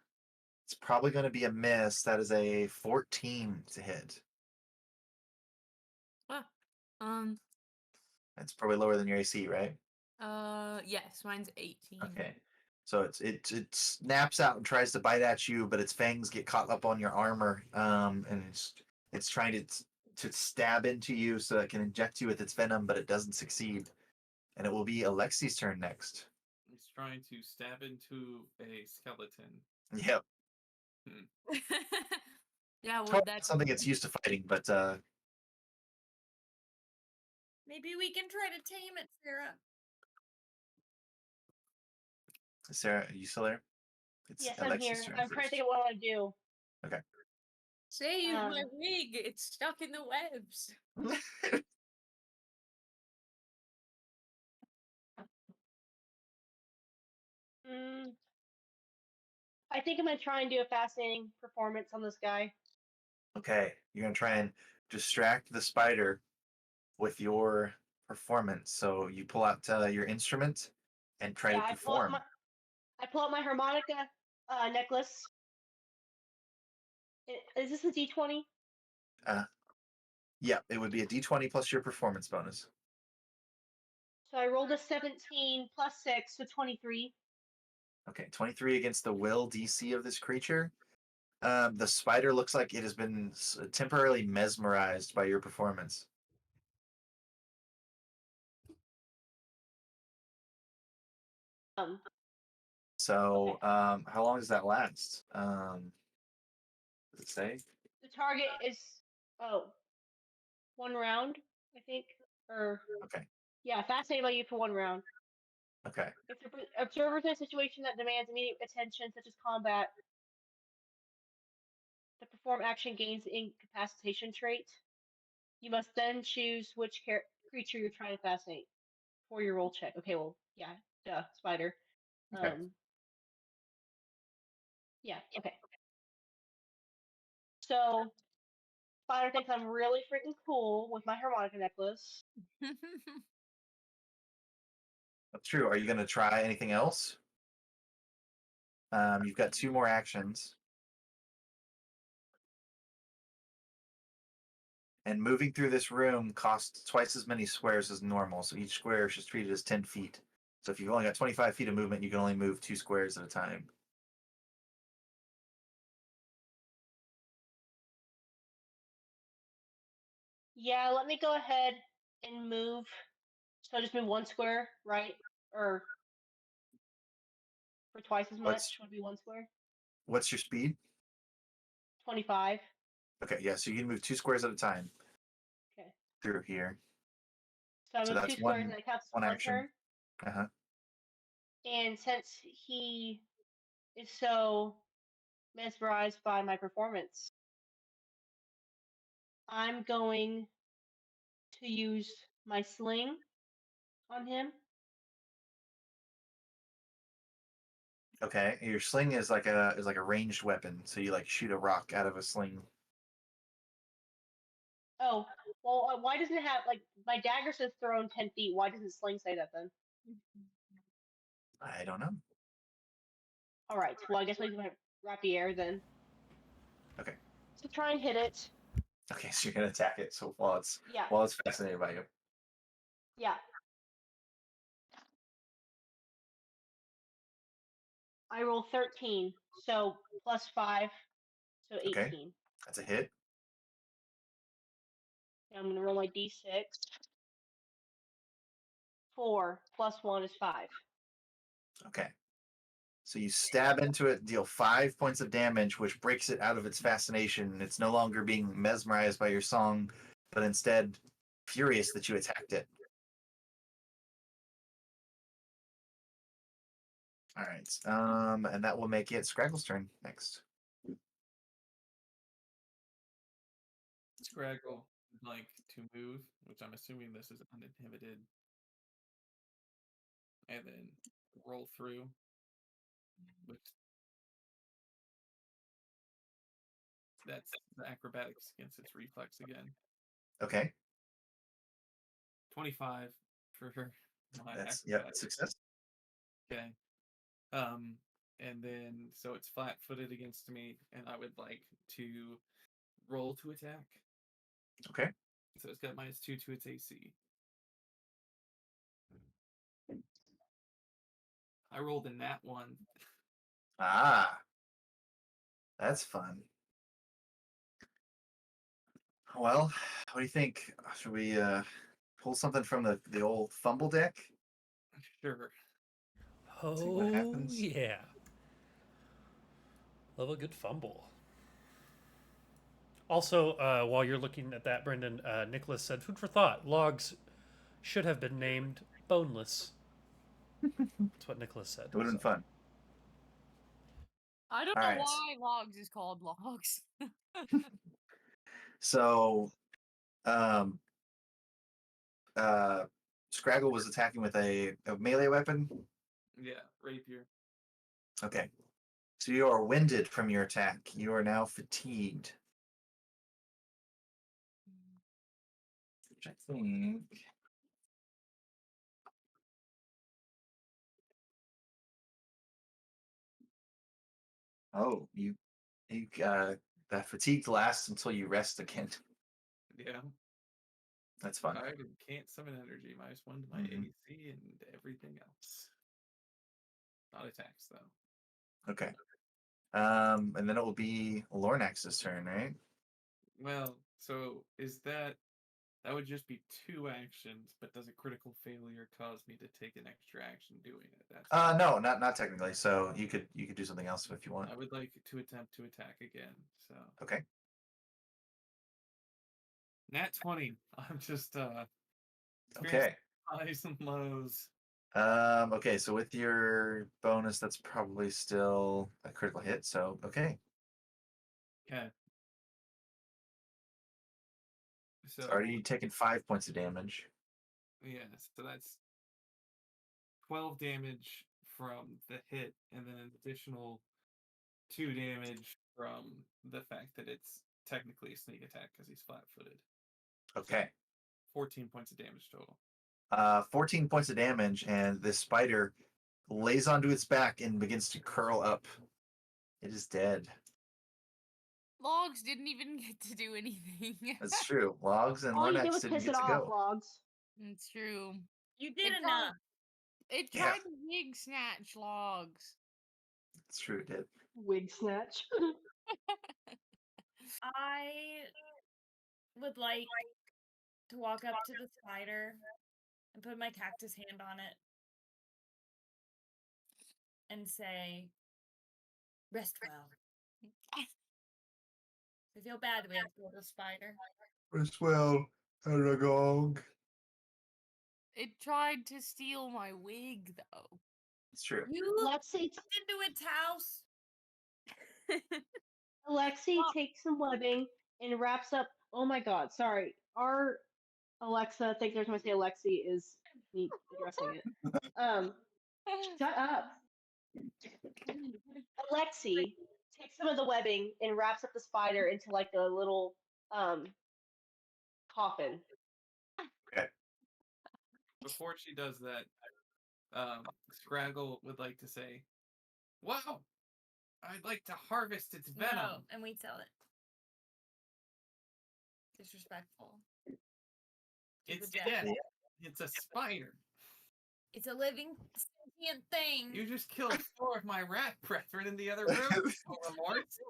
it's probably going to be a miss. That is a 14 to hit. Ah, um, That's probably lower than your AC, right? yes, mine's 18. Okay. So it snaps out and tries to bite at you, but its fangs get caught up on your armor, and it's trying to stab into you so it can inject you with its venom, but it doesn't succeed. And it will be Alexi's turn next. He's trying to stab into a skeleton. Yep. Yeah, Totally would that not something it's used to fighting, but Maybe we can try to tame it, Sarah. Sarah, are you still there? It's Yes, I'm here. Alexi's turn I'm trying to first. think of what I want to do. Okay. save my Um, wig? It's stuck in the webs. mm, I think I'm going to try and do a fascinating performance on this guy. Okay, you're gonna try and distract the spider with your performance. So you pull out your instrument and try Yeah, to perform. I pull out my harmonica necklace. Is this a D20? Uh, yeah, it would be a D20 plus your performance bonus. So I rolled a 17 plus 6, so 23. Okay, 23 against the will DC of this creature. The spider looks like it has been temporarily mesmerized by your performance. Um, So, okay. how long does that last? Does it say? The target is 1 round, I think, or Okay. yeah, fascinated by you for 1 round. Okay. If the observer is in a situation that demands immediate attention, such as combat, the perform action gains the incapacitation trait. You must then choose which creature you're trying to fascinate for your roll check. Okay, well, yeah, duh, spider. Okay. Yeah, okay. So, spider thinks I'm really freaking cool with my harmonica necklace. That's true. Are you going to try anything else? You've got 2 more actions. And moving through this room costs twice as many squares as normal. So each square is just treated as 10 feet. So if you've only got 25 feet of movement, you can only move 2 squares at a time. Yeah, let me go ahead and move. So just move 1 square, right? Or for twice as What's much would be 1 square. what's your speed? 25. Okay, yeah, so you can move 2 squares at a time Okay. through here. So I So move two that's squares one and it counts as one one action. turn. Uh-huh. And since he is so mesmerized by my performance, I'm going to use my sling on him. Okay, your sling is like a ranged weapon, so you like shoot a rock out of a sling. Oh, well, why doesn't it have, like, my dagger says thrown 10 feet. Why doesn't sling say that then? I don't know. All right, well, I guess I'll use my rapier then. Okay. So try and hit it. Okay, so you're gonna attack it. So Yeah, while it's fascinated by you. yeah. I roll 13, so plus 5, so Okay, 18. that's a hit. And I'm going to roll my d6. 4 plus 1 is 5. Okay. So you stab into it, deal 5 points of damage, which breaks it out of its fascination. It's no longer being mesmerized by your song, but instead furious that you attacked it. All right. And that will make it Scraggle's turn next. Scraggle would like to move, which I'm assuming this is uninhibited, and then roll through, which that's the acrobatics against its reflex again. Okay. 25 for my That's acrobatics. success. Okay. And then so it's flat-footed against me, and I would like to roll to attack. Okay. So it's got -2 to its AC. I rolled a nat 1. Ah, that's fun. Well, what do you think? Should we pull something from the old fumble deck? Sure. See what Oh happens. yeah, love a good fumble. Also, while you're looking at that, Brendan, Nicholas said, "Food for thought: logs should have been named boneless." That's what Nicholas said. It would have been So. fun. I don't All know right. why logs is called logs. So, um, uh, Scraggle was attacking with a melee weapon. Yeah, rapier. Okay. So you are winded from your attack. You are now fatigued. Which I think. Oh, you that fatigue lasts until you rest again. Yeah. That's fun. Tired and can't summon energy. -1 to my Mhm. AC and everything else. Not attacks though. Okay. And then it will be Lornax's turn, right? Well, so is that That would just be 2 actions, but does a critical failure cause me to take an extra action doing it? That's No, not technically. So you could do something else if you want. I would like to attempt to attack again. So Okay. nat 20. I'm just Okay. highs and lows. Okay, so with your bonus, that's probably still a critical hit. So okay. Okay. So So already taken 5 points of damage. yeah, so that's 12 damage from the hit, and then an additional 2 damage from the fact that it's technically a sneak attack because he's flat-footed. Okay. 14 points of damage total. 14 points of damage, and this spider lays onto its back and begins to curl up. It is dead. Logs didn't even get to do anything. That's true. Logs and All you did Lornex was didn't piss get it to off, go. Logs. It's true. You It did tried, enough. it Yeah. tried to wig snatch Logs. It's true, it did. Wig snatch. I would like to walk up to the spider and put my cactus hand on it and say, "Rest well." I feel bad we have to kill the spider. Rest well, Aragog. It tried to steal my wig, though. It's true. You Alexi, into its house. Alexi takes some webbing and wraps up. Oh my God! Sorry, our Alexa. I think there's going to say Alexi is me addressing it. Shut up. Alexi takes some of the webbing and wraps up the spider into like a little coffin. Okay. Before she does that, Scraggle would like to say, "Wow, I'd like to harvest its venom." No, and we sell it. Disrespectful. It's Reject. dead. It's a spider. It's a living sentient thing. You just killed 4 of my rat brethren in the other room. No remorse.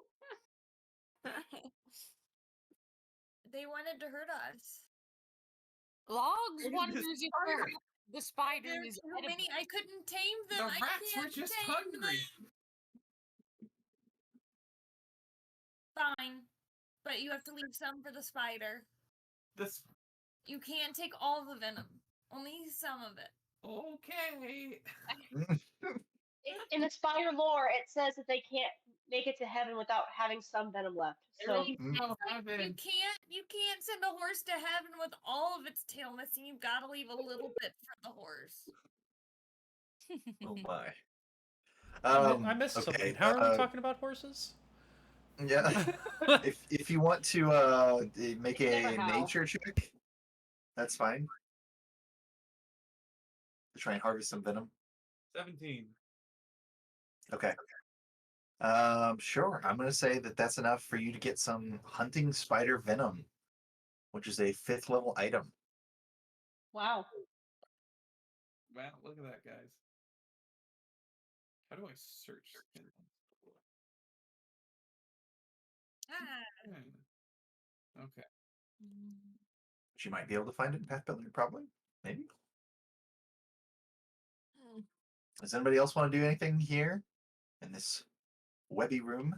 They wanted to hurt us. Logs It wonders is if spider. perhaps the spider There's is too edible. many. I couldn't tame them. The I rats were can't just tame hungry. them. Fine, but you have to leave some for the spider. This You can't take all the venom. Only some of it. okay. In the spider lore, it says that they can't make it to heaven without having some venom left. So You can't send a horse to heaven with all of its tail missing. You've got to leave a little bit for the horse. Oh my. I missed Okay. something. How are we talking about horses? Yeah. if you want to make Never a how. nature check, that's fine. To try and harvest some venom. 17. Okay. Sure. I'm gonna say that that's enough for you to get some hunting spider venom, which is a 5th level item. wow. Wow, look at that, guys. How do I search skin? Ah, Okay. She might be able to find it in Pathfinder, probably. Maybe. Does anybody else want to do anything here in this webby room?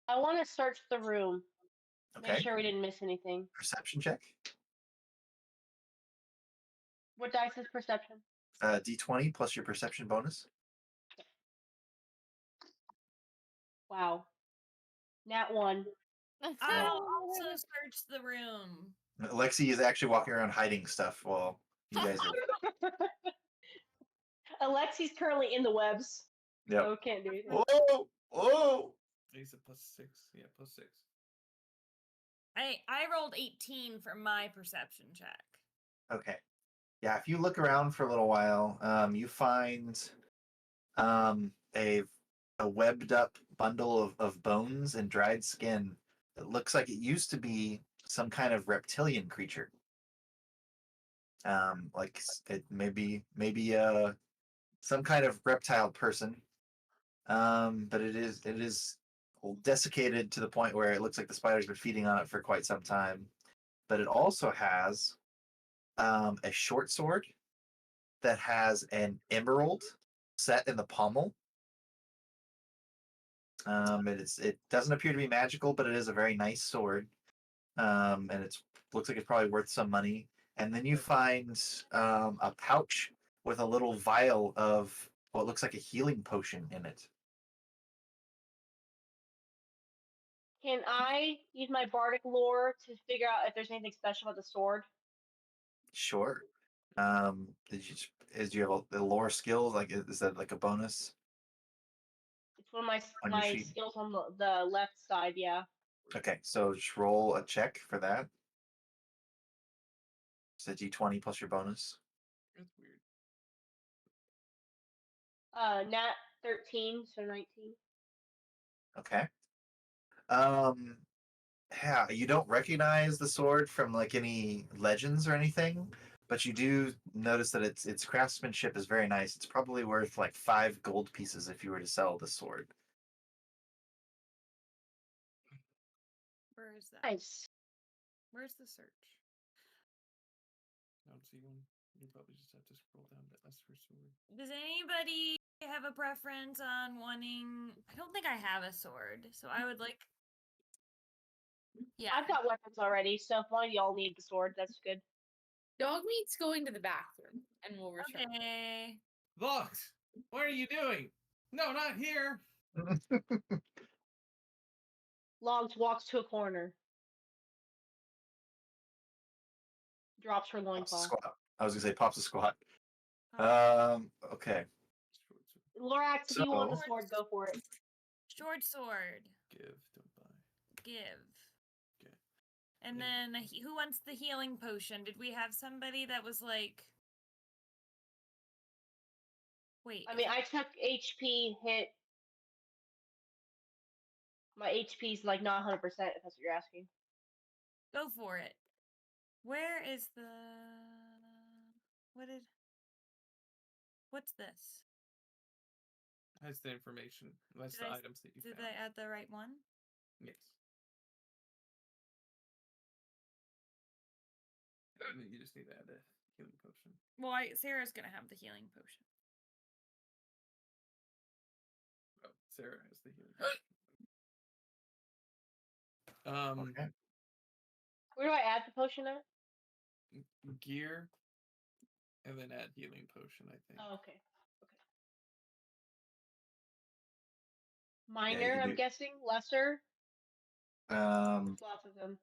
I want to search the room. Okay. Make sure we didn't miss anything. Perception check. What dice is perception? D20 plus your perception bonus. Wow. Nat 1. I'll also search the room. Lexi is actually walking around hiding stuff while you guys are. Alexi's currently in the webs. Yep. So can't do anything. Whoa! Whoa! He's a +6. Yeah, +6. I rolled 18 for my perception check. Okay. Yeah, if you look around for a little while, you find a webbed up bundle of bones and dried skin that looks like it used to be some kind of reptilian creature. Like it maybe some kind of reptile person. But it is desiccated to the point where it looks like the spider's been feeding on it for quite some time. but it also has a short sword that has an emerald set in the pommel. It doesn't appear to be magical, but it is a very nice sword. And it looks like it's probably worth some money. And then you find a pouch with a little vial of what looks like a healing potion in it. Can I use my bardic lore to figure out if there's anything special about the sword? Sure. Do you have the lore skills? Like, is that like a bonus It's one of my on your my sheet? skills on the left side. Yeah. Okay, so just roll a check for that. It's a d20 plus your bonus. That's weird. Nat 13, so 19. Okay. Yeah, you don't recognize the sword from like any legends or anything, but you do notice that its craftsmanship is very nice. It's probably worth like 5 gold pieces if you were to sell the sword. Where is that? Nice. Where's the search? I don't see one. You probably just have to scroll down to S for sword. Does anybody have a preference on wanting? I don't think I have a sword, so I would like. Yeah. I've got weapons already, so if one of y'all need the sword, that's good. Dogmeat's going to the bathroom and will return. Okay. Logs, what are you doing? No, not here. Logs walks to a corner. Drops her Pops a loincloth. squat. I was gonna say pops a squat. Okay. Short sword. Lorax, if you want the So- sword, go for it. Short sword. Give, don't buy. Give. Okay. And Yeah. then who wants the healing potion? Did we have somebody that was like? Wait. I mean, I took HP hit. My HP's like not 100%, if that's what you're asking. Go for it. Where is the? What's this? Has the information. That's Did the I- items that you Did found. I add the right one? Yes. And then you just need to add a healing potion. Well, Sarah's gonna have the healing potion. Oh, Sarah has the healing potion. Okay. Where do I add the potion at? Gear, and then add healing potion, I think. Oh, okay. you Minor, can I'm do- guessing? Lesser? Um, Lots of them.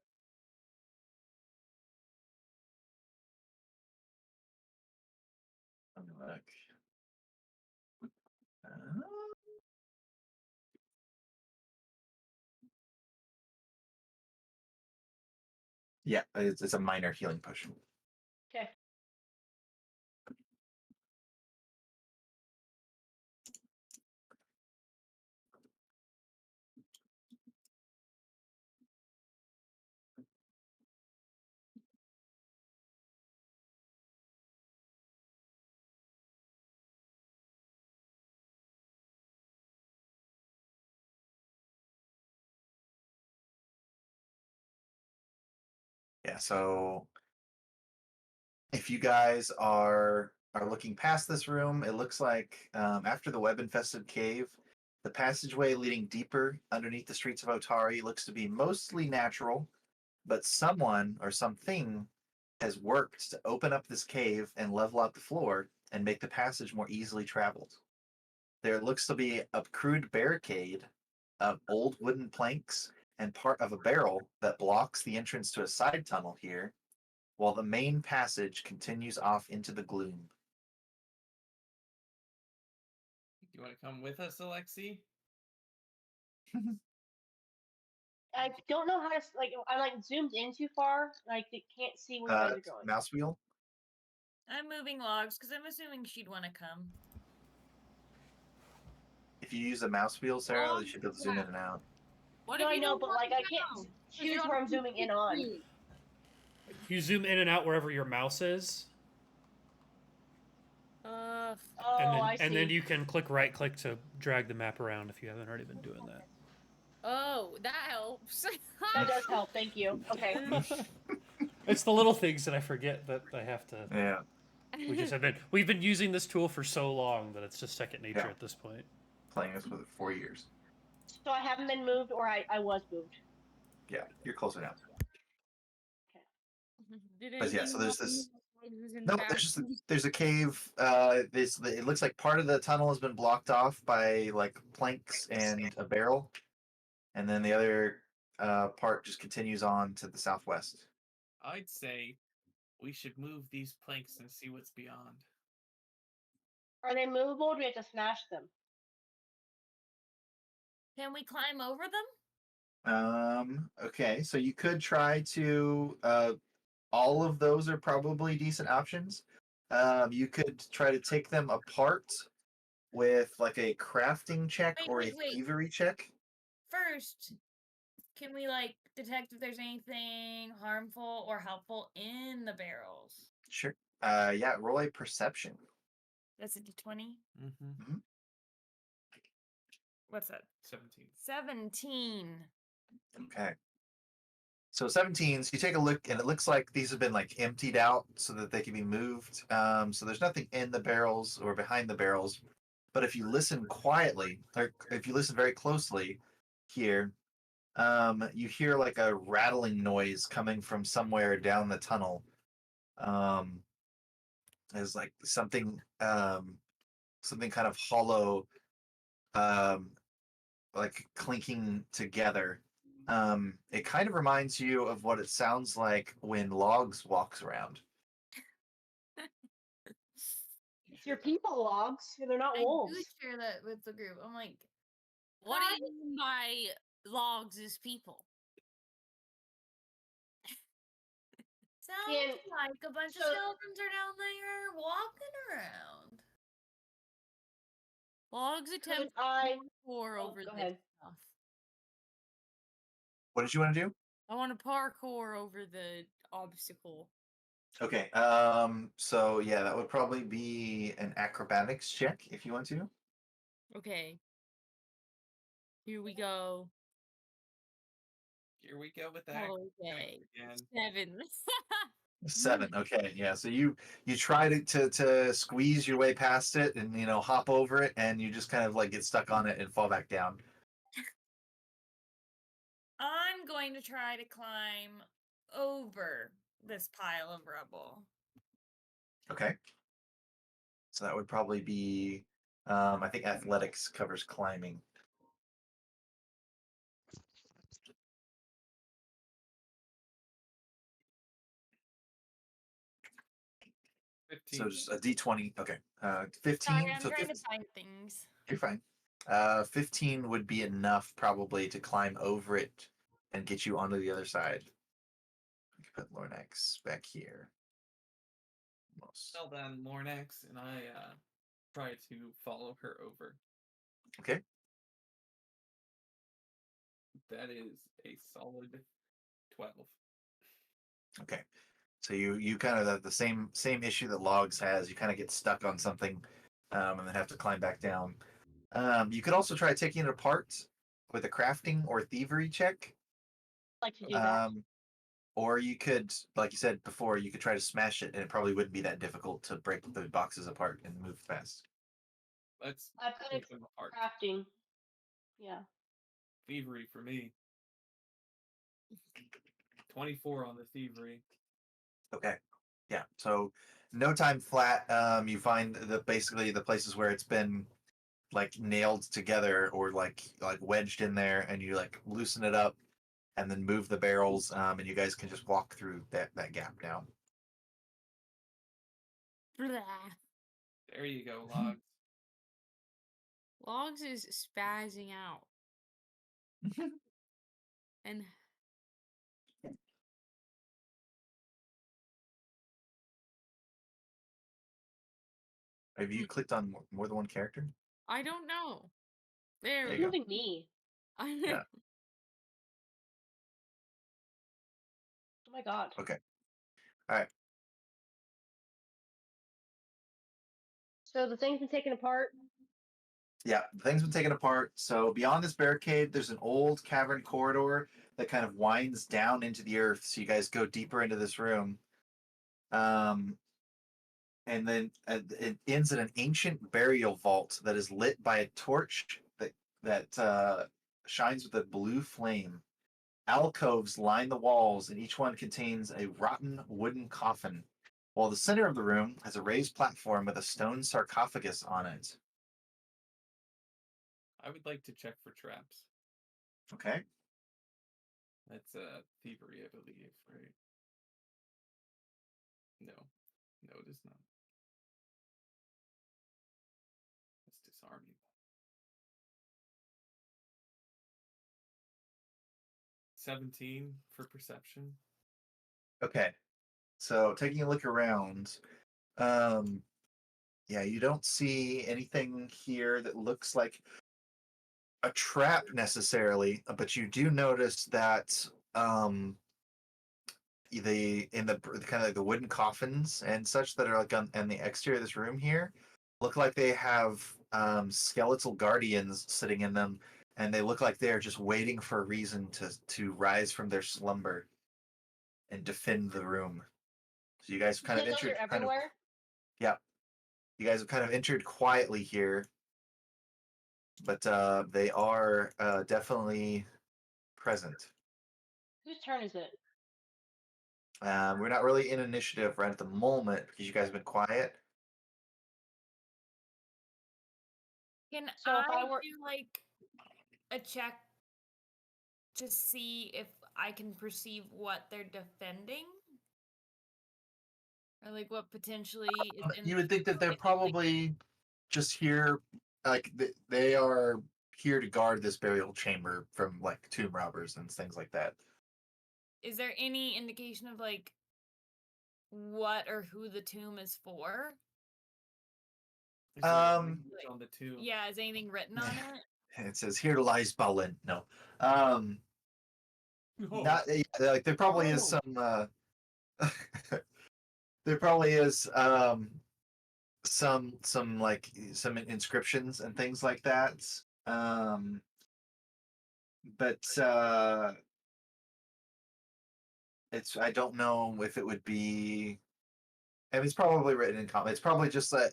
let me look. Yeah, it's a minor healing potion. Okay. Yeah, so if you guys are looking past this room, it looks like after the web-infested cave, the passageway leading deeper underneath the streets of Otari looks to be mostly natural, but someone or something has worked to open up this cave and level out the floor and make the passage more easily traveled. There looks to be a crude barricade of old wooden planks and part of a barrel that blocks the entrance to a side tunnel here, while the main passage continues off into the gloom. You want to come with us, Alexi? I don't know how to, like, I like zoomed in too far. Like, I can't see where you guys are going. Mouse wheel. I'm moving logs because I'm assuming she'd want to come. If you use a mouse wheel, Sarah, Oh, you should be able to zoom in and out. What No, if I you know, don't but want like, to I can't go? 'Cause choose you're where on I'm zooming in on. PvP. You zoom in and out wherever your mouse is, Oh, and I see. then you can right click to drag the map around if you haven't already been doing that. Oh, that helps. That does help. Thank you. Okay. It's the little things that I forget that I have to. Yeah. We've been using this tool for so long that it's just second nature Yeah. at this point. Playing this with it 4 years. So I haven't been moved, or I was moved. Yeah, you're closer now. Did But yeah, anything so there's happen this. while I was in the No, bathroom? there's a cave. It looks like part of the tunnel has been blocked off by like planks and a barrel, and then the other part just continues on to the southwest. I'd say we should move these planks and see what's beyond. Are they movable? Or do we have to smash them? Can we climb over them? Okay, so you could try to. All of those are probably decent options. You could try to take them apart with like a crafting check Wait, or a wait, wait. thievery check. First, can we like detect if there's anything harmful or helpful in the barrels? Sure. Yeah, roll a perception. That's a d20. Mm-hmm. What's that? 17. 17. Okay. So 17s, you take a look, and it looks like these have been like emptied out so that they can be moved. So there's nothing in the barrels or behind the barrels. But if you listen quietly, or if you listen very closely here, you hear like a rattling noise coming from somewhere down the tunnel. There's like something kind of hollow, um, like clinking together. It kind of reminds you of what it sounds like when Logs walks around. It's your people logs. They're not I do wolves. share that with the group. I'm like, What do you mean by logs as people? sounds Can- like a bunch of so- skeletons are down there walking around. Logs Could attempt I? parkour Oh, over go this ahead. stuff. What did you want to do? I want to parkour over the obstacle. Okay. So yeah, that would probably be an acrobatics check if you want to. Okay. Here we go. Here we go with that. Okay. Again. 7. 7. Okay. Yeah. So you try to squeeze your way past it and hop over it, and you just kind of like get stuck on it and fall back down. I'm going to try to climb over this pile of rubble. Okay. So that would probably be, I think athletics covers climbing. So 15. just a D20. Okay. Sorry, 15. I'm So trying to find things. you're fine. 15 would be enough probably to climb over it and get you onto the other side. We can put Lornex back here. Almost. Well done, Lornex, and I try to follow her over. Okay. That is a solid 12. Okay. So you kind of have the same issue that Logs has. You kind of get stuck on something, and then have to climb back down. You could also try taking it apart with a crafting or thievery check. I'd like to do that. Or you could, like you said before, you could try to smash it, and it probably wouldn't be that difficult to break the boxes apart and move fast. Let's I put take it them apart. crafting. Yeah. Thievery for me. 24 on the thievery. Okay. Yeah. So no time flat. You find basically the places where it's been like nailed together or like wedged in there, and you like loosen it up and then move the barrels, and you guys can just walk through that gap now. Blah. There you go, Logs. Logs is spazzing out. And Have you clicked on more than one character? I don't know. There There we you go. go. Moving me. Yeah. Oh my god. Okay. All right. So the thing's been taken apart. Yeah, the thing's been taken apart. So beyond this barricade, there's an old cavern corridor that kind of winds down into the earth. So you guys go deeper into this room. And then it ends in an ancient burial vault that is lit by a torch that shines with a blue flame. Alcoves line the walls, and each one contains a rotten wooden coffin, while the center of the room has a raised platform with a stone sarcophagus on it. I would like to check for traps. Okay. That's thievery, I believe, right? No. No, it is not. That's disarming. $17 for perception. Okay. So taking a look around, yeah, you don't see anything here that looks like a trap necessarily, but you do notice that the in the kind of like the wooden coffins and such that are like on the exterior of this room here look like they have skeletal guardians sitting in them, and they look like they're just waiting for a reason to rise from their slumber and defend the room. So you guys kind of Those are entered kind of, everywhere. yeah, you guys have kind of entered quietly here, but they are definitely present. Whose turn is it? We're not really in initiative right at the moment because you guys have been quiet. Can So if I I were, do like a check to see if I can perceive what they're defending? Or like what potentially is in You this would think that they're room? probably just here, like they are here to guard this burial chamber from like tomb robbers and things like that. Is there any indication of like what or who the tomb is for? Is there language on the tomb? Yeah, is anything written on it? It says here lies Balin. No, No. not like there probably is No. some. There probably is some like some inscriptions and things like that. Um, but it's I don't know if it would be. I mean, it's probably written in common. It's probably just like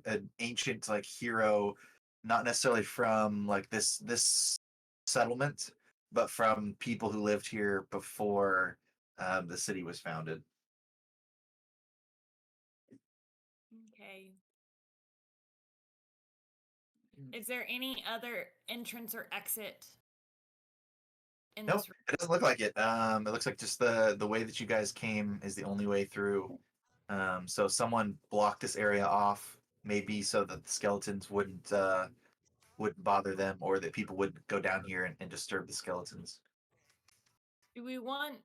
an ancient like hero, not necessarily from like this settlement, but from people who lived here before the city was founded. Okay. Is there any other entrance or exit in Nope, this room? it doesn't look like it. It looks like just the way that you guys came is the only way through. So someone blocked this area off, maybe so that the skeletons wouldn't bother them, or that people wouldn't go down here and disturb the skeletons. Do we want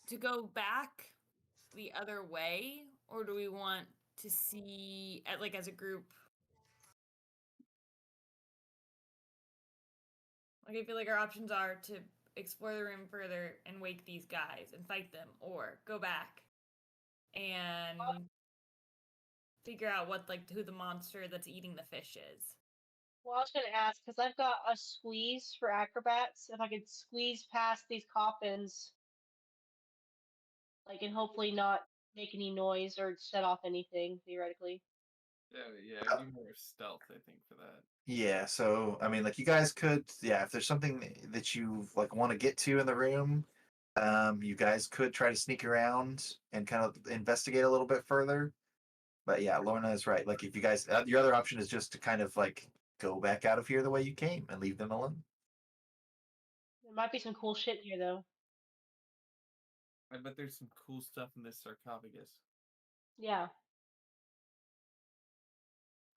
to go back the other way, or do we want to see like as a group? Like I feel like our options are to explore the room further and wake these guys and fight them, or go back and figure out what like who the monster that's eating the fish is. well, I was going to ask because I've got a squeeze for acrobats. If I could squeeze past these coffins, like, and hopefully not make any noise or set off anything theoretically. Yeah, I need more stealth, I think, for that. Yeah, so I mean, like you guys could, yeah, if there's something that you like want to get to in the room, you guys could try to sneak around and kind of investigate a little bit further. But yeah, Lorna is right. Like if you guys, your other option is just to kind of like go back out of here the way you came and leave them alone. There might be some cool shit here though. I bet there's some cool stuff in this sarcophagus. Yeah.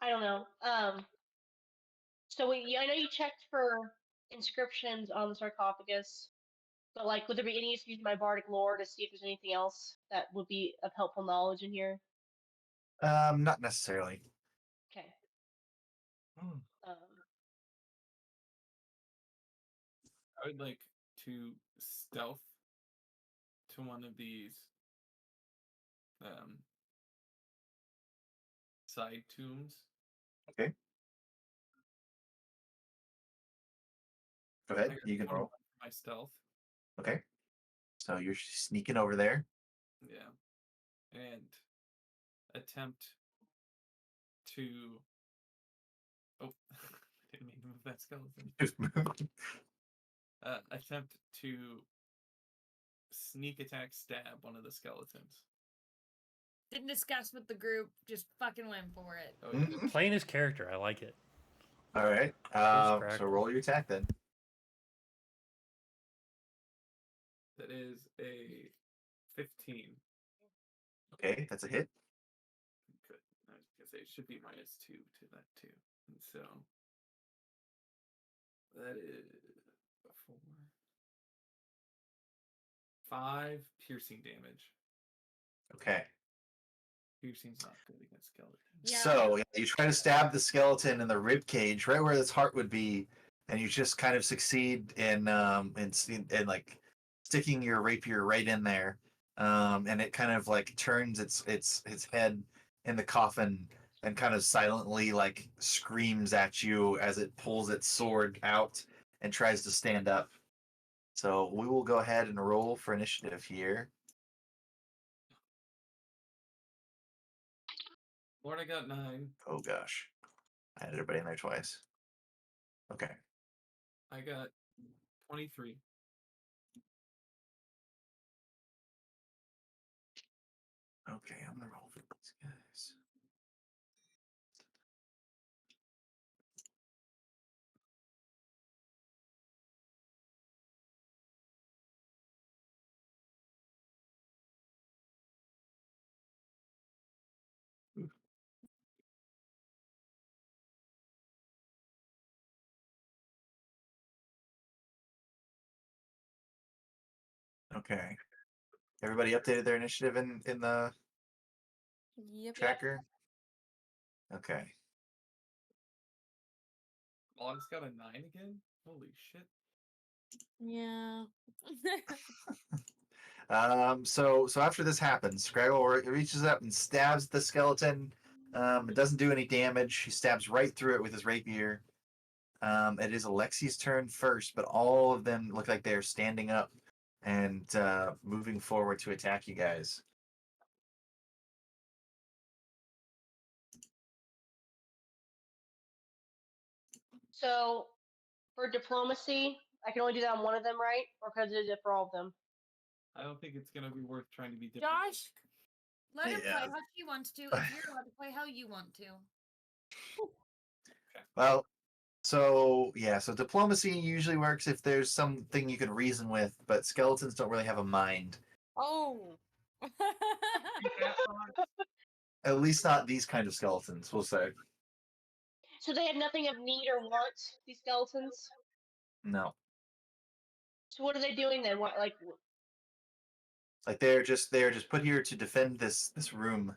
I don't know. So I know you checked for inscriptions on the sarcophagus, but like, would there be any use to use my bardic lore to see if there's anything else that would be of helpful knowledge in here? Not necessarily. Okay. Hmm. Um, I would like to stealth to one of these um, side tombs. Okay. Go I ahead. got You can 21 roll. for my stealth. Okay. So you're sneaking over there. Yeah. And attempt to. Oh, I didn't mean to move that skeleton. Just move. Attempt to sneak attack stab one of the skeletons. Didn't discuss with the group, just fucking went for it. Oh, yeah. Mhm. Playing his character, I like it. All right. So practice. roll your attack then. That is a 15. Okay, that's a hit. Good. I was gonna say it should be -2 to that too. And so that is a 4. 5 piercing damage. Okay. Piercing's not good against skeletons. Yeah. So you try to stab the skeleton in the rib cage, right where its heart would be, and you just kind of succeed in like sticking your rapier right in there, and it kind of like turns its head in the coffin and kind of silently like screams at you as it pulls its sword out and tries to stand up. So we will go ahead and roll for initiative here. Lord, I got 9. Oh gosh, I had everybody in there twice. Okay. I got 23. Okay, I'm gonna roll for these guys. Okay. Everybody updated their initiative in the Yep. tracker? Okay. Log's got a 9 again? Holy shit. Yeah. So after this happens, Scraggle reaches up and stabs the skeleton. It doesn't do any damage. He stabs right through it with his rapier. It is Alexi's turn first, but all of them look like they're standing up and moving forward to attack you guys. So for diplomacy, I can only do that on one of them, right? Or can I do it for all of them? I don't think it's gonna be worth trying to be different. Josh, let her play Yeah. how she wants to. If you're allowed to play how you want to. Well, so yeah, so diplomacy usually works if there's something you can reason with, but skeletons don't really have a mind. Oh. At least not these kind of skeletons, we'll say. So they have nothing of need or want, these skeletons? No. So what are they doing then? What, like, Like they're just put here to defend this room.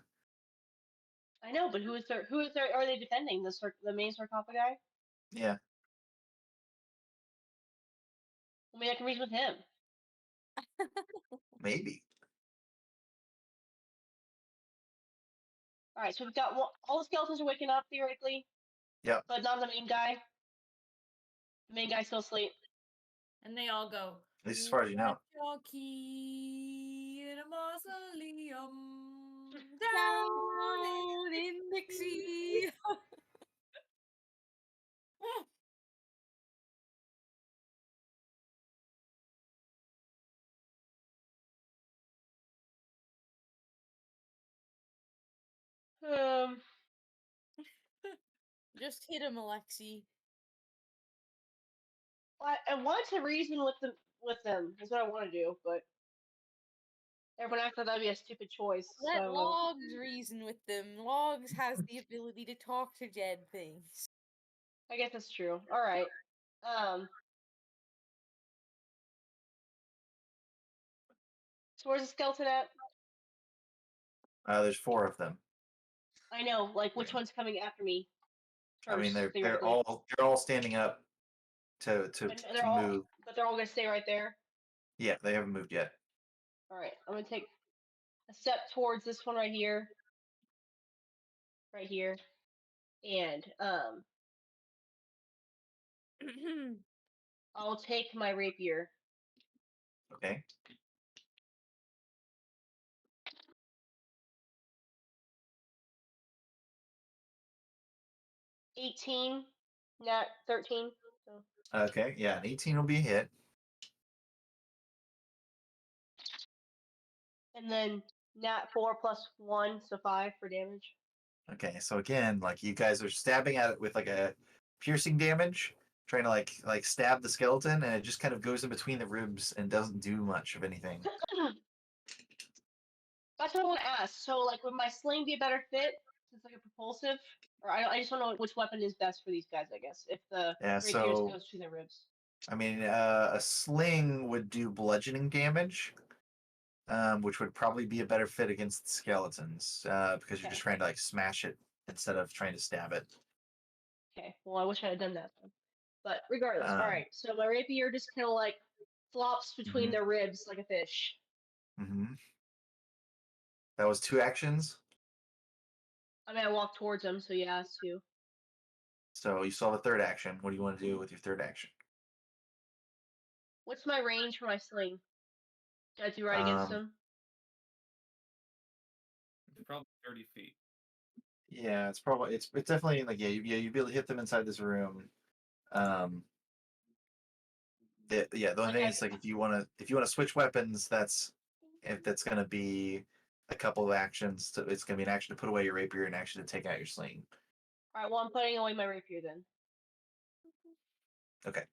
I know, but who is their, are they defending? The main sarcophagi? Yeah. I mean, I can reason with him. Maybe. Alright, so we've got all the skeletons are waking up, theoretically. Yep. But not the main guy. The main guy's still asleep. And they all go. At least as far as you know. Your key in a mausoleum. Down in Dixie. Um, Just hit him, Alexi. I want to reason with them. Is what I want to do, but everyone else thought that'd be a stupid choice. Let So Logs reason with them. Logs has the ability to talk to dead things. I guess that's true. All right. So where's the skeleton at? There's 4 of them. I know. Like, which one's coming after me? I mean, First, they're theoretically. all standing up to And they're all, move. but they're all gonna stay right there. Yeah, they haven't moved yet. All right. I'm gonna take a step towards this one right here. Right here. And I'll take my rapier. Okay. 18, not 13. So. Okay. Yeah, an 18 will be a hit. And then nat 4 plus 1, so 5 for damage. Okay. So again, like you guys are stabbing at it with like a piercing damage, trying to like stab the skeleton, and it just kind of goes in between the ribs and doesn't do much of anything. That's what I want to ask. So, like, would my sling be a better fit? Since like a propulsive? Or I just want to know which weapon is best for these guys, I guess. If the Yeah. rapier So goes to their ribs. I mean, a sling would do bludgeoning damage, which would probably be a better fit against skeletons, because you're Okay. just trying to like smash it instead of trying to stab it. Okay. Well, I wish I had done that then. But regardless, all Um, right. So my rapier just kind of like flops between mhm, their ribs like a fish. mhm. That was 2 actions. I mean, I walk towards them, so yeah, it's 2. So you still have a third action. What do you want to do with your third action? What's my range for my sling? Do I do right against Um, them? It's probably 30 feet. yeah, it's definitely like you'd be able to hit them inside this room. Um, the only Like thing I. is like if you want to switch weapons, that's gonna be a couple of actions. It's gonna be an action to put away your rapier, and an action to take out your sling. All right. Well, I'm putting away my rapier then. Okay,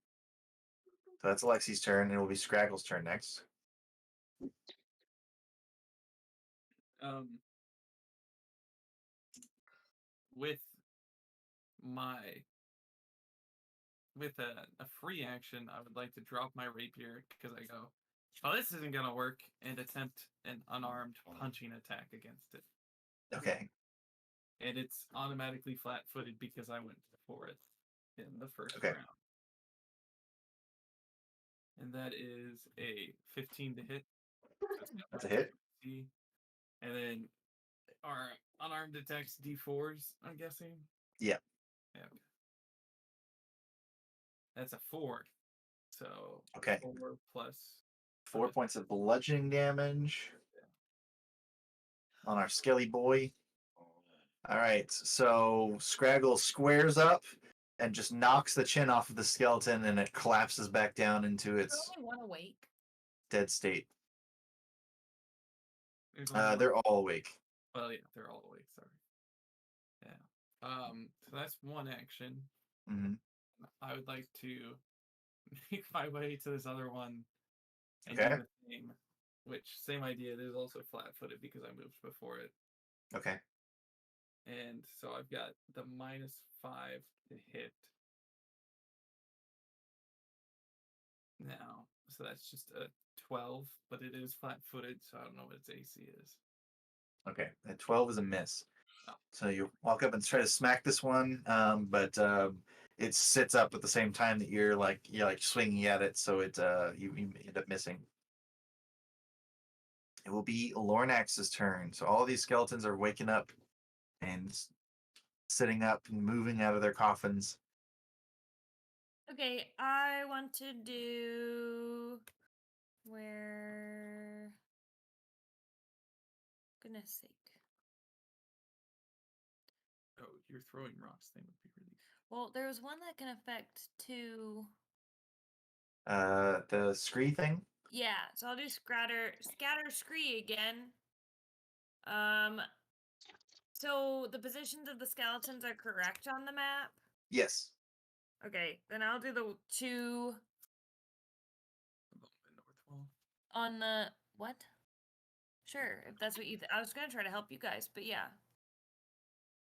so that's Alexi's turn, and it will be Scraggle's turn next. Um, with my with a free action, I would like to drop my rapier because I go, oh, this isn't gonna work, and attempt an unarmed punching attack against it. Okay, And it's automatically flat-footed because I went for it in the first okay, round. And that is a 15 to hit. So it's got that's a my hit. AC. And then our unarmed attacks D4s, I'm guessing. Yeah. Yeah. That's a 4. So Okay. 4 plus 4 points of bludgeoning damage on our skelly boy. All right, so Scraggle squares up and just knocks the chin off of the skeleton, and it collapses back down into There's its only one awake. dead state. There's only one. They're all awake. Well, yeah, they're all awake. Sorry. Yeah. So that's one action. Hmm. I would like to make my way to this other one and Okay. do the same. Which same idea. It is also flat-footed because I moved before it. Okay. And so I've got the -5 to hit now. So that's just a 12, but it is flat-footed, so I don't know what its AC is. Okay. That 12 is a miss. Oh. So you walk up and try to smack this one, but it sits up at the same time that you're like swinging at it, so you end up missing. It will be Lornax's turn. So all these skeletons are waking up and sitting up and moving out of their coffins. Okay, I want to do where. Goodness sake. Oh, your throwing rocks thing would be really. Well, there was one that can affect 2. The scree thing. Yeah, so I'll do scatter scree again. So the positions of the skeletons are correct on the map. Yes. Okay, then I'll do the 2 Above the north wall. on the what? Sure, if that's what you. I was gonna try to help you guys, but yeah.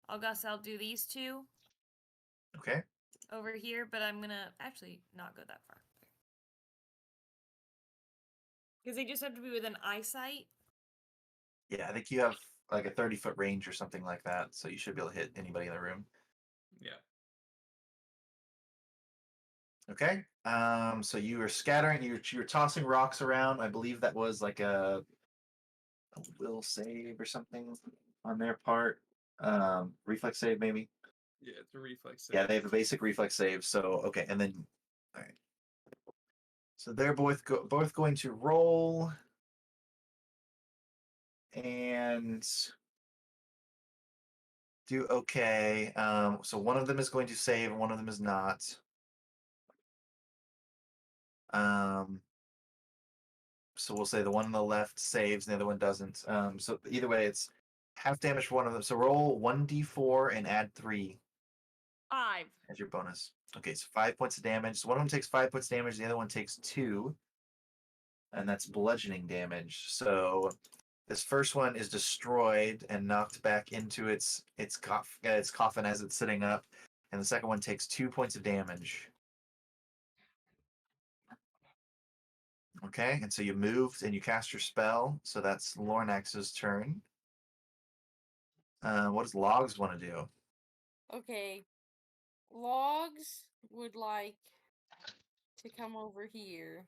I'll do these 2 Okay. over here, but I'm gonna actually not go that far. Because they just have to be within eyesight. Yeah, I think you have like a 30-foot range or something like that, so you should be able to hit anybody in the room. Yeah. Okay. So you were scattering, you were tossing rocks around. I believe that was like a will save or something on their part. Reflex save maybe. Yeah, it's a reflex save. Yeah, they have a basic reflex save. So okay, and then all right. So they're both going to roll, and do okay. So one of them is going to save, and one of them is not. So we'll say the one on the left saves, and the other one doesn't. So either way, it's half damage for one of them. So roll 1d4 and add 3 5. as your bonus. Okay, so 5 points of damage. So one of them takes 5 points of damage, the other one takes 2, and that's bludgeoning damage. So this first one is destroyed and knocked back into its coffin as it's sitting up, and the second one takes 2 points of damage. Okay, and so you moved and you cast your spell, so that's Lornax's turn. What does Logs want to do? Okay. Logs would like to come over here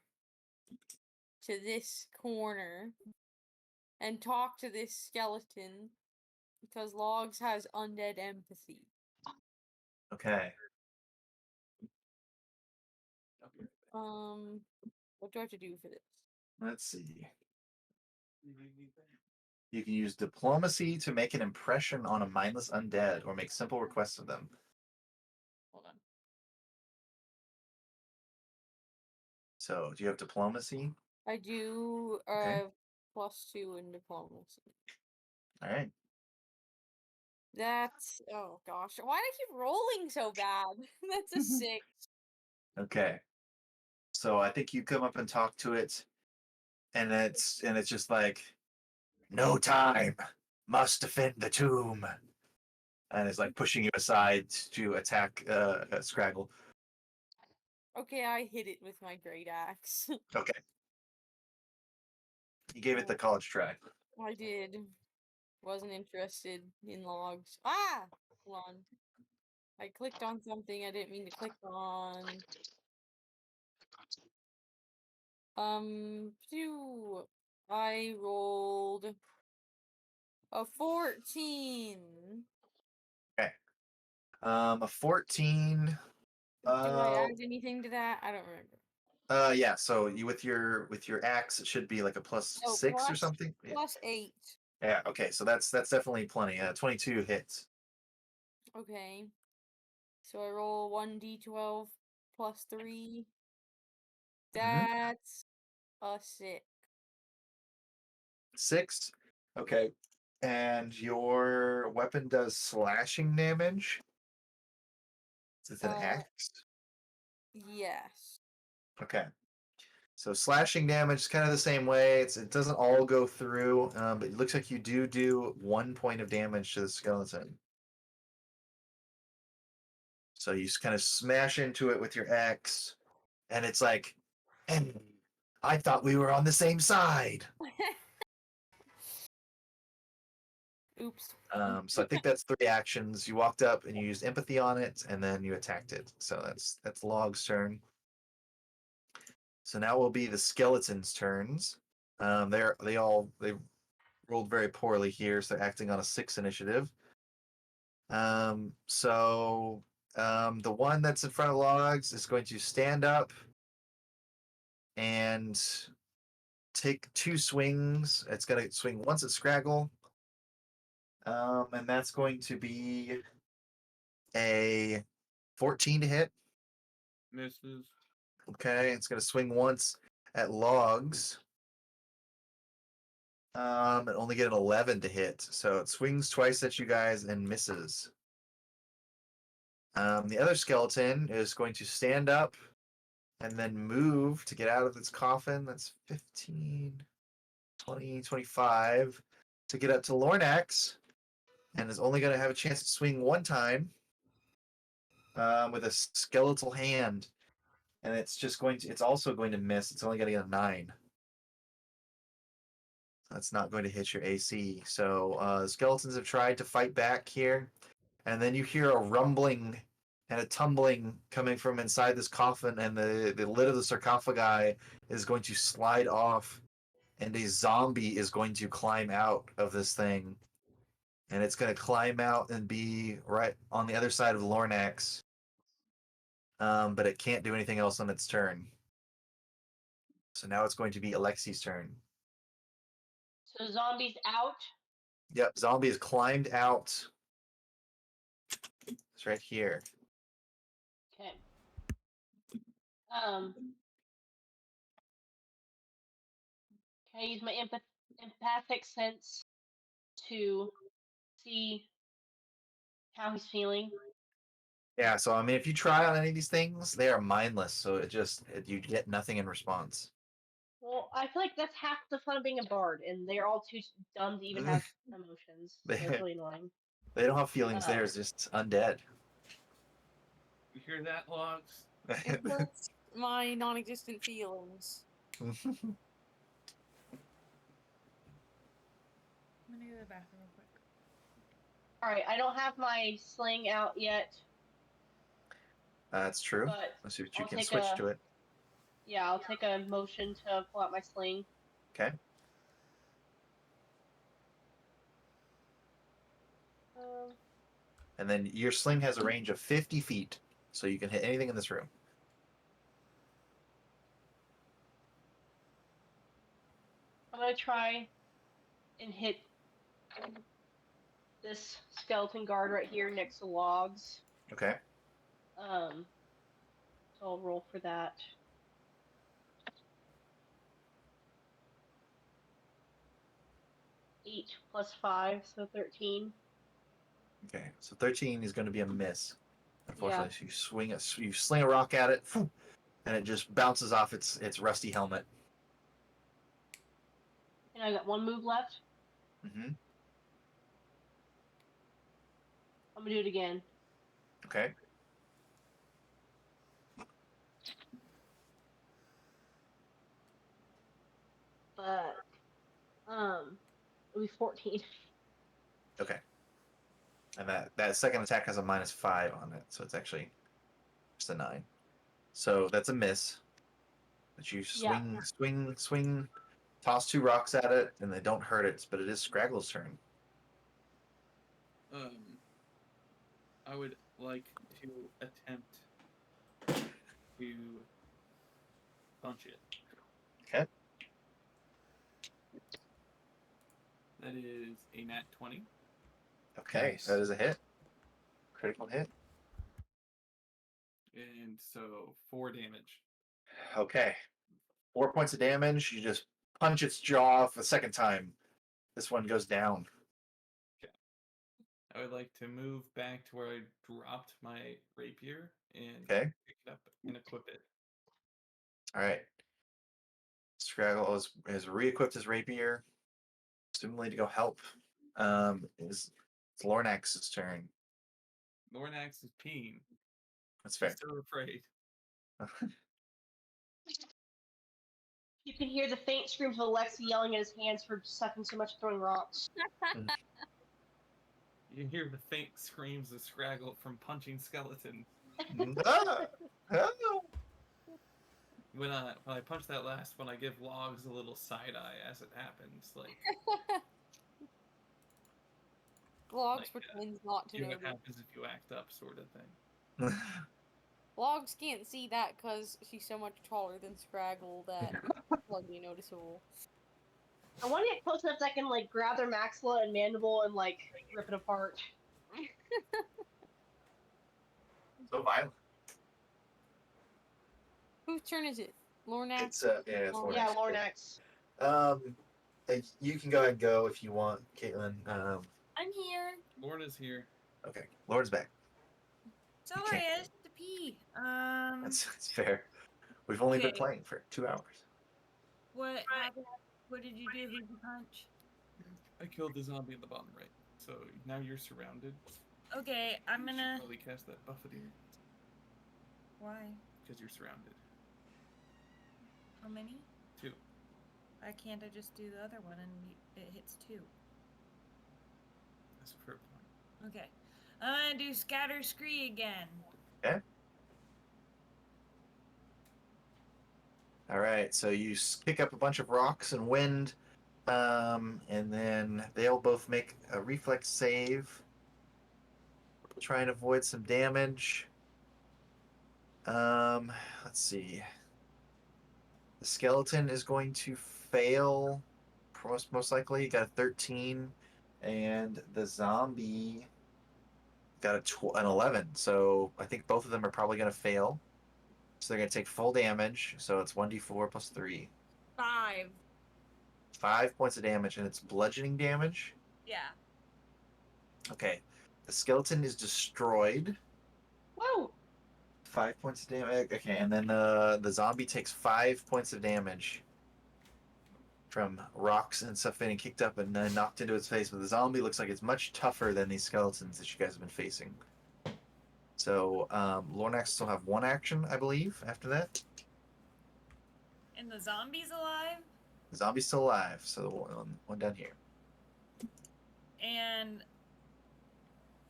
to this corner and talk to this skeleton because Logs has undead empathy. Okay. What do I have to do for this? Let's see. You can use diplomacy to make an impression on a mindless undead or make simple requests of them. Hold on. So, do you have diplomacy? I do Okay. +2 in diplomacy. All right. That's oh gosh, why do I keep rolling so bad? That's a 6. Okay. So I think you come up and talk to it, and it's just like, no time, must defend the tomb, and it's like pushing you aside to attack Scraggle. Okay, I hit it with my great axe. Okay. You gave it the college try. I did. Wasn't interested in logs. Ah! Hold on. I clicked on something I didn't mean to click on. Phew. I rolled a 14. Okay. A 14. Do I add anything to that? I don't remember. Yeah. So you with your axe, it should be like a plus Oh, 6 or something. Yeah. +8. Yeah. Okay. So that's definitely plenty. 22 hits. Okay. So I roll 1d12 +3. Mhm. That's a 6. 6. Okay. And your weapon does slashing damage. It's an Uh, axe. yes. Okay. So slashing damage is kind of the same way. It doesn't all go through, but it looks like you do 1 point of damage to the skeleton. So you kind of smash into it with your axe, and it's like, hey, I thought we were on the same side. Oops. So I think that's 3 actions. You walked up and you used empathy on it, and then you attacked it. So that's Log's turn. So now will be the skeletons' turns. They rolled very poorly here, so they're acting on a 6 initiative. The one that's in front of Logs is going to stand up and take 2 swings. It's going to swing once at Scraggle, and that's going to be a 14 to hit. Misses. Okay, it's going to swing once at Logs. And only get an 11 to hit. So it swings twice at you guys and misses. The other skeleton is going to stand up and then move to get out of its coffin. That's 15, 20, 25 to get up to Lornax, and is only going to have a chance to swing one time with a skeletal hand. And it's also going to miss. It's only going to get a 9. That's not going to hit your AC. So the skeletons have tried to fight back here. And then you hear a rumbling and a tumbling coming from inside this coffin, and the lid of the sarcophagi is going to slide off, and a zombie is going to climb out of this thing. And it's going to climb out and be right on the other side of Lornax. But it can't do anything else on its turn. So now it's going to be Alexi's turn. So zombies out. Yep, zombie has climbed out. It's right here. Okay. Can I use my empathic sense to see how he's feeling? Yeah, so I mean, if you try on any of these things, they are mindless. So you get nothing in response. Well, I feel like that's half the fun of being a bard, and they're all too dumb to even have emotions. So They- it's really annoying. They don't have feelings. Um, They're just undead. You hear that, Logs? It hurts my non-existent feelings. I'm gonna go to the bathroom real quick. All right, I don't have my sling out yet, That's true. but Let's see what you I'll can take switch a to it. I'll take a motion to pull out my sling. Okay. Um, And then your sling has a range of 50 feet, so you can hit anything in this room. I'm gonna try and hit this skeleton guard right here next to logs. Okay. So I'll roll for that. Eight plus 5, so 13. Okay. So 13 is going to be a miss. Yeah. Unfortunately, so you sling a rock at it, and it just bounces off its rusty helmet. And I got one move left. Mm-hmm. I'm gonna do it again. Okay. But it'll be 14. Okay. And that second attack has a -5 on it, so it's actually just a 9. So that's a miss. But you swing, toss 2 rocks at it, and they don't hurt it. But it is Scraggle's turn. I would like to attempt to punch it. Okay. That is a nat 20. Okay, Nice. that is a hit. Critical hit. And so 4 damage. Okay. 4 points of damage. You just punch its jaw off a second time. This one goes down. I would like to move back to where I dropped my rapier and Okay. pick it up and equip it. All right. Scraggle has re-equipped his rapier, presumably to go help. It's Lornax's turn. Lornax is peeing. That's He's fair. so afraid. You can hear the faint screams of Alexi yelling at his hands for sucking so much throwing rocks. You can hear the faint screams of Scraggle from punching skeletons. Ah! Ah! When I punch that last one, I give Logs a little side eye as it happens. Like, Logs Like, pretends not to see what notice. happens if you act up, sort of thing. Logs can't see that because she's so much taller than Scraggle that it's hardly noticeable. I want to get close enough that I can like grab their maxilla and mandible and like rip it apart. So violent. Whose turn is it? Lornax? It's it's Oh, Yeah, Lornax. Lornax. You can go ahead and go if you want, Caitlin. I'm here. Lorna's here. Okay, Lorna's back. Sorry, can't- I just had to pee. That's fair. We've only been Okay. playing for 2 hours. What happened? What did you do? Who'd you punch? I killed the zombie in the bottom right. So now you're surrounded. Okay, I'm You should gonna. probably cast that buffeting Why? because you're surrounded. How many? 2. Why can't I just do the other one and it hits 2? That's a fair point. Okay. I'm gonna do scatter scree again. All right, so you pick up a bunch of rocks and wind, and then they'll both make a reflex save. Try and avoid some damage. Let's see. The skeleton is going to fail, most likely. Got a 13, and the zombie got an 11. So I think both of them are probably going to fail. So they're going to take full damage. So it's 1d4 plus 3. 5. 5 points of damage, and it's bludgeoning damage. Yeah. Okay. The skeleton is destroyed. Whoa! 5 points of damage. Okay, and then the zombie takes 5 points of damage from rocks and stuff getting kicked up and then knocked into its face. But the zombie looks like it's much tougher than these skeletons that you guys have been facing. So Lornax still have one action, I believe, after that. And the zombie's alive? The zombie's still alive, so the one down here. And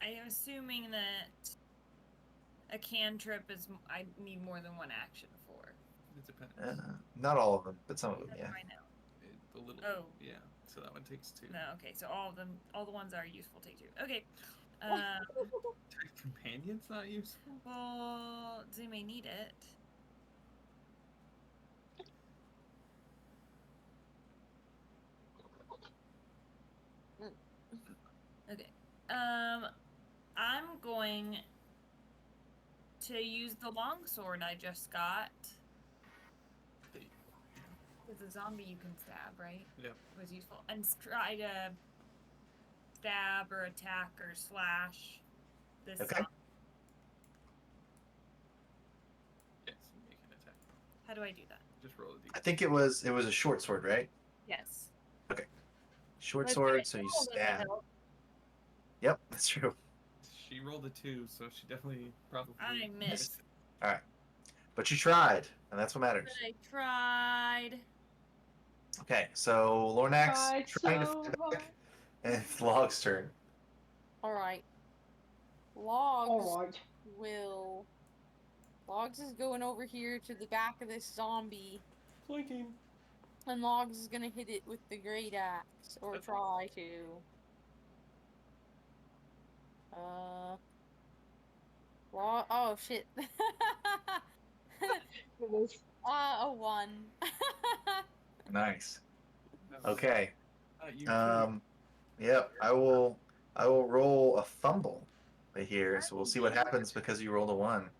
I am assuming that a cantrip is. I need more than one action for. It depends. Not all of them, but some of them, That's yeah. I know. The little. Oh. Yeah. So that one takes 2. No, okay, so all of them, all the ones that are useful take 2. Okay. Companion's not useful. Well, they may need it. Okay. I'm going to use the longsword I just got. With a zombie you can stab, right? Yep. It was useful. And try to stab or attack or slash this Okay. zombie. Yes, you make an attack. How do I do that? Just roll a d. I think it was a short sword, right? Yes. Short Let's sword, get so you all of them stab. out. Yep, that's true. She rolled a 2, so she definitely probably. I missed. All right, but you tried, and that's what matters. But I tried. Okay, so Lornax Tried trying so to hard. back, and it's Log's turn. All right. Logs Alright. will. Logs is going over here to the back of this zombie, Clinking. and Logs is gonna hit it with the great axe, or Okay. try to. Oh shit. Goodness. A 1. Nice. No, Okay. not you Yep. I will roll a fumble right here, so we'll see what happens because you rolled a 1.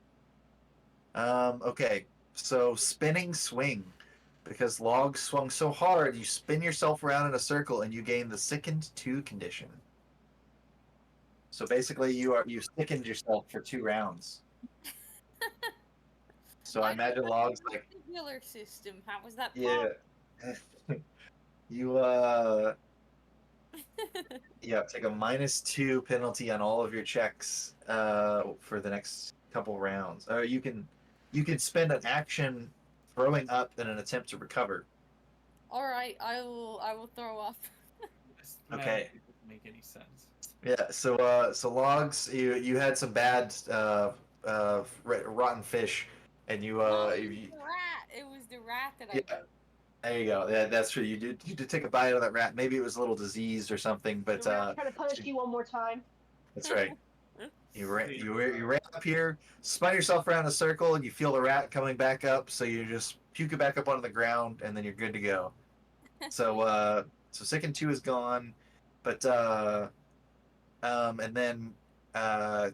Okay. So spinning swing. Because Log swung so hard, you spin yourself around in a circle and you gain the sickened 2 condition. So basically you sickened yourself for 2 rounds. So I imagine Log's like, the healer system. How was that yeah. You yeah, take a -2 penalty on all of your checks for the next couple rounds. Or you can spend an action throwing up in an attempt to recover. All right, I will throw up. This Okay. map doesn't make any sense. Yeah, so Logs, you had some bad rotten fish, and you No, it was you the rat. It was the rat that I yeah. did. There you go. Yeah, that's true. You did take a bite out of that rat. Maybe it was a little diseased or something, but The rat trying to punish you one more time. that's right. You ran up here, spun yourself around a circle, and you feel the rat coming back up. So you just puke it back up onto the ground, and then you're good to go. So Sicken 2 is gone, but and then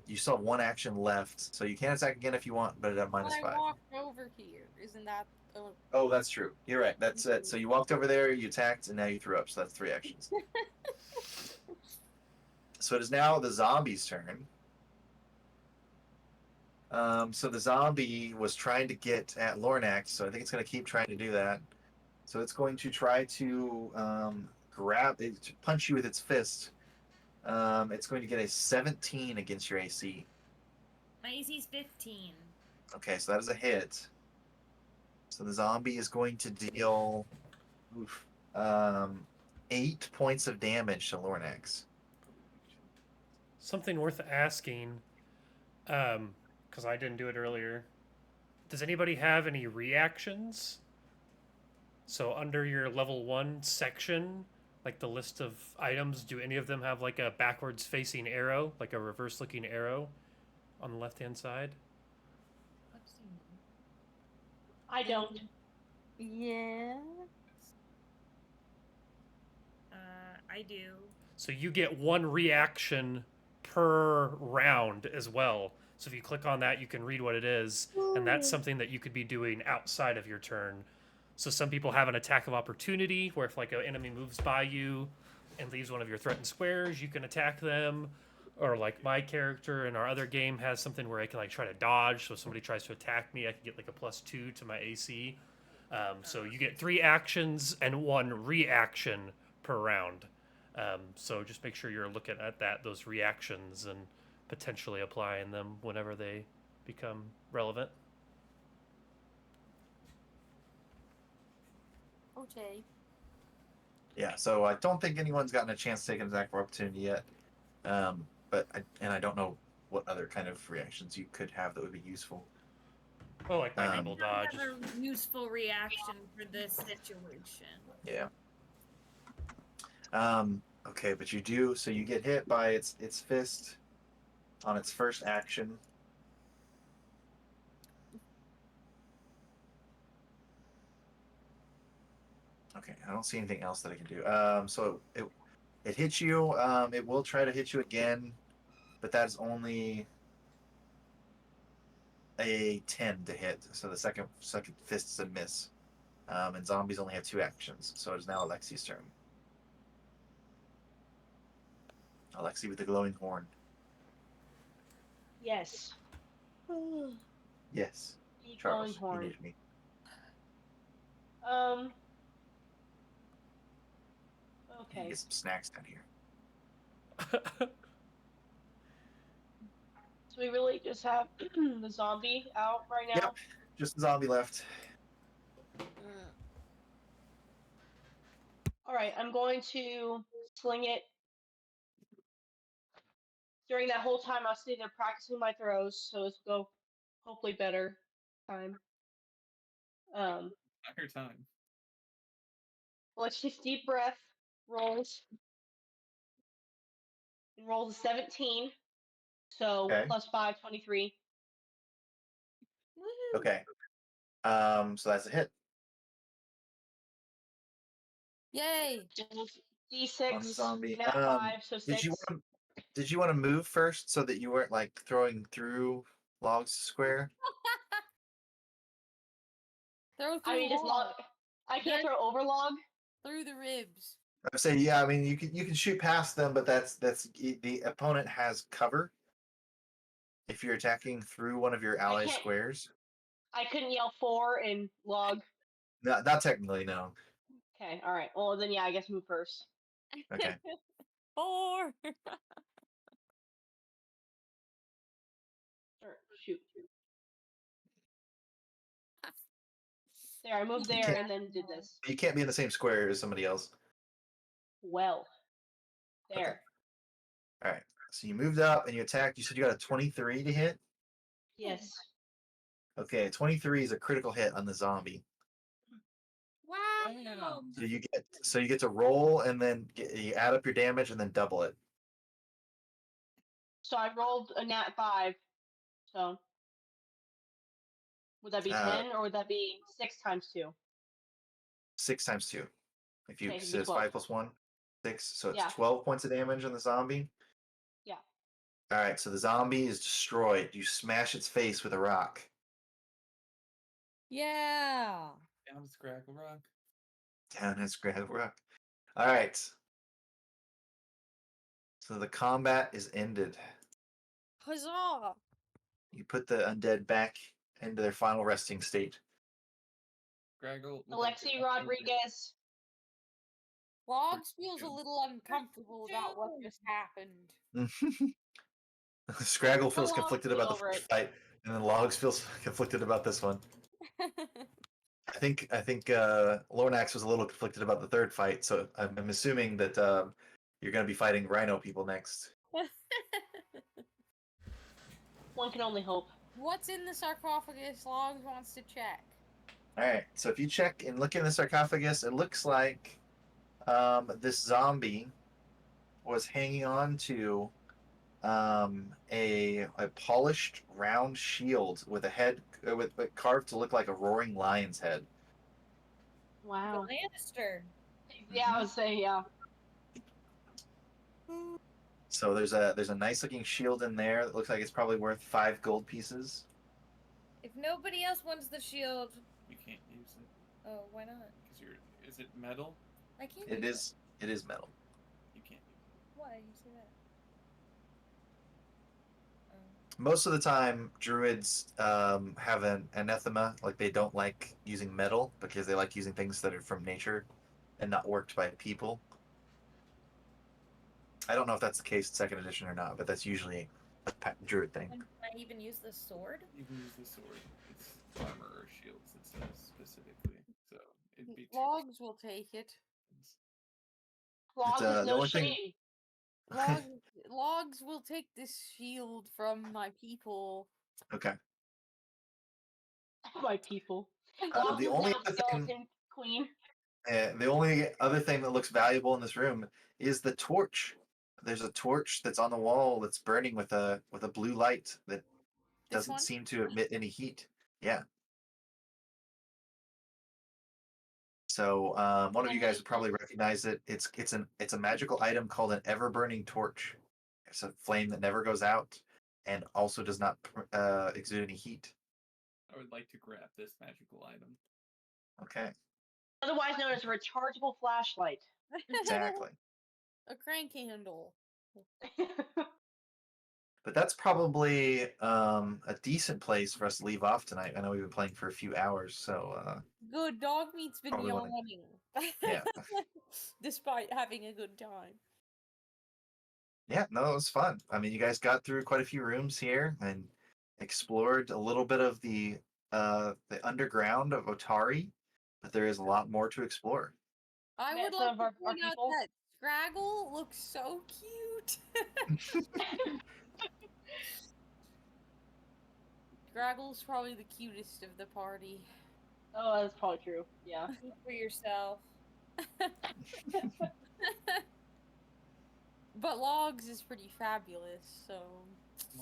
you still have 1 action left, so you can attack again if you want, but at When I -5. walked over here, isn't that? Oh, that's true. You're right. That's it. So you walked over there, you attacked, and now you threw up. So that's 3 actions. So it is now the zombie's turn. So the zombie was trying to get at Lornax, so I think it's going to keep trying to do that. So it's going to try to punch you with its fist. It's going to get a 17 against your AC. My AC's 15. Okay, so that is a hit. So the zombie is going to deal 8 points of damage to Lornax. Something worth asking, because I didn't do it earlier. Does anybody have any reactions? So under your level 1 section, like the list of items, do any of them have like a backwards facing arrow, like a reverse looking arrow on the left hand side? I don't. Yeah. I do. So you get one reaction per round as well. So if you click on that, you can read what it is, and that's something that you could be doing outside of your turn. So some people have an attack of opportunity, where if like an enemy moves by you and leaves one of your threatened squares, you can attack them. Or like my character in our other game has something where I can like try to dodge. So if somebody tries to attack me, I can get like a +2 to my AC. So you get 3 actions and 1 reaction per round. So just make sure you're looking at those reactions, and potentially applying them whenever they become relevant. Okay. Yeah, so I don't think anyone's gotten a chance to take an attack of opportunity yet. But I don't know what other kind of reactions you could have that would be useful. Well, like my Um, nimble I dodge. have a useful reaction for this situation. Yeah. Okay, but you do, so you get hit by its fist on its first action. Okay, I don't see anything else that I can do. So it hits you. It will try to hit you again, but that's only a 10 to hit. So the second fist is a miss. And zombies only have 2 actions, so it is now Alexi's turn. Alexi with the glowing horn. Yes. Yes. The glowing Charles, you horn. need me. You can Okay. get some snacks down here. So we really just have the zombie out right now. Yep, just a zombie left. All right, I'm going to sling it. During that whole time, I was sitting there practicing my throws, so it's go hopefully better time. Entire time. Let's take a deep breath. Rolls. And rolls a 17. So Okay. +5, 23. Woohoo! Okay. So that's a hit Yay! D6, on the zombie. nat 5, so Did 6. you want to move first so that you weren't like throwing through logs square? Throw I through mean, just log. log. I can't Then throw over log. through the ribs. I say yeah. I mean, you can shoot past them, but that's the opponent has cover if you're attacking through one of your I ally can't. squares. I couldn't yell 4 and log. Not technically, no. Okay, all right. Well, then yeah, I guess move first. Okay. 4. Or shoot. There, I moved You there can't and then did this. you can't be in the same square as somebody else. Well, Okay. there. All right. So you moved up and you attacked. You said you got a 23 to hit. Yes. Okay, 23 is a critical hit on the zombie. Wow. So you get to roll and then you add up your damage and then double it. So I rolled a nat 5. So would that be Uh, 10 or would that be 6 times 2? 6 times 2. If you Okay, it'd so be it's 12. 5 plus 1, 6. So it's Yeah. 12 points of damage on the zombie. Yeah. All right. So the zombie is destroyed. You smash its face with a rock. Yeah. Down to Scraggle Rock. Down has grab rock. All right. So the combat is ended. Huzzah! You put the undead back into their final resting state. Scraggle. Alexi Rodriguez. Logs feels a little uncomfortable about what just happened. Scraggle feels Logs conflicted get about the over first it. fight, and then Logs feels conflicted about this one. I think Lornax was a little conflicted about the third fight, so I'm assuming that you're going to be fighting Rhino people next. One can only hope. What's in the sarcophagus? Logs wants to check. All right, so if you check and look in the sarcophagus, it looks like this zombie was hanging on to a polished round shield with a head with carved to look like a roaring lion's head. Wow. Lannister. Yeah, I would say yeah. So there's a nice looking shield in there that looks like it's probably worth 5 gold pieces. If nobody else wants the shield, You can't use it oh, why not? because you're. Is it metal? I can't. It use is metal. You can't use it. Why you say that? Most of the time, druids have an anathema, like they don't like using metal because they like using things that are from nature and not worked by people. I don't know if that's the case in second edition or not, but that's usually a druid thing. And can I even use the sword? You can use the sword. It's armor or shields. It says specifically. So it'd be two Logs will take it. things. Logs is the no only thing. shade. Logs will take this shield from my people. Okay. My people. Logs The is only now other thing, skeleton queen. the only other thing that looks valuable in this room is the torch. There's a torch that's on the wall that's burning with a blue light that This doesn't one? seem to emit any heat. Yeah. So one of you guys would probably recognize it. It's a magical item called an ever burning torch. It's a flame that never goes out, and also does not exude any heat. I would like to grab this magical item. Okay, Otherwise known as a rechargeable flashlight. exactly. A crank handle. But that's probably a decent place for us to leave off tonight. I know we've been playing for a few hours, so Good dog meat's been Probably wanna- yawning. yeah, Despite having a good time. yeah. No, it was fun. I mean, you guys got through quite a few rooms here and explored a little bit of the underground of Otari, but there is a lot more to explore. I Met would some like of to our point out people. that Scraggle looks so cute. Scraggle's probably the cutest of the party. Oh, that's probably true. Yeah. Speak for yourself. But Logs is pretty fabulous, so.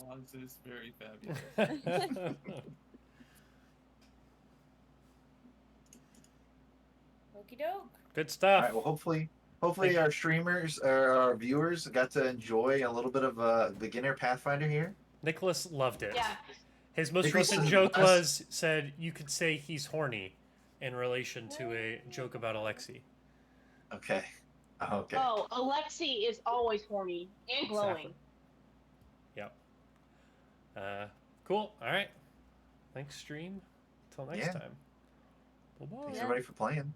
Logs is very fabulous. Okie doke. Good All stuff. right. Well, hopefully our streamers or our viewers got to enjoy a little bit of beginner Pathfinder here. Nicholas loved it. Yeah. His most Nicholas recent is joke the best. was said you could say he's horny in relation to a joke about Alexi. Okay. Okay. Oh, Alexi is always horny and glowing. Exactly. Yep. Cool. All right. Thanks, stream. Until next Yeah. time. Bye-bye. Thanks Yeah. everybody for playing.